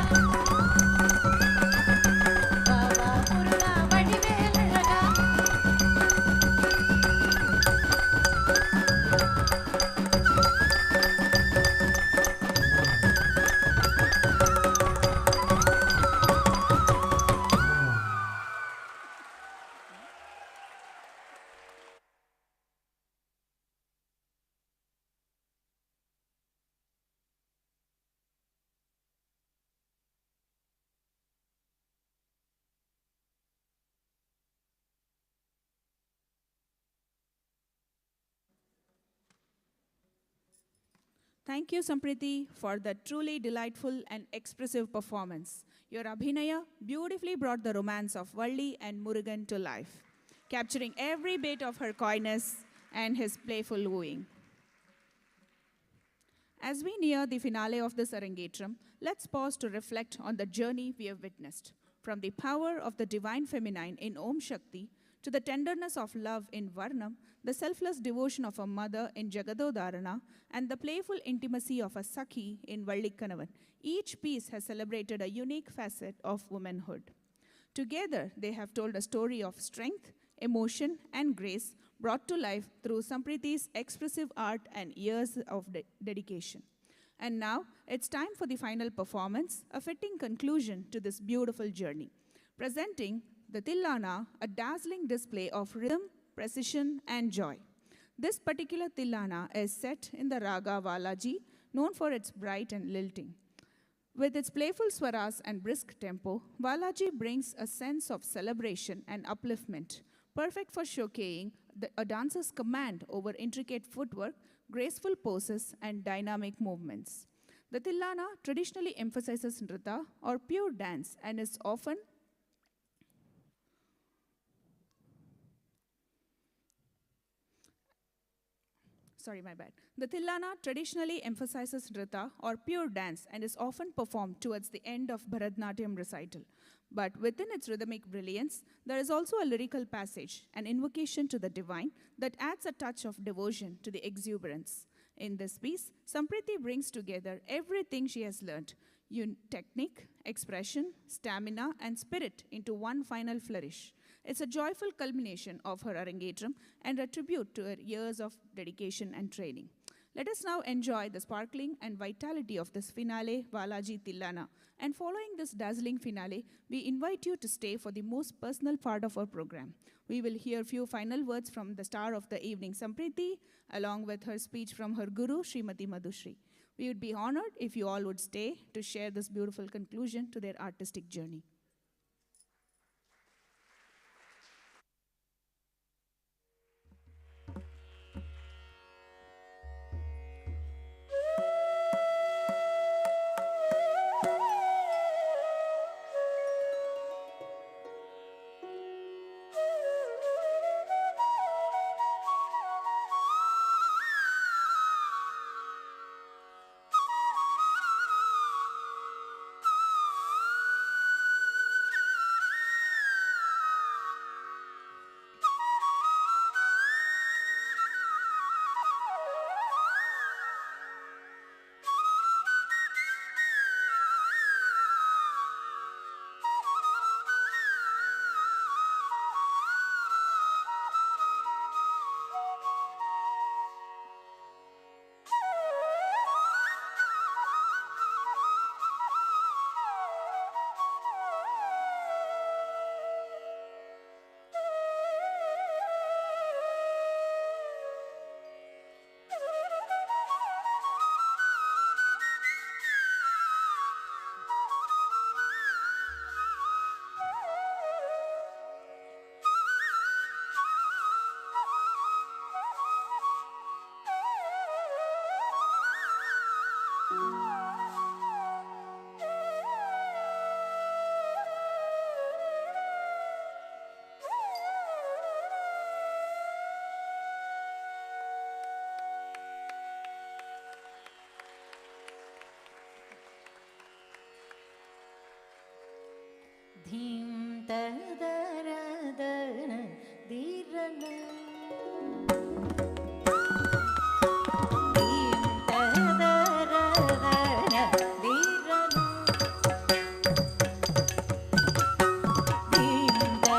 Speaker 6: பாபா முருகா வடிவேலழகா.
Speaker 7: Thank you, Samprithi, for the truly delightful and expressive performance. Your Abhinaya beautifully brought the romance of Valli and Murugan to life, capturing every bit of her coyness and his playful wooing. As we near the finale of this Arangetram, let's pause to reflect on the journey we have witnessed. From the power of the divine feminine in Omshaki to the tenderness of love in Varnam, the selfless devotion of a mother in Jagad Dhana, and the playful intimacy of a Sakhi in Wiki Kavan, each piece has celebrated a unique facet of womanhood. Together, they have told a story of strength, emotion, and grace brought to life through Samprithi's expressive art and years of dedication. And now, it's time for the final performance, a fitting conclusion to this beautiful journey. Presenting the Tilana, a dazzling display of rhythm, precision, and joy. This particular Tilana is set in the raga Valaji, known for its bright and lilting. With its playful swaras and brisk tempo, Valaji brings a sense of celebration and upliftment, perfect for showcasing a dancer's command over intricate footwork, graceful poses, and dynamic movements. The Tilana traditionally emphasizes nrita or pure dance and is often The Tilana traditionally emphasizes nrita or pure dance and is often performed towards the end of Bharatanatyam recital. But within its rhythmic brilliance, there is also a lyrical passage, an invocation to the divine that adds a touch of devotion to the exuberance. In this piece, Samprithi brings together everything she has learned, technique, expression, stamina, and spirit into one final flourish. It's a joyful culmination of her Arangetram and a tribute to her years of dedication and training. Let us now enjoy the sparkling and vitality of this finale, Valaji Tilana. And following this dazzling finale, we invite you to stay for the most personal part of our program. We will hear few final words from the star of the evening, Samprithi, along with her speech from her guru, Srimati Madhushri. We would be honored if you all would stay to share this beautiful conclusion to their artistic journey.
Speaker 6: Dhim tadaradana dirana Tilana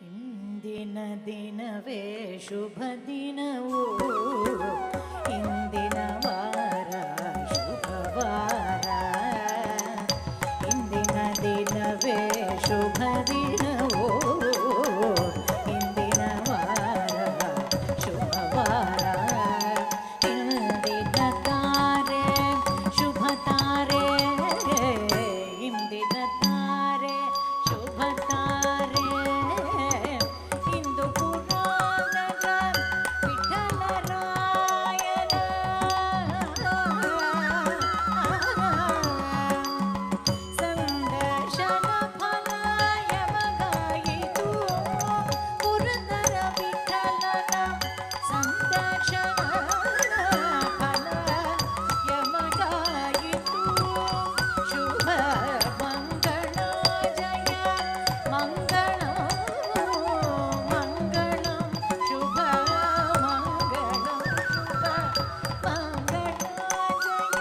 Speaker 6: ಇಂದಿನ ದಿನವೇ ಶುಭ ದಿನವೋ ಇಂದಿನ ವಾರ ಶುಭವಾರ ಇಂದಿನ ದಿನವೇ ಶುಭ ದಿನವೋ ಇಂದಿನ ವಾರ ಶುಭವಾರ ಇಂದಿನ ತಾರೆ ಶುಭ ತಾರೆ ಇಂದಿನ ತಾರೆ ಶುಭ ತಾರೆ ಇಂದು ಪುರಾಣದ ವಿಠಲರಾಯನ ಸಂದರ್ಶನ ಫಲ ಯಮಗಾಯಿತು ಪುರಂದರ ವಿಠಲನ ಸಂದರ್ಶನ ಫಲ ಯಮಗಾಯಿತು ಶುಭ ಮಂಗಳ ಜಯ ಮಂಗಳ ಮಂಗಳಂ ಶುಭ ಮಂಗಳ ಶುಭ ಮಂಗಳ ಜಯ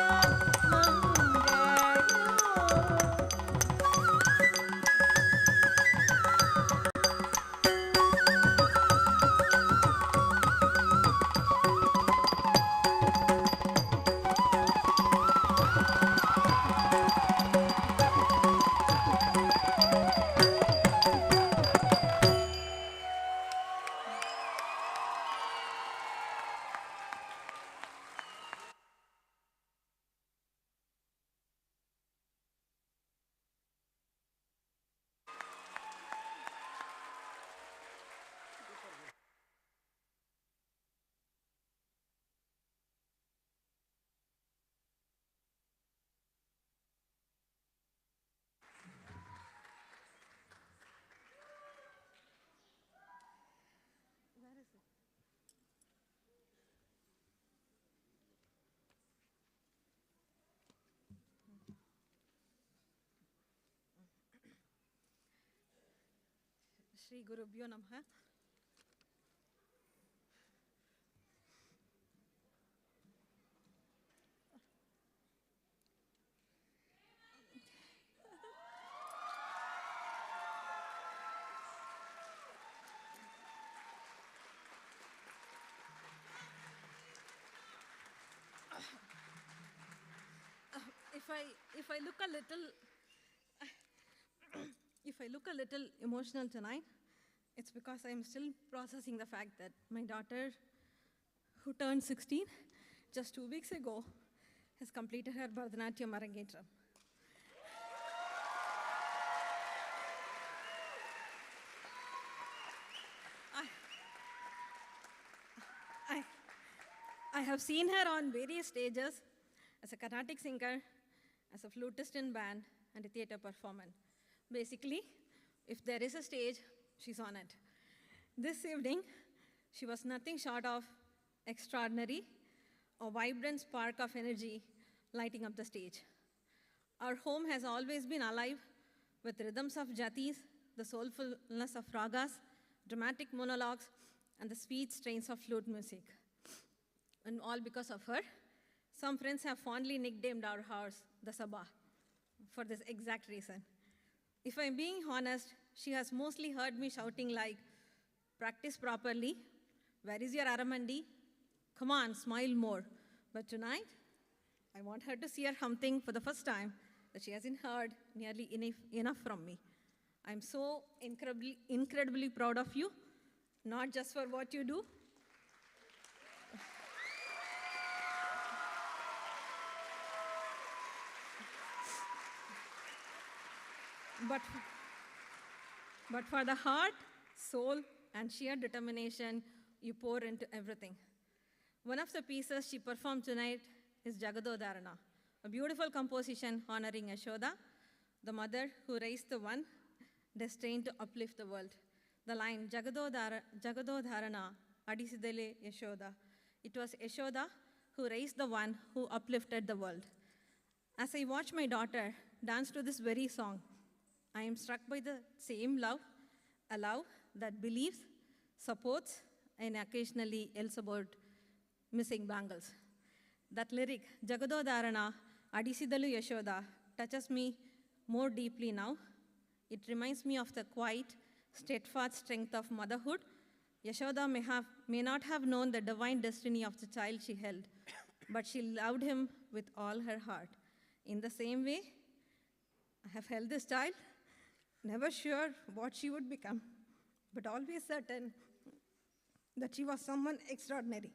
Speaker 5: Shri Gurubhyo Namaha. If I look a little if I look a little emotional tonight, it's because I'm still processing the fact that my daughter, who turned 16 just 2 weeks ago, has completed her Bharatanatyam Arangetram. I have seen her on various stages as a Carnatic singer, as a flutist in band, and a theater performer. Basically, if there is a stage, she's on it. This evening, she was nothing short of extraordinary, a vibrant spark of energy lighting up the stage. Our home has always been alive with rhythms of jatis, the soulfulness of ragas, dramatic monologues, and the sweet strains of flute music. And all because of her. Some friends have fondly nicknamed our house the Sabha for this exact reason. If I'm being honest, she has mostly heard me shouting like, practice properly, where is your Aramandi? Come on, smile more. But tonight, I want her to see her humming for the first time that she hasn't heard nearly enough from me. I'm so incredibly proud of you, not just for what you do, but for the heart, soul, and sheer determination you pour into everything. One of the pieces she performed tonight is Jagad Dhana, a beautiful composition honoring Yashoda, the mother who raised the one destined to uplift the world. The line, Jagado Dharana, Adisidele Yashoda. It was Yashoda who raised the one who uplifted the world. As I watch my daughter dance to this very song, I am struck by the same love, a love that believes, supports, and occasionally yells about missing bangles. That lyric, Jagado Dharana, Adisidalu Yashoda, touches me more deeply now. It reminds me of the quiet, steadfast strength of motherhood, Yashoda may not have known the divine destiny of the child she held, but she loved him with all her heart. In the same way, I have held this child, never sure what she would become, but always certain that she was someone extraordinary.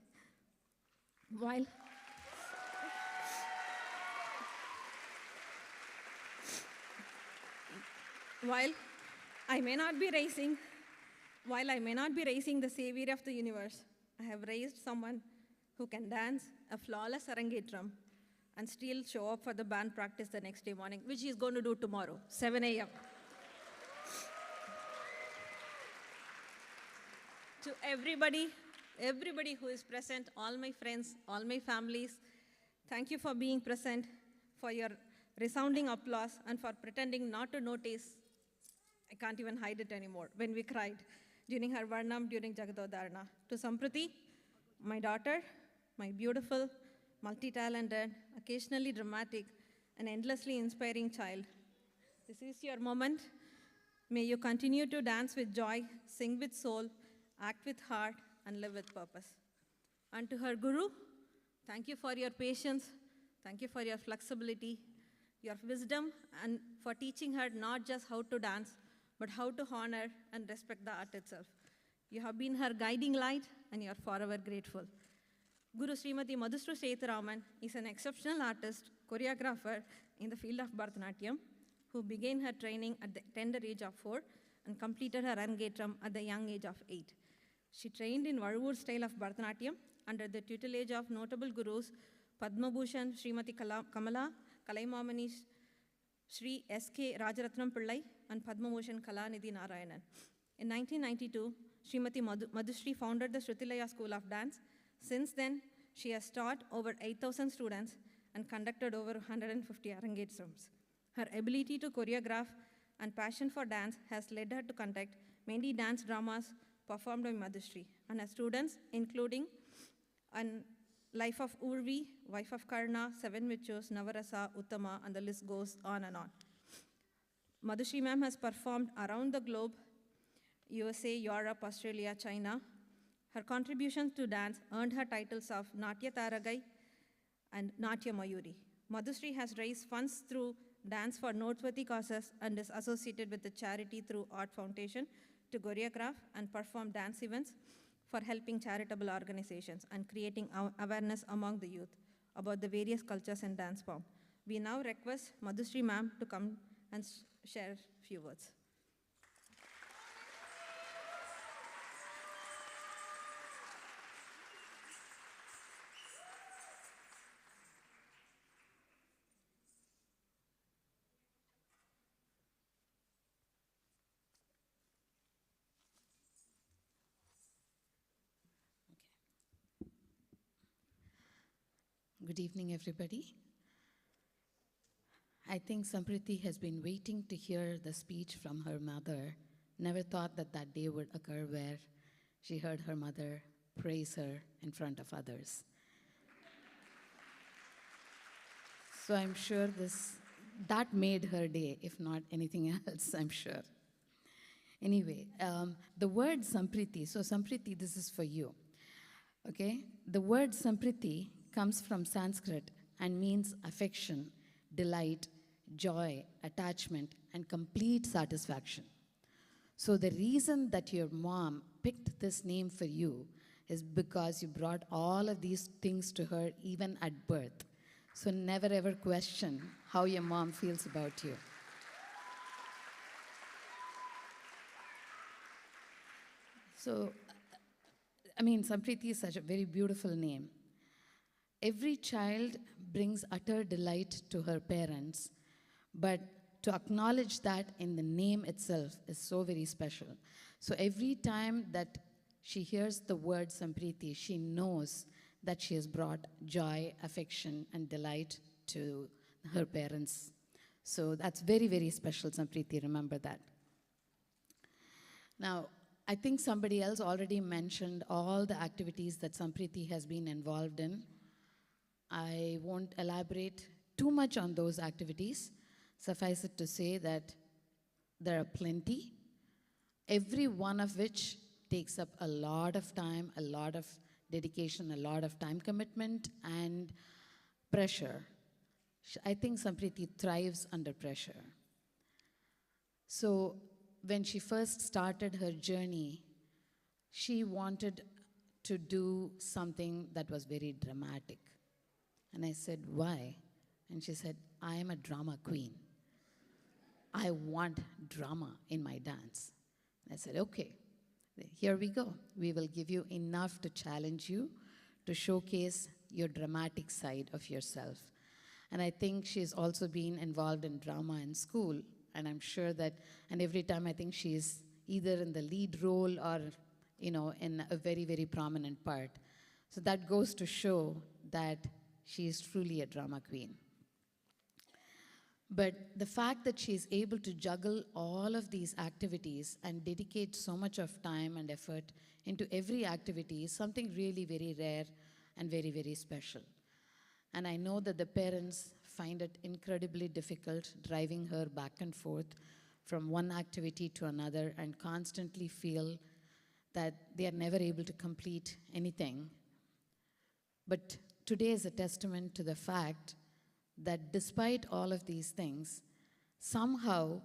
Speaker 5: While I may not be raising the savior of the universe, I have raised someone who can dance a flawless Arangetram and still show up for the band practice the next day morning, which he's going to do tomorrow, 7 a.m. To everybody who is present, all my friends, all my families, thank you for being present, for your resounding applause, and for pretending not to notice. I can't even hide it anymore, when we cried during her Varnam during Jagad Dhana. To Samprithi, my daughter, my beautiful, multi-talented, occasionally dramatic, and endlessly inspiring child. This is your moment. May you continue to dance with joy, sing with soul, act with heart, and live with purpose. And to her Guru, thank you for your patience, thank you for your flexibility, your wisdom, and for teaching her not just how to dance, but how to honor and respect the art itself. You have been her guiding light, and you are forever grateful. Guru Srimati Madurashtakam is an exceptional artist, choreographer in the field of Bharatanatyam, who began her training at the tender age of 4 and completed her Arangetram at the young age of 8. She trained in Vazhavur style of Bharatanatyam under the tutelage of notable gurus Padma Bhushan Srimati Kamala, Kalaimamani Sri S.K. Rajaratnam Pillai, and Padma Bhushan Kalanidhi Narayanan. In 1992, Srimati Madhushri founded the Shrutilaya School of Dance. Since then, she has taught over 8,000 students and conducted over 150 Arangetrams. Her ability to choreograph and passion for dance has led her to conduct many dance dramas performed by Madhushri and her students, including Life of Urvi, Wife of Karna, Seven Witches, Navarasa, Uttama, and the list goes on and on. Madhushri ma'am has performed around the globe, USA, Europe, Australia, China. Her contributions to dance earned her titles of Natya Taragai and Natya Mayuri. Madhushri has raised funds through dance for noteworthy causes and is associated with the charity through Art Foundation to choreograph and perform dance events for helping charitable organizations and creating awareness among the youth about the various cultures and dance form. We now request Madhushri ma'am to come and share a few words.
Speaker 16: Good evening, everybody. I think Samprithi has been waiting to hear the speech from her mother. Never thought that that day would occur where she heard her mother praise her in front of others. So I'm sure that made her day, if not anything else, I'm sure. Anyway, the word Samprithi, so Samprithi, this is for you, okay? The word Samprithi comes from Sanskrit and means affection, delight, joy, attachment, and complete satisfaction. So the reason that your mom picked this name for you is because you brought all of these things to her even at birth. So never ever question how your mom feels about you. So, I mean, Samprithi is such a very beautiful name. Every child brings utter delight to her parents, but to acknowledge that in the name itself is so very special. So every time that she hears the word Samprithi, she knows that she has brought joy, affection, and delight to her parents. So that's very, very special, Samprithi, remember that. Now, I think somebody else already mentioned all the activities that Samprithi has been involved in. I won't elaborate too much on those activities. Suffice it to say that there are plenty. every one of which takes up a lot of time, a lot of dedication, a lot of time commitment and pressure. I think Samprithi thrives under pressure. So when she first started her journey, she wanted to do something that was very dramatic. And I said, why? And she said, I am a drama queen. I want drama in my dance. And I said, okay, here we go. We will give you enough to challenge you, to showcase your dramatic side of yourself. And I think she's also been involved in drama in school. And I'm sure that, and every time I think she's either in the lead role or, in a very, very prominent part. So that goes to show that she is truly a drama queen. But the fact that she is able to juggle all of these activities and dedicate so much of time and effort into every activity is something really very rare and very, very special. And I know that the parents find it incredibly difficult driving her back and forth from one activity to another and constantly feel that they are never able to complete anything. But today is a testament to the fact that despite all of these things, somehow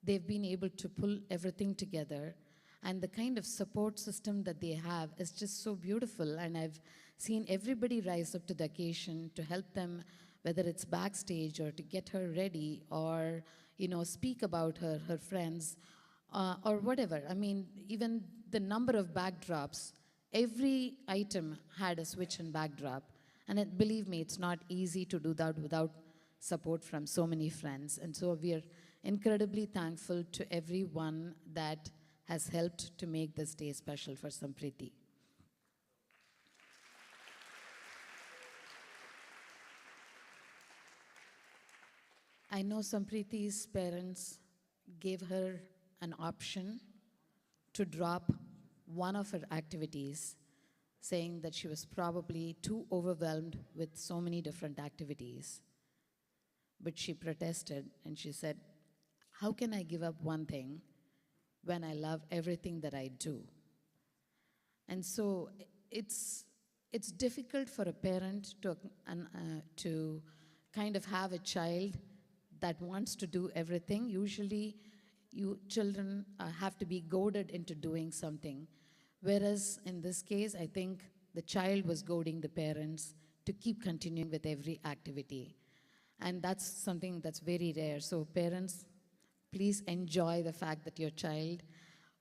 Speaker 16: they've been able to pull everything together, and the kind of support system that they have is just so beautiful. And I've seen everybody rise up to the occasion to help them, whether it's backstage or to get her ready or, speak about her friends or whatever. I mean, even the number of backdrops, every item had a switch and backdrop. And believe me, it's not easy to do that without support from so many friends. And so we are incredibly thankful to everyone that has helped to make this day special for Samprithi. I know Samprithi's parents gave her an option to drop one of her activities, saying that she was probably too overwhelmed with so many different activities. But she protested and she said, how can I give up one thing when I love everything that I do? And so it's difficult for a parent to kind of have a child that wants to do everything. Usually, children have to be goaded into doing something. Whereas in this case, I think the child was goading the parents to keep continuing with every activity. And that's something that's very rare. So parents, please enjoy the fact that your child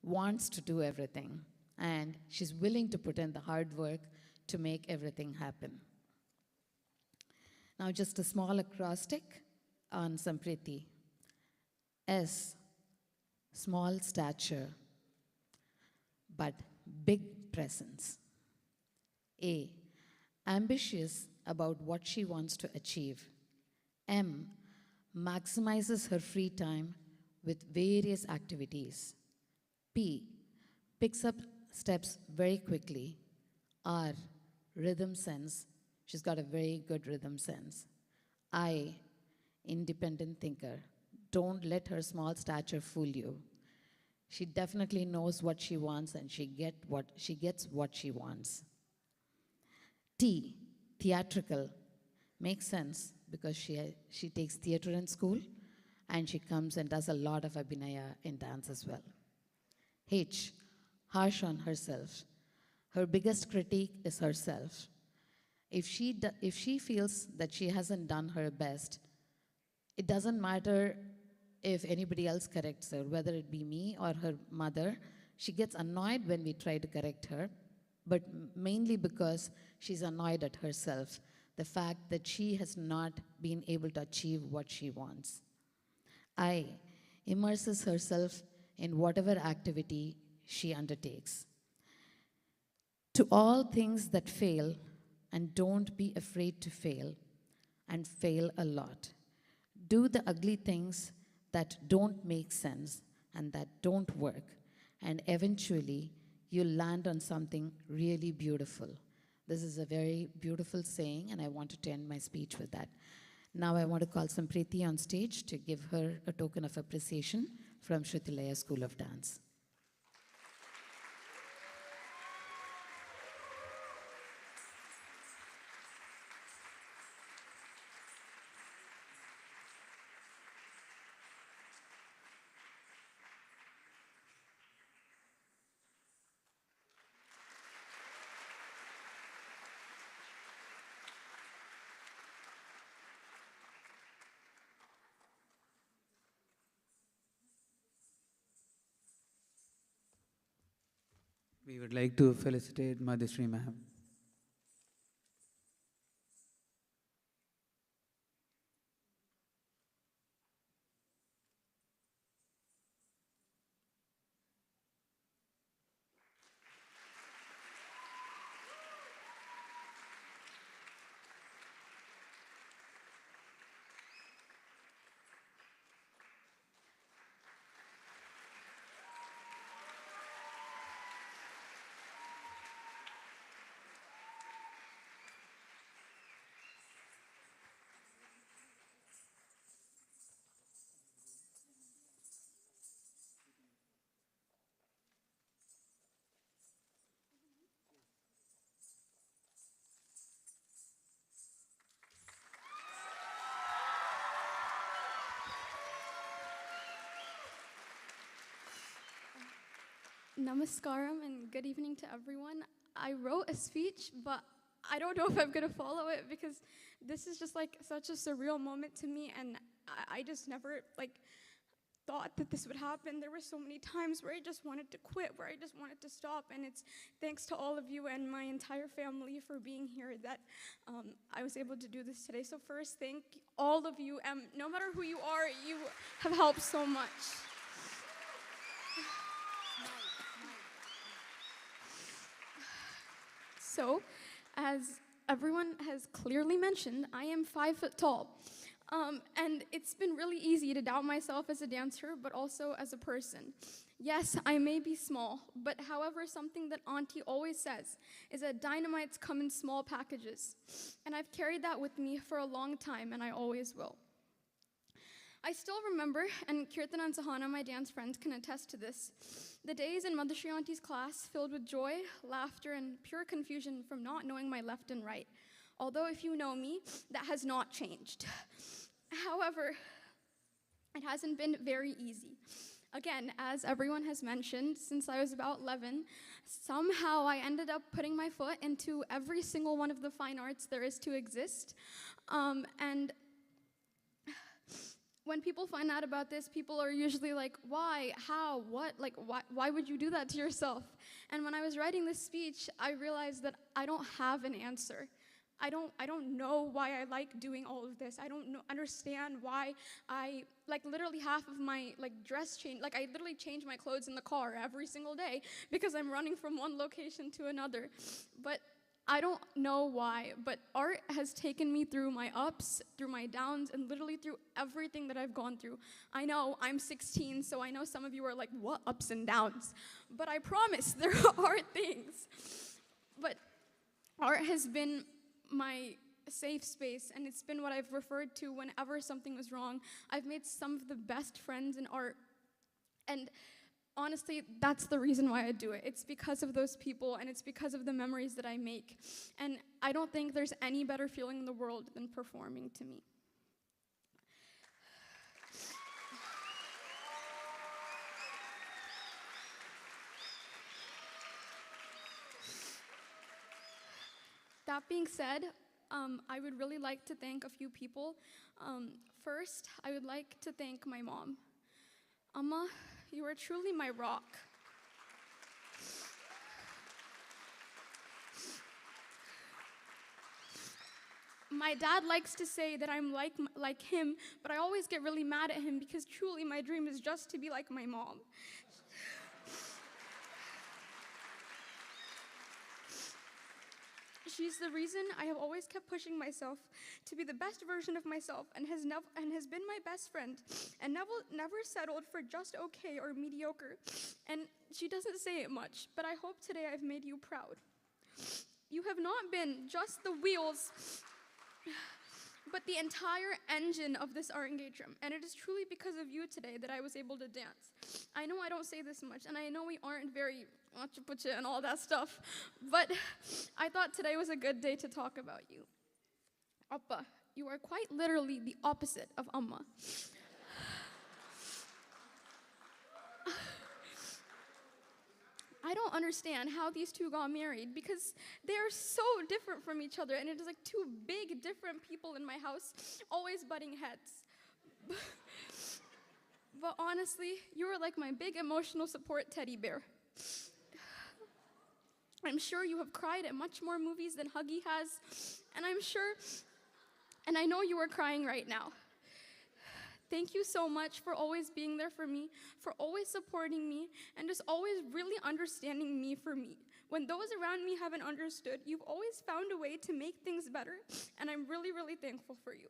Speaker 16: wants to do everything. And she's willing to put in the hard work to make everything happen. Now just a small acrostic on Samprithi. S, small stature, but big presence. A, ambitious about what she wants to achieve. M, maximizes her free time with various activities. P, picks up steps very quickly. R, rhythm sense. She's got a very good rhythm sense. I, independent thinker. Don't let her small stature fool you. She definitely knows what she wants and she gets what she wants. T, theatrical. Makes sense because she takes theater in school and she comes and does a lot of abhinaya in dance as well. H, harsh on herself. Her biggest critique is herself. If she feels that she hasn't done her best, it doesn't matter if anybody else corrects her, whether it be me or her mother. She gets annoyed when we try to correct her, but mainly because she's annoyed at herself, the fact that she has not been able to achieve what she wants. I, immerses herself in whatever activity she undertakes. To all things that fail, and don't be afraid to fail, and fail a lot. Do the ugly things that don't make sense and that don't work, and eventually you'll land on something really beautiful. This is a very beautiful saying, and I wanted to end my speech with that. Now I want to call Samprithi on stage to give her a token of appreciation from Shrutilaya School of Dance.
Speaker 4: We would like to felicitate Madhusri ma'am.
Speaker 17: Namaskaram and good evening to everyone. I wrote a speech, but I don't know if I'm going to follow it because this is just like such a surreal moment to me, and I just never like thought that this would happen. There were so many times where I just wanted to quit, where I just wanted to stop, and it's thanks to all of you and my entire family for being here that I was able to do this today. So first, thank all of you, and no matter who you are, you have helped so much. So, as everyone has clearly mentioned, I am 5 foot tall. And it's been really easy to doubt myself as a dancer, but also as a person. Yes, I may be small, but however, something that Auntie always says is that dynamites come in small packages. And I've carried that with me for a long time, and I always will. I still remember, and Kirtan and Sahana, my dance friends, can attest to this, the days in Madhusri Auntie's class filled with joy, laughter, and pure confusion from not knowing my left and right. Although if you know me, that has not changed. However, it hasn't been very easy. Again, as everyone has mentioned, since I was about 11, somehow I ended up putting my foot into every single one of the fine arts there is to exist. And when people find out about this, people are usually like, why, how, what, like, why would you do that to yourself? And when I was writing this speech, I realized that I don't have an answer. I don't know why I like doing all of this. I don't understand why I, like, literally half of my, like, dress change, like, I literally change my clothes in the car every single day because I'm running from one location to another. But I don't know why, but art has taken me through my ups, through my downs, and literally through everything that I've gone through. I know I'm 16, so I know some of you are like, what ups and downs? But I promise there are things. But art has been my safe space, and it's been what I've referred to whenever something was wrong. I've made some of the best friends in art, and honestly, that's the reason why I do it. It's because of those people, and it's because of the memories that I make. And I don't think there's any better feeling in the world than performing to me. That being said, I would really like to thank a few people. First, I would like to thank my mom. Amma, you are truly my rock. My dad likes to say that I'm like him, but I always get really mad at him because truly my dream is just to be like my mom. She's the reason I have always kept pushing myself to be the best version of myself, and has been my best friend, and never settled for just okay or mediocre. And she doesn't say it much, but I hope today I've made you proud. You have not been just the wheels, but the entire engine of this Arangetram, and it is truly because of you today that I was able to dance. I know I don't say this much, and I know we aren't very and all that stuff, but I thought today was a good day to talk about you. Appa, you are quite literally the opposite of Amma. I don't understand how these two got married because they are so different from each other, and it is like two big, different people in my house, always butting heads. But honestly, you are like my big emotional support teddy bear. I'm sure you have cried at much more movies than Huggy has, and and I know you are crying right now. Thank you so much for always being there for me, for always supporting me, and just always really understanding me for me. When those around me haven't understood, you've always found a way to make things better, and I'm really, really thankful for you.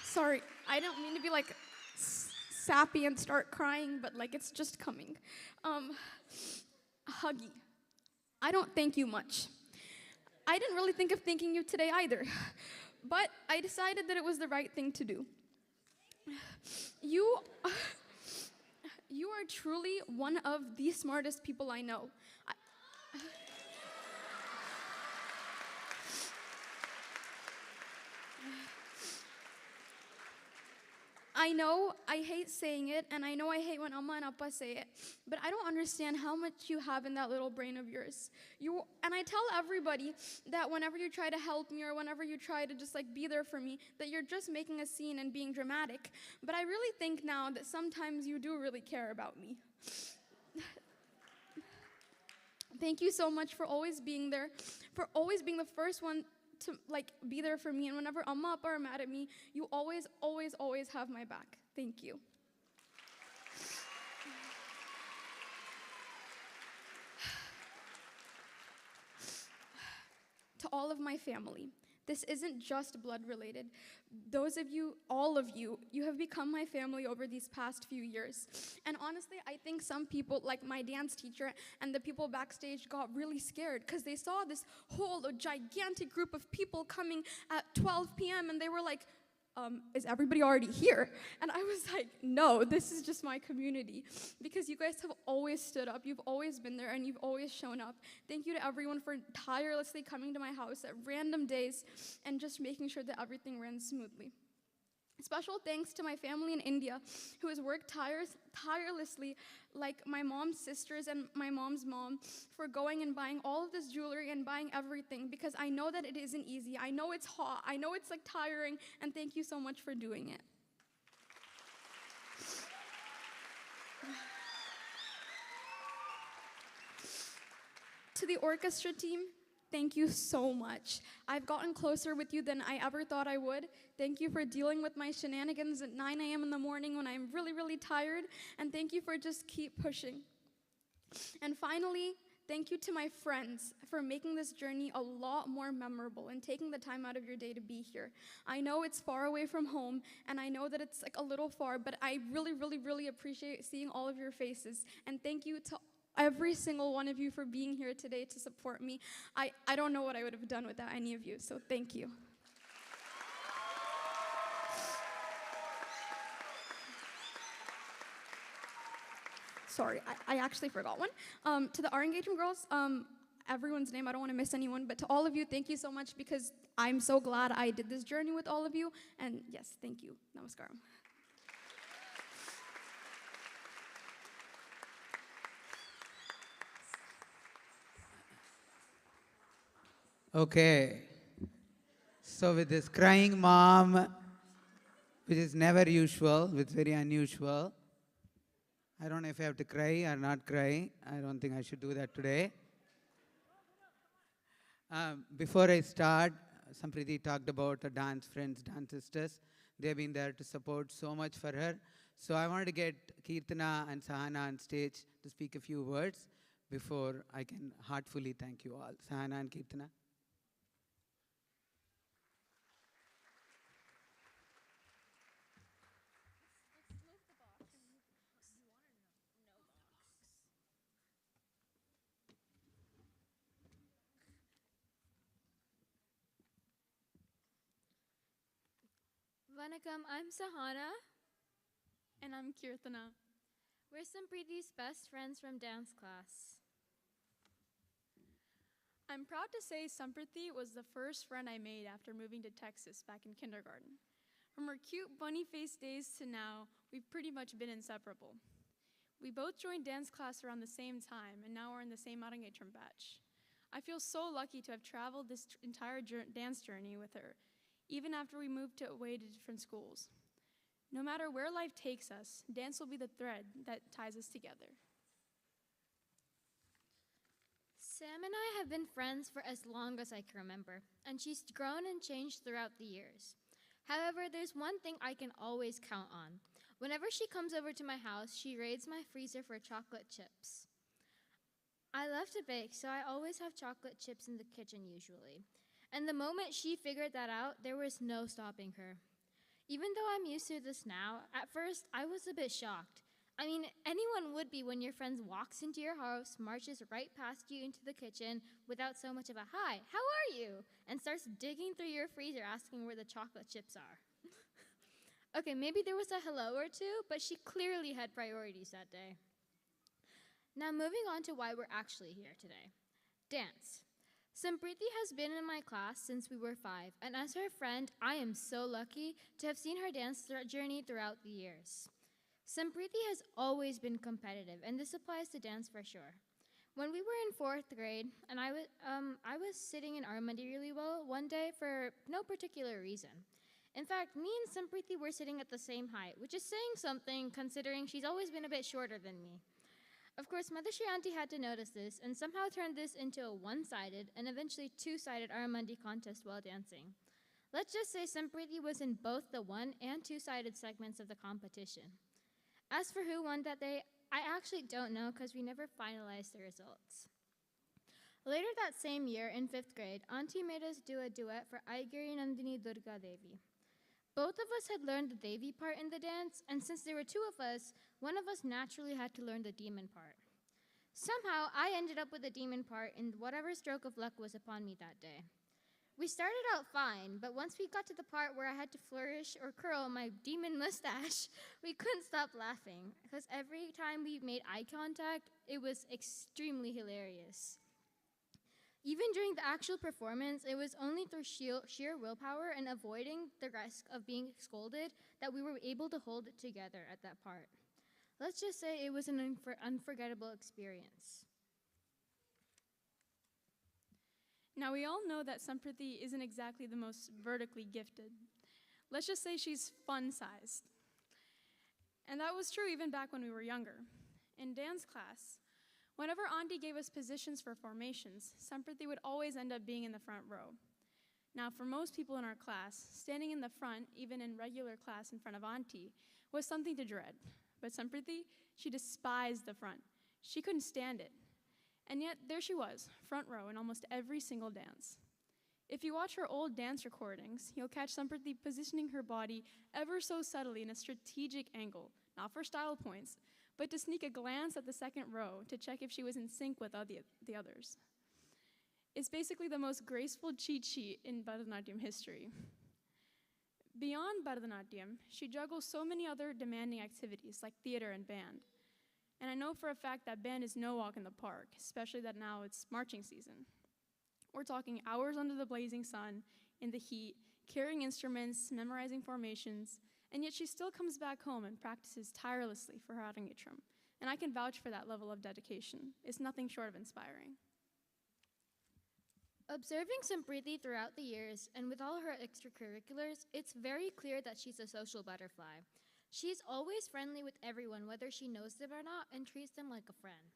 Speaker 17: Sorry, I don't mean to be like sappy and start crying, but like it's just coming. Huggy, I don't thank you much. I didn't really think of thanking you today either, but I decided that it was the right thing to do. You are truly one of the smartest people I know. I know I hate saying it, and I know I hate when Amma and Appa say it, but I don't understand how much you have in that little brain of yours. And I tell everybody that whenever you try to help me or whenever you try to just like be there for me, that you're just making a scene and being dramatic. But I really think now that sometimes you do really care about me. Thank you so much for always being there, for always being the first one to like be there for me, and whenever Amma Appa are mad at me, you always, always, always have my back. Thank you. To all of my family, this isn't just blood related. Those of you, all of you, you have become my family over these past few years. And honestly, I think some people, like my dance teacher and the people backstage, got really scared because they saw this whole gigantic group of people coming at 12 p.m. and they were like, is everybody already here? And I was like, no, this is just my community. Because you guys have always stood up, you've always been there, and you've always shown up. Thank you to everyone for tirelessly coming to my house at random days and just making sure that everything ran smoothly. Special thanks to my family in India, who has worked tirelessly, like my mom's sisters and my mom's mom, for going and buying all of this jewelry and buying everything, because I know that it isn't easy. I know it's hot. I know it's like tiring, and thank you so much for doing it. To the orchestra team, thank you so much. I've gotten closer with you than I ever thought I would. Thank you for dealing with my shenanigans at 9 a.m. in the morning when I'm really, really tired. And thank you for just keep pushing. And finally, thank you to my friends for making this journey a lot more memorable and taking the time out of your day to be here. I know it's far away from home, and I know that it's like a little far, but I really, really, really appreciate seeing all of your faces. And thank you to every single one of you for being here today to support me. I don't know what I would have done without any of you, so thank you. Sorry, I actually forgot one. To the Arangetram girls, everyone's name, I don't want to miss anyone, but to all of you, thank you so much, because I'm so glad I did this journey with all of you, and yes, thank you. Namaskaram.
Speaker 4: Okay, so with this crying mom, which is never usual, it's very unusual. I don't know if I have to cry or not cry. I don't think I should do that today. Before I start, Samprithi talked about her dance friends, dance sisters. They've been there to support so much for her. So I wanted to get Kirtana and Sahana on stage to speak a few words before I can heartfully thank you all. Sahana and Kirtana.
Speaker 18: Vanakkam, I'm Sahana.
Speaker 17: And I'm Kirtana.
Speaker 18: We're Samprithi's best friends from dance class.
Speaker 17: I'm proud to say Samprithi was the first friend I made after moving to Texas back in kindergarten. From her cute bunny-faced days to now, we've pretty much been inseparable. We both joined dance class around the same time, and now we're in the same Arangetram batch. I feel so lucky to have traveled this entire dance journey with her, even after we moved away to different schools. No matter where life takes us, dance will be the thread that ties us together.
Speaker 18: Sam and I have been friends for as long as I can remember, and she's grown and changed throughout the years. However, there's one thing I can always count on. Whenever she comes over to my house, she raids my freezer for chocolate chips. I love to bake, so I always have chocolate chips in the kitchen usually. And the moment she figured that out, there was no stopping her. Even though I'm used to this now, at first I was a bit shocked. I mean, anyone would be when your friend walks into your house, marches right past you into the kitchen without so much of a hi, how are you? And starts digging through your freezer asking where the chocolate chips are. Okay, maybe there was a hello or two, but she clearly had priorities that day. Now moving on to why we're actually here today. Dance. Samprithi has been in my class since we were 5, and as her friend, I am so lucky to have seen her dance journey throughout the years. Samprithi has always been competitive, and this applies to dance for sure. When we were in 4th grade, and I was sitting in Armandi really well one day for no particular reason. In fact, me and Samprithi were sitting at the same height, which is saying something considering she's always been a bit shorter than me. Of course, Mother Shri Auntie had to notice this and somehow turned this into a one-sided and eventually two-sided Armandi contest while dancing. Let's just say Samprithi was in both the one- and two-sided segments of the competition. As for who won that day, I actually don't know because we never finalized the results. Later that same year, in 5th grade, Auntie made us do a duet for Aigiri Nandini Durga Devi. Both of us had learned the Devi part in the dance, and since there were 2 of us, one of us naturally had to learn the demon part. Somehow, I ended up with the demon part in whatever stroke of luck was upon me that day. We started out fine, but once we got to the part where I had to flourish or curl my demon mustache, we couldn't stop laughing, because every time we made eye contact, it was extremely hilarious. Even during the actual performance, it was only through sheer willpower and avoiding the risk of being scolded that we were able to hold it together at that part. Let's just say it was an unforgettable experience.
Speaker 17: Now, we all know that Samprithi isn't exactly the most vertically gifted. Let's just say she's fun-sized. And that was true even back when we were younger. In dance class, whenever Auntie gave us positions for formations, Samprithi would always end up being in the front row. Now, for most people in our class, standing in the front, even in regular class in front of Auntie, was something to dread. But Samprithi, she despised the front. She couldn't stand it. And yet, there she was, front row in almost every single dance. If you watch her old dance recordings, you'll catch Samprithi positioning her body ever so subtly in a strategic angle, not for style points, but to sneak a glance at the second row to check if she was in sync with the others. It's basically the most graceful cheat sheet in Bharatanatyam history. Beyond Bharatanatyam, she juggles so many other demanding activities like theater and band. And I know for a fact that band is no walk in the park, especially that now it's marching season. We're talking hours under the blazing sun, in the heat, carrying instruments, memorizing formations, and yet she still comes back home and practices tirelessly for her Arangetram. And I can vouch for that level of dedication. It's nothing short of inspiring.
Speaker 18: Observing Samprithi throughout the years, and with all her extracurriculars, it's very clear that she's a social butterfly. She's always friendly with everyone, whether she knows them or not, and treats them like a friend.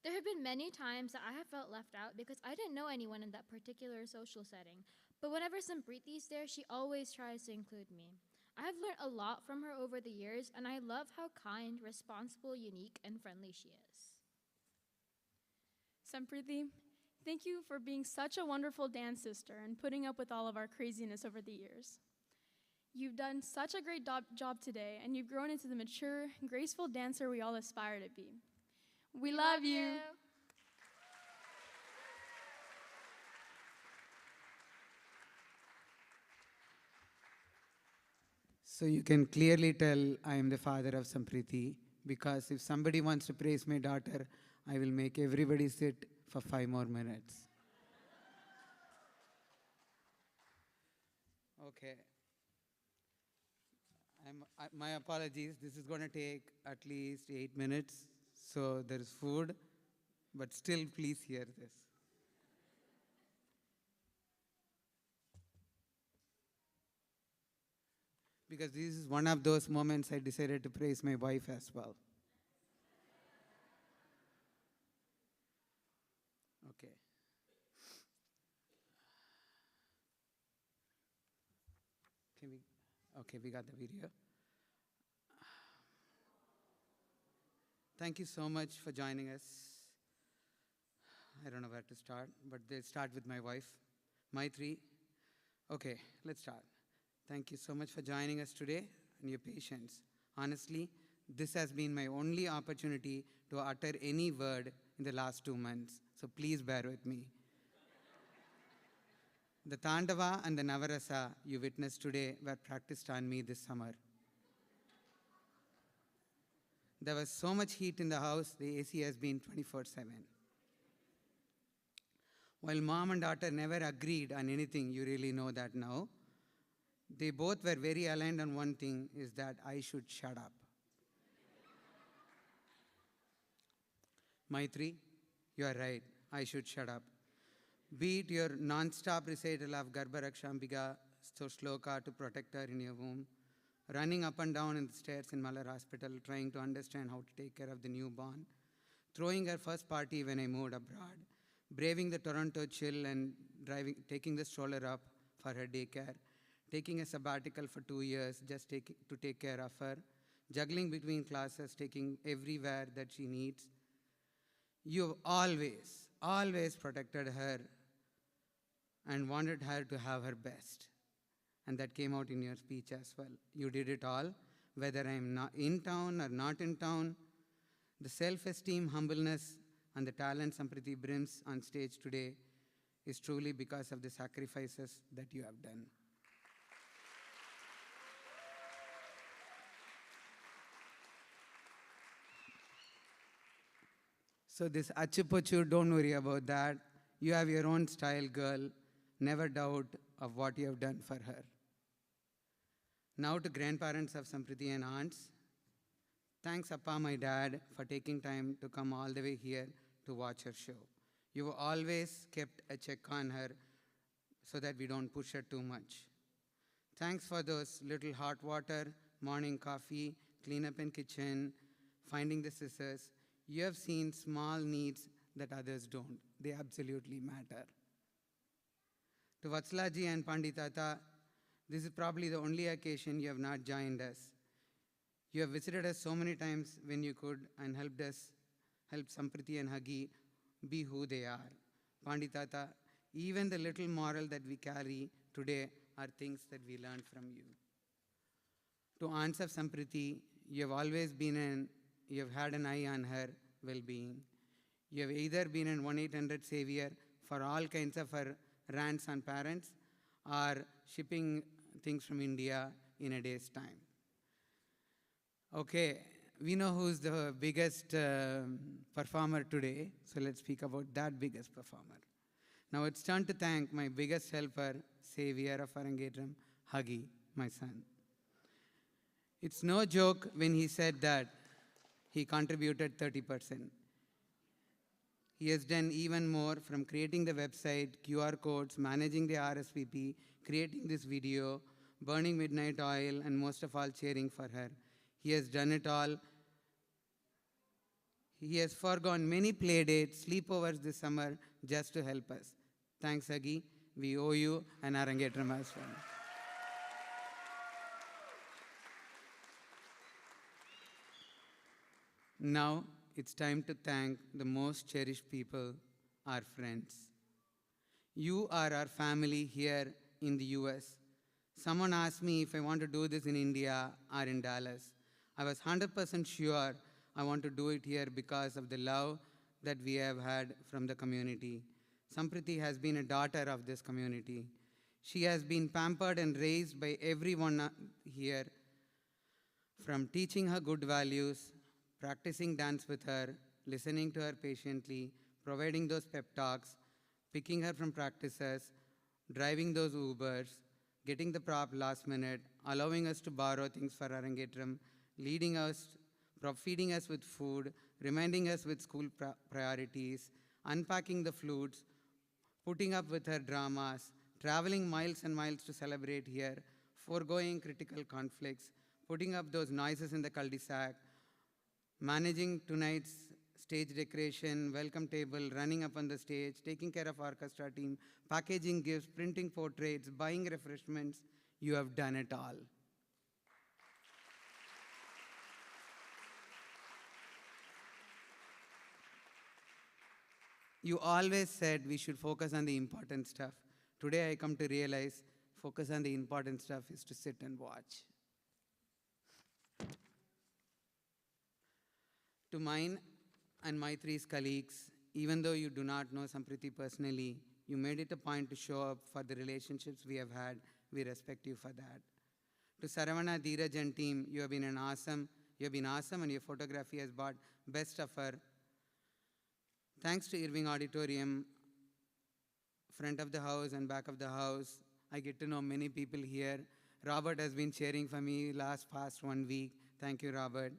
Speaker 18: There have been many times that I have felt left out because I didn't know anyone in that particular social setting. But whenever Samprithi's there, she always tries to include me. I have learned a lot from her over the years, and I love how kind, responsible, unique, and friendly she is.
Speaker 17: Samprithi, thank you for being such a wonderful dance sister and putting up with all of our craziness over the years. You've done such a great job today, and you've grown into the mature, graceful dancer we all aspire to be. We love you.
Speaker 4: So you can clearly tell I am the father of Samprithi, because if somebody wants to praise my daughter, I will make everybody sit for 5 more minutes. Okay. My apologies. This is going to take at least 8 minutes. So there is food, but still please hear this. because this is one of those moments I decided to praise my wife as well. Okay. Okay, we got the video. Thank you so much for joining us. I don't know where to start, but let's start with my wife, Maitri. Okay, let's start. Thank you so much for joining us today and your patience. Honestly, this has been my only opportunity to utter any word in the last 2 months, so please bear with me. The Tandava and the Navarasa you witnessed today were practiced on me this summer. There was so much heat in the house, the AC has been 24/7. While mom and daughter never agreed on anything, you really know that now, they both were very aligned on one thing, is that I should shut up. Maitri, you are right, I should shut up. Be it your non-stop recital of Garbharakshambika Shloka to protect her in your womb, running up and down in the stairs in Mallar Hospital trying to understand how to take care of the newborn, throwing her first party when I moved abroad, braving the Toronto chill and taking the stroller up for her daycare, taking a sabbatical for 2 years just to take care of her, juggling between classes, taking everywhere that she needs. You've always protected her and wanted her to have her best. And that came out in your speech as well. You did it all, whether I'm not in town or not in town. The self-esteem, humbleness, and the talent Samprithi brings on stage today is truly because of the sacrifices that you have done. So this achupochu, don't worry about that. You have your own style, girl. Never doubt of what you have done for her. Now to grandparents of Samprithi and aunts. Thanks, Appa, my dad, for taking time to come all the way here to watch her show. You've always kept a check on her so that we don't push her too much. Thanks for those little hot water, morning coffee, clean up in kitchen, finding the scissors. You have seen small needs that others don't. They absolutely matter. To Vatslaji and Panditata, this is probably the only occasion you have not joined us. You have visited us so many times when you could and helped Samprithi and Hagi be who they are. Panditata, even the little moral that we carry today are things that we learned from you. To aunts of Samprithi, you have had an eye on her well-being. You have either been an 1-800 savior for all kinds of her rants on parents or shipping things from India in a day's time. Okay, we know who's the biggest performer today, so let's speak about that biggest performer. Now it's time to thank my biggest helper, savior of Arangetram, Hagi, my son. It's no joke when he said that he contributed 30%. He has done even more, from creating the website, QR codes, managing the RSVP, creating this video, burning midnight oil, and most of all, cheering for her. He has done it all. He has foregone many play dates, sleepovers this summer just to help us. Thanks, Hagi. We owe you an Arangetram as well. Now, it's time to thank the most cherished people, our friends. You are our family here in the US. Someone asked me if I want to do this in India or in Dallas. I was 100% sure I want to do it here because of the love that we have had from the community. Samprithi has been a daughter of this community. She has been pampered and raised by everyone here, from teaching her good values, practicing dance with her, listening to her patiently, providing those pep talks, picking her from practices, driving those Ubers, getting the prop last minute, allowing us to borrow things for Arangetram, leading us, feeding us with food, reminding us with school priorities, unpacking the flutes, putting up with her dramas, traveling miles and miles to celebrate here, foregoing critical conflicts, putting up those noises in the cul-de-sac, managing tonight's stage decoration, welcome table, running up on the stage, taking care of orchestra team, packaging gifts, printing portraits, buying refreshments. You have done it all. You always said we should focus on the important stuff. Today I come to realize focus on the important stuff is to sit and watch. To mine and Maitri's colleagues, even though you do not know Samprithi personally, you made it a point to show up for the relationships we have had. We respect you for that. To Saravana, Dheeraj and team, you have been awesome and your photography has brought best of her. Thanks to Irving Auditorium, front of the house and back of the house, I get to know many people here. Robert has been cheering for me past 1 week. Thank you, Robert.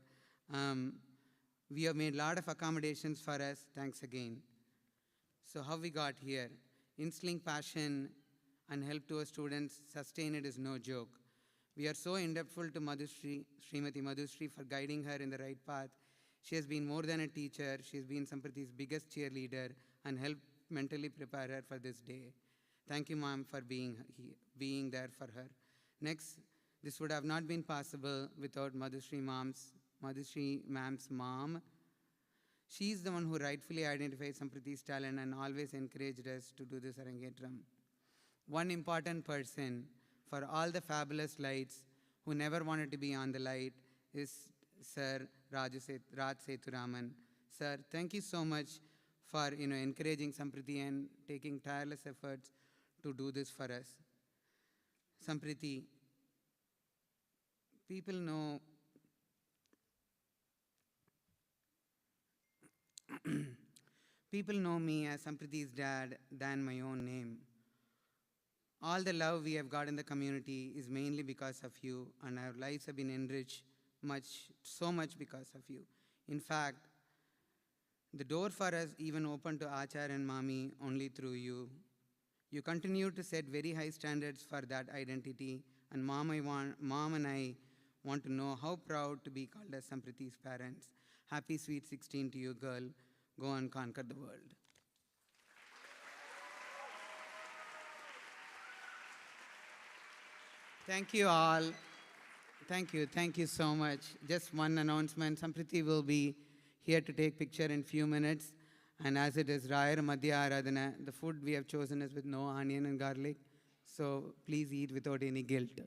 Speaker 4: We have made a lot of accommodations for us. Thanks again. So how we got here? Instilling passion and help to our students sustain it is no joke. We are so indebtful to Srimati Madhusri for guiding her in the right path. She has been more than a teacher. She has been Samprithi's biggest cheerleader and helped mentally prepare her for this day. Thank you, ma'am, for being there for her. Next, this would have not been possible without Madhusri ma'am's mom. She is the one who rightfully identified Samprithi's talent and always encouraged us to do this Arangetram. One important person for all the fabulous lights who never wanted to be on the light is Sir Raj Sethuraman. Sir, thank you so much for encouraging Samprithi and taking tireless efforts to do this for us. Samprithi, people know me as Samprithi's dad than my own name. All the love we have got in the community is mainly because of you, and our lives have been enriched so much because of you. In fact, the door for us even opened to Achar and Mami only through you. You continue to set very high standards for that identity, and Mom and I want to know how proud to be called as Samprithi's parents. Happy sweet 16 to you, girl. Go and conquer the world. Thank you all. Thank you so much. Just one announcement. Samprithi will be here to take picture in few minutes. And as it is Rayar Madhya Aradhana, the food we have chosen is with no onion and garlic. So please eat without any guilt.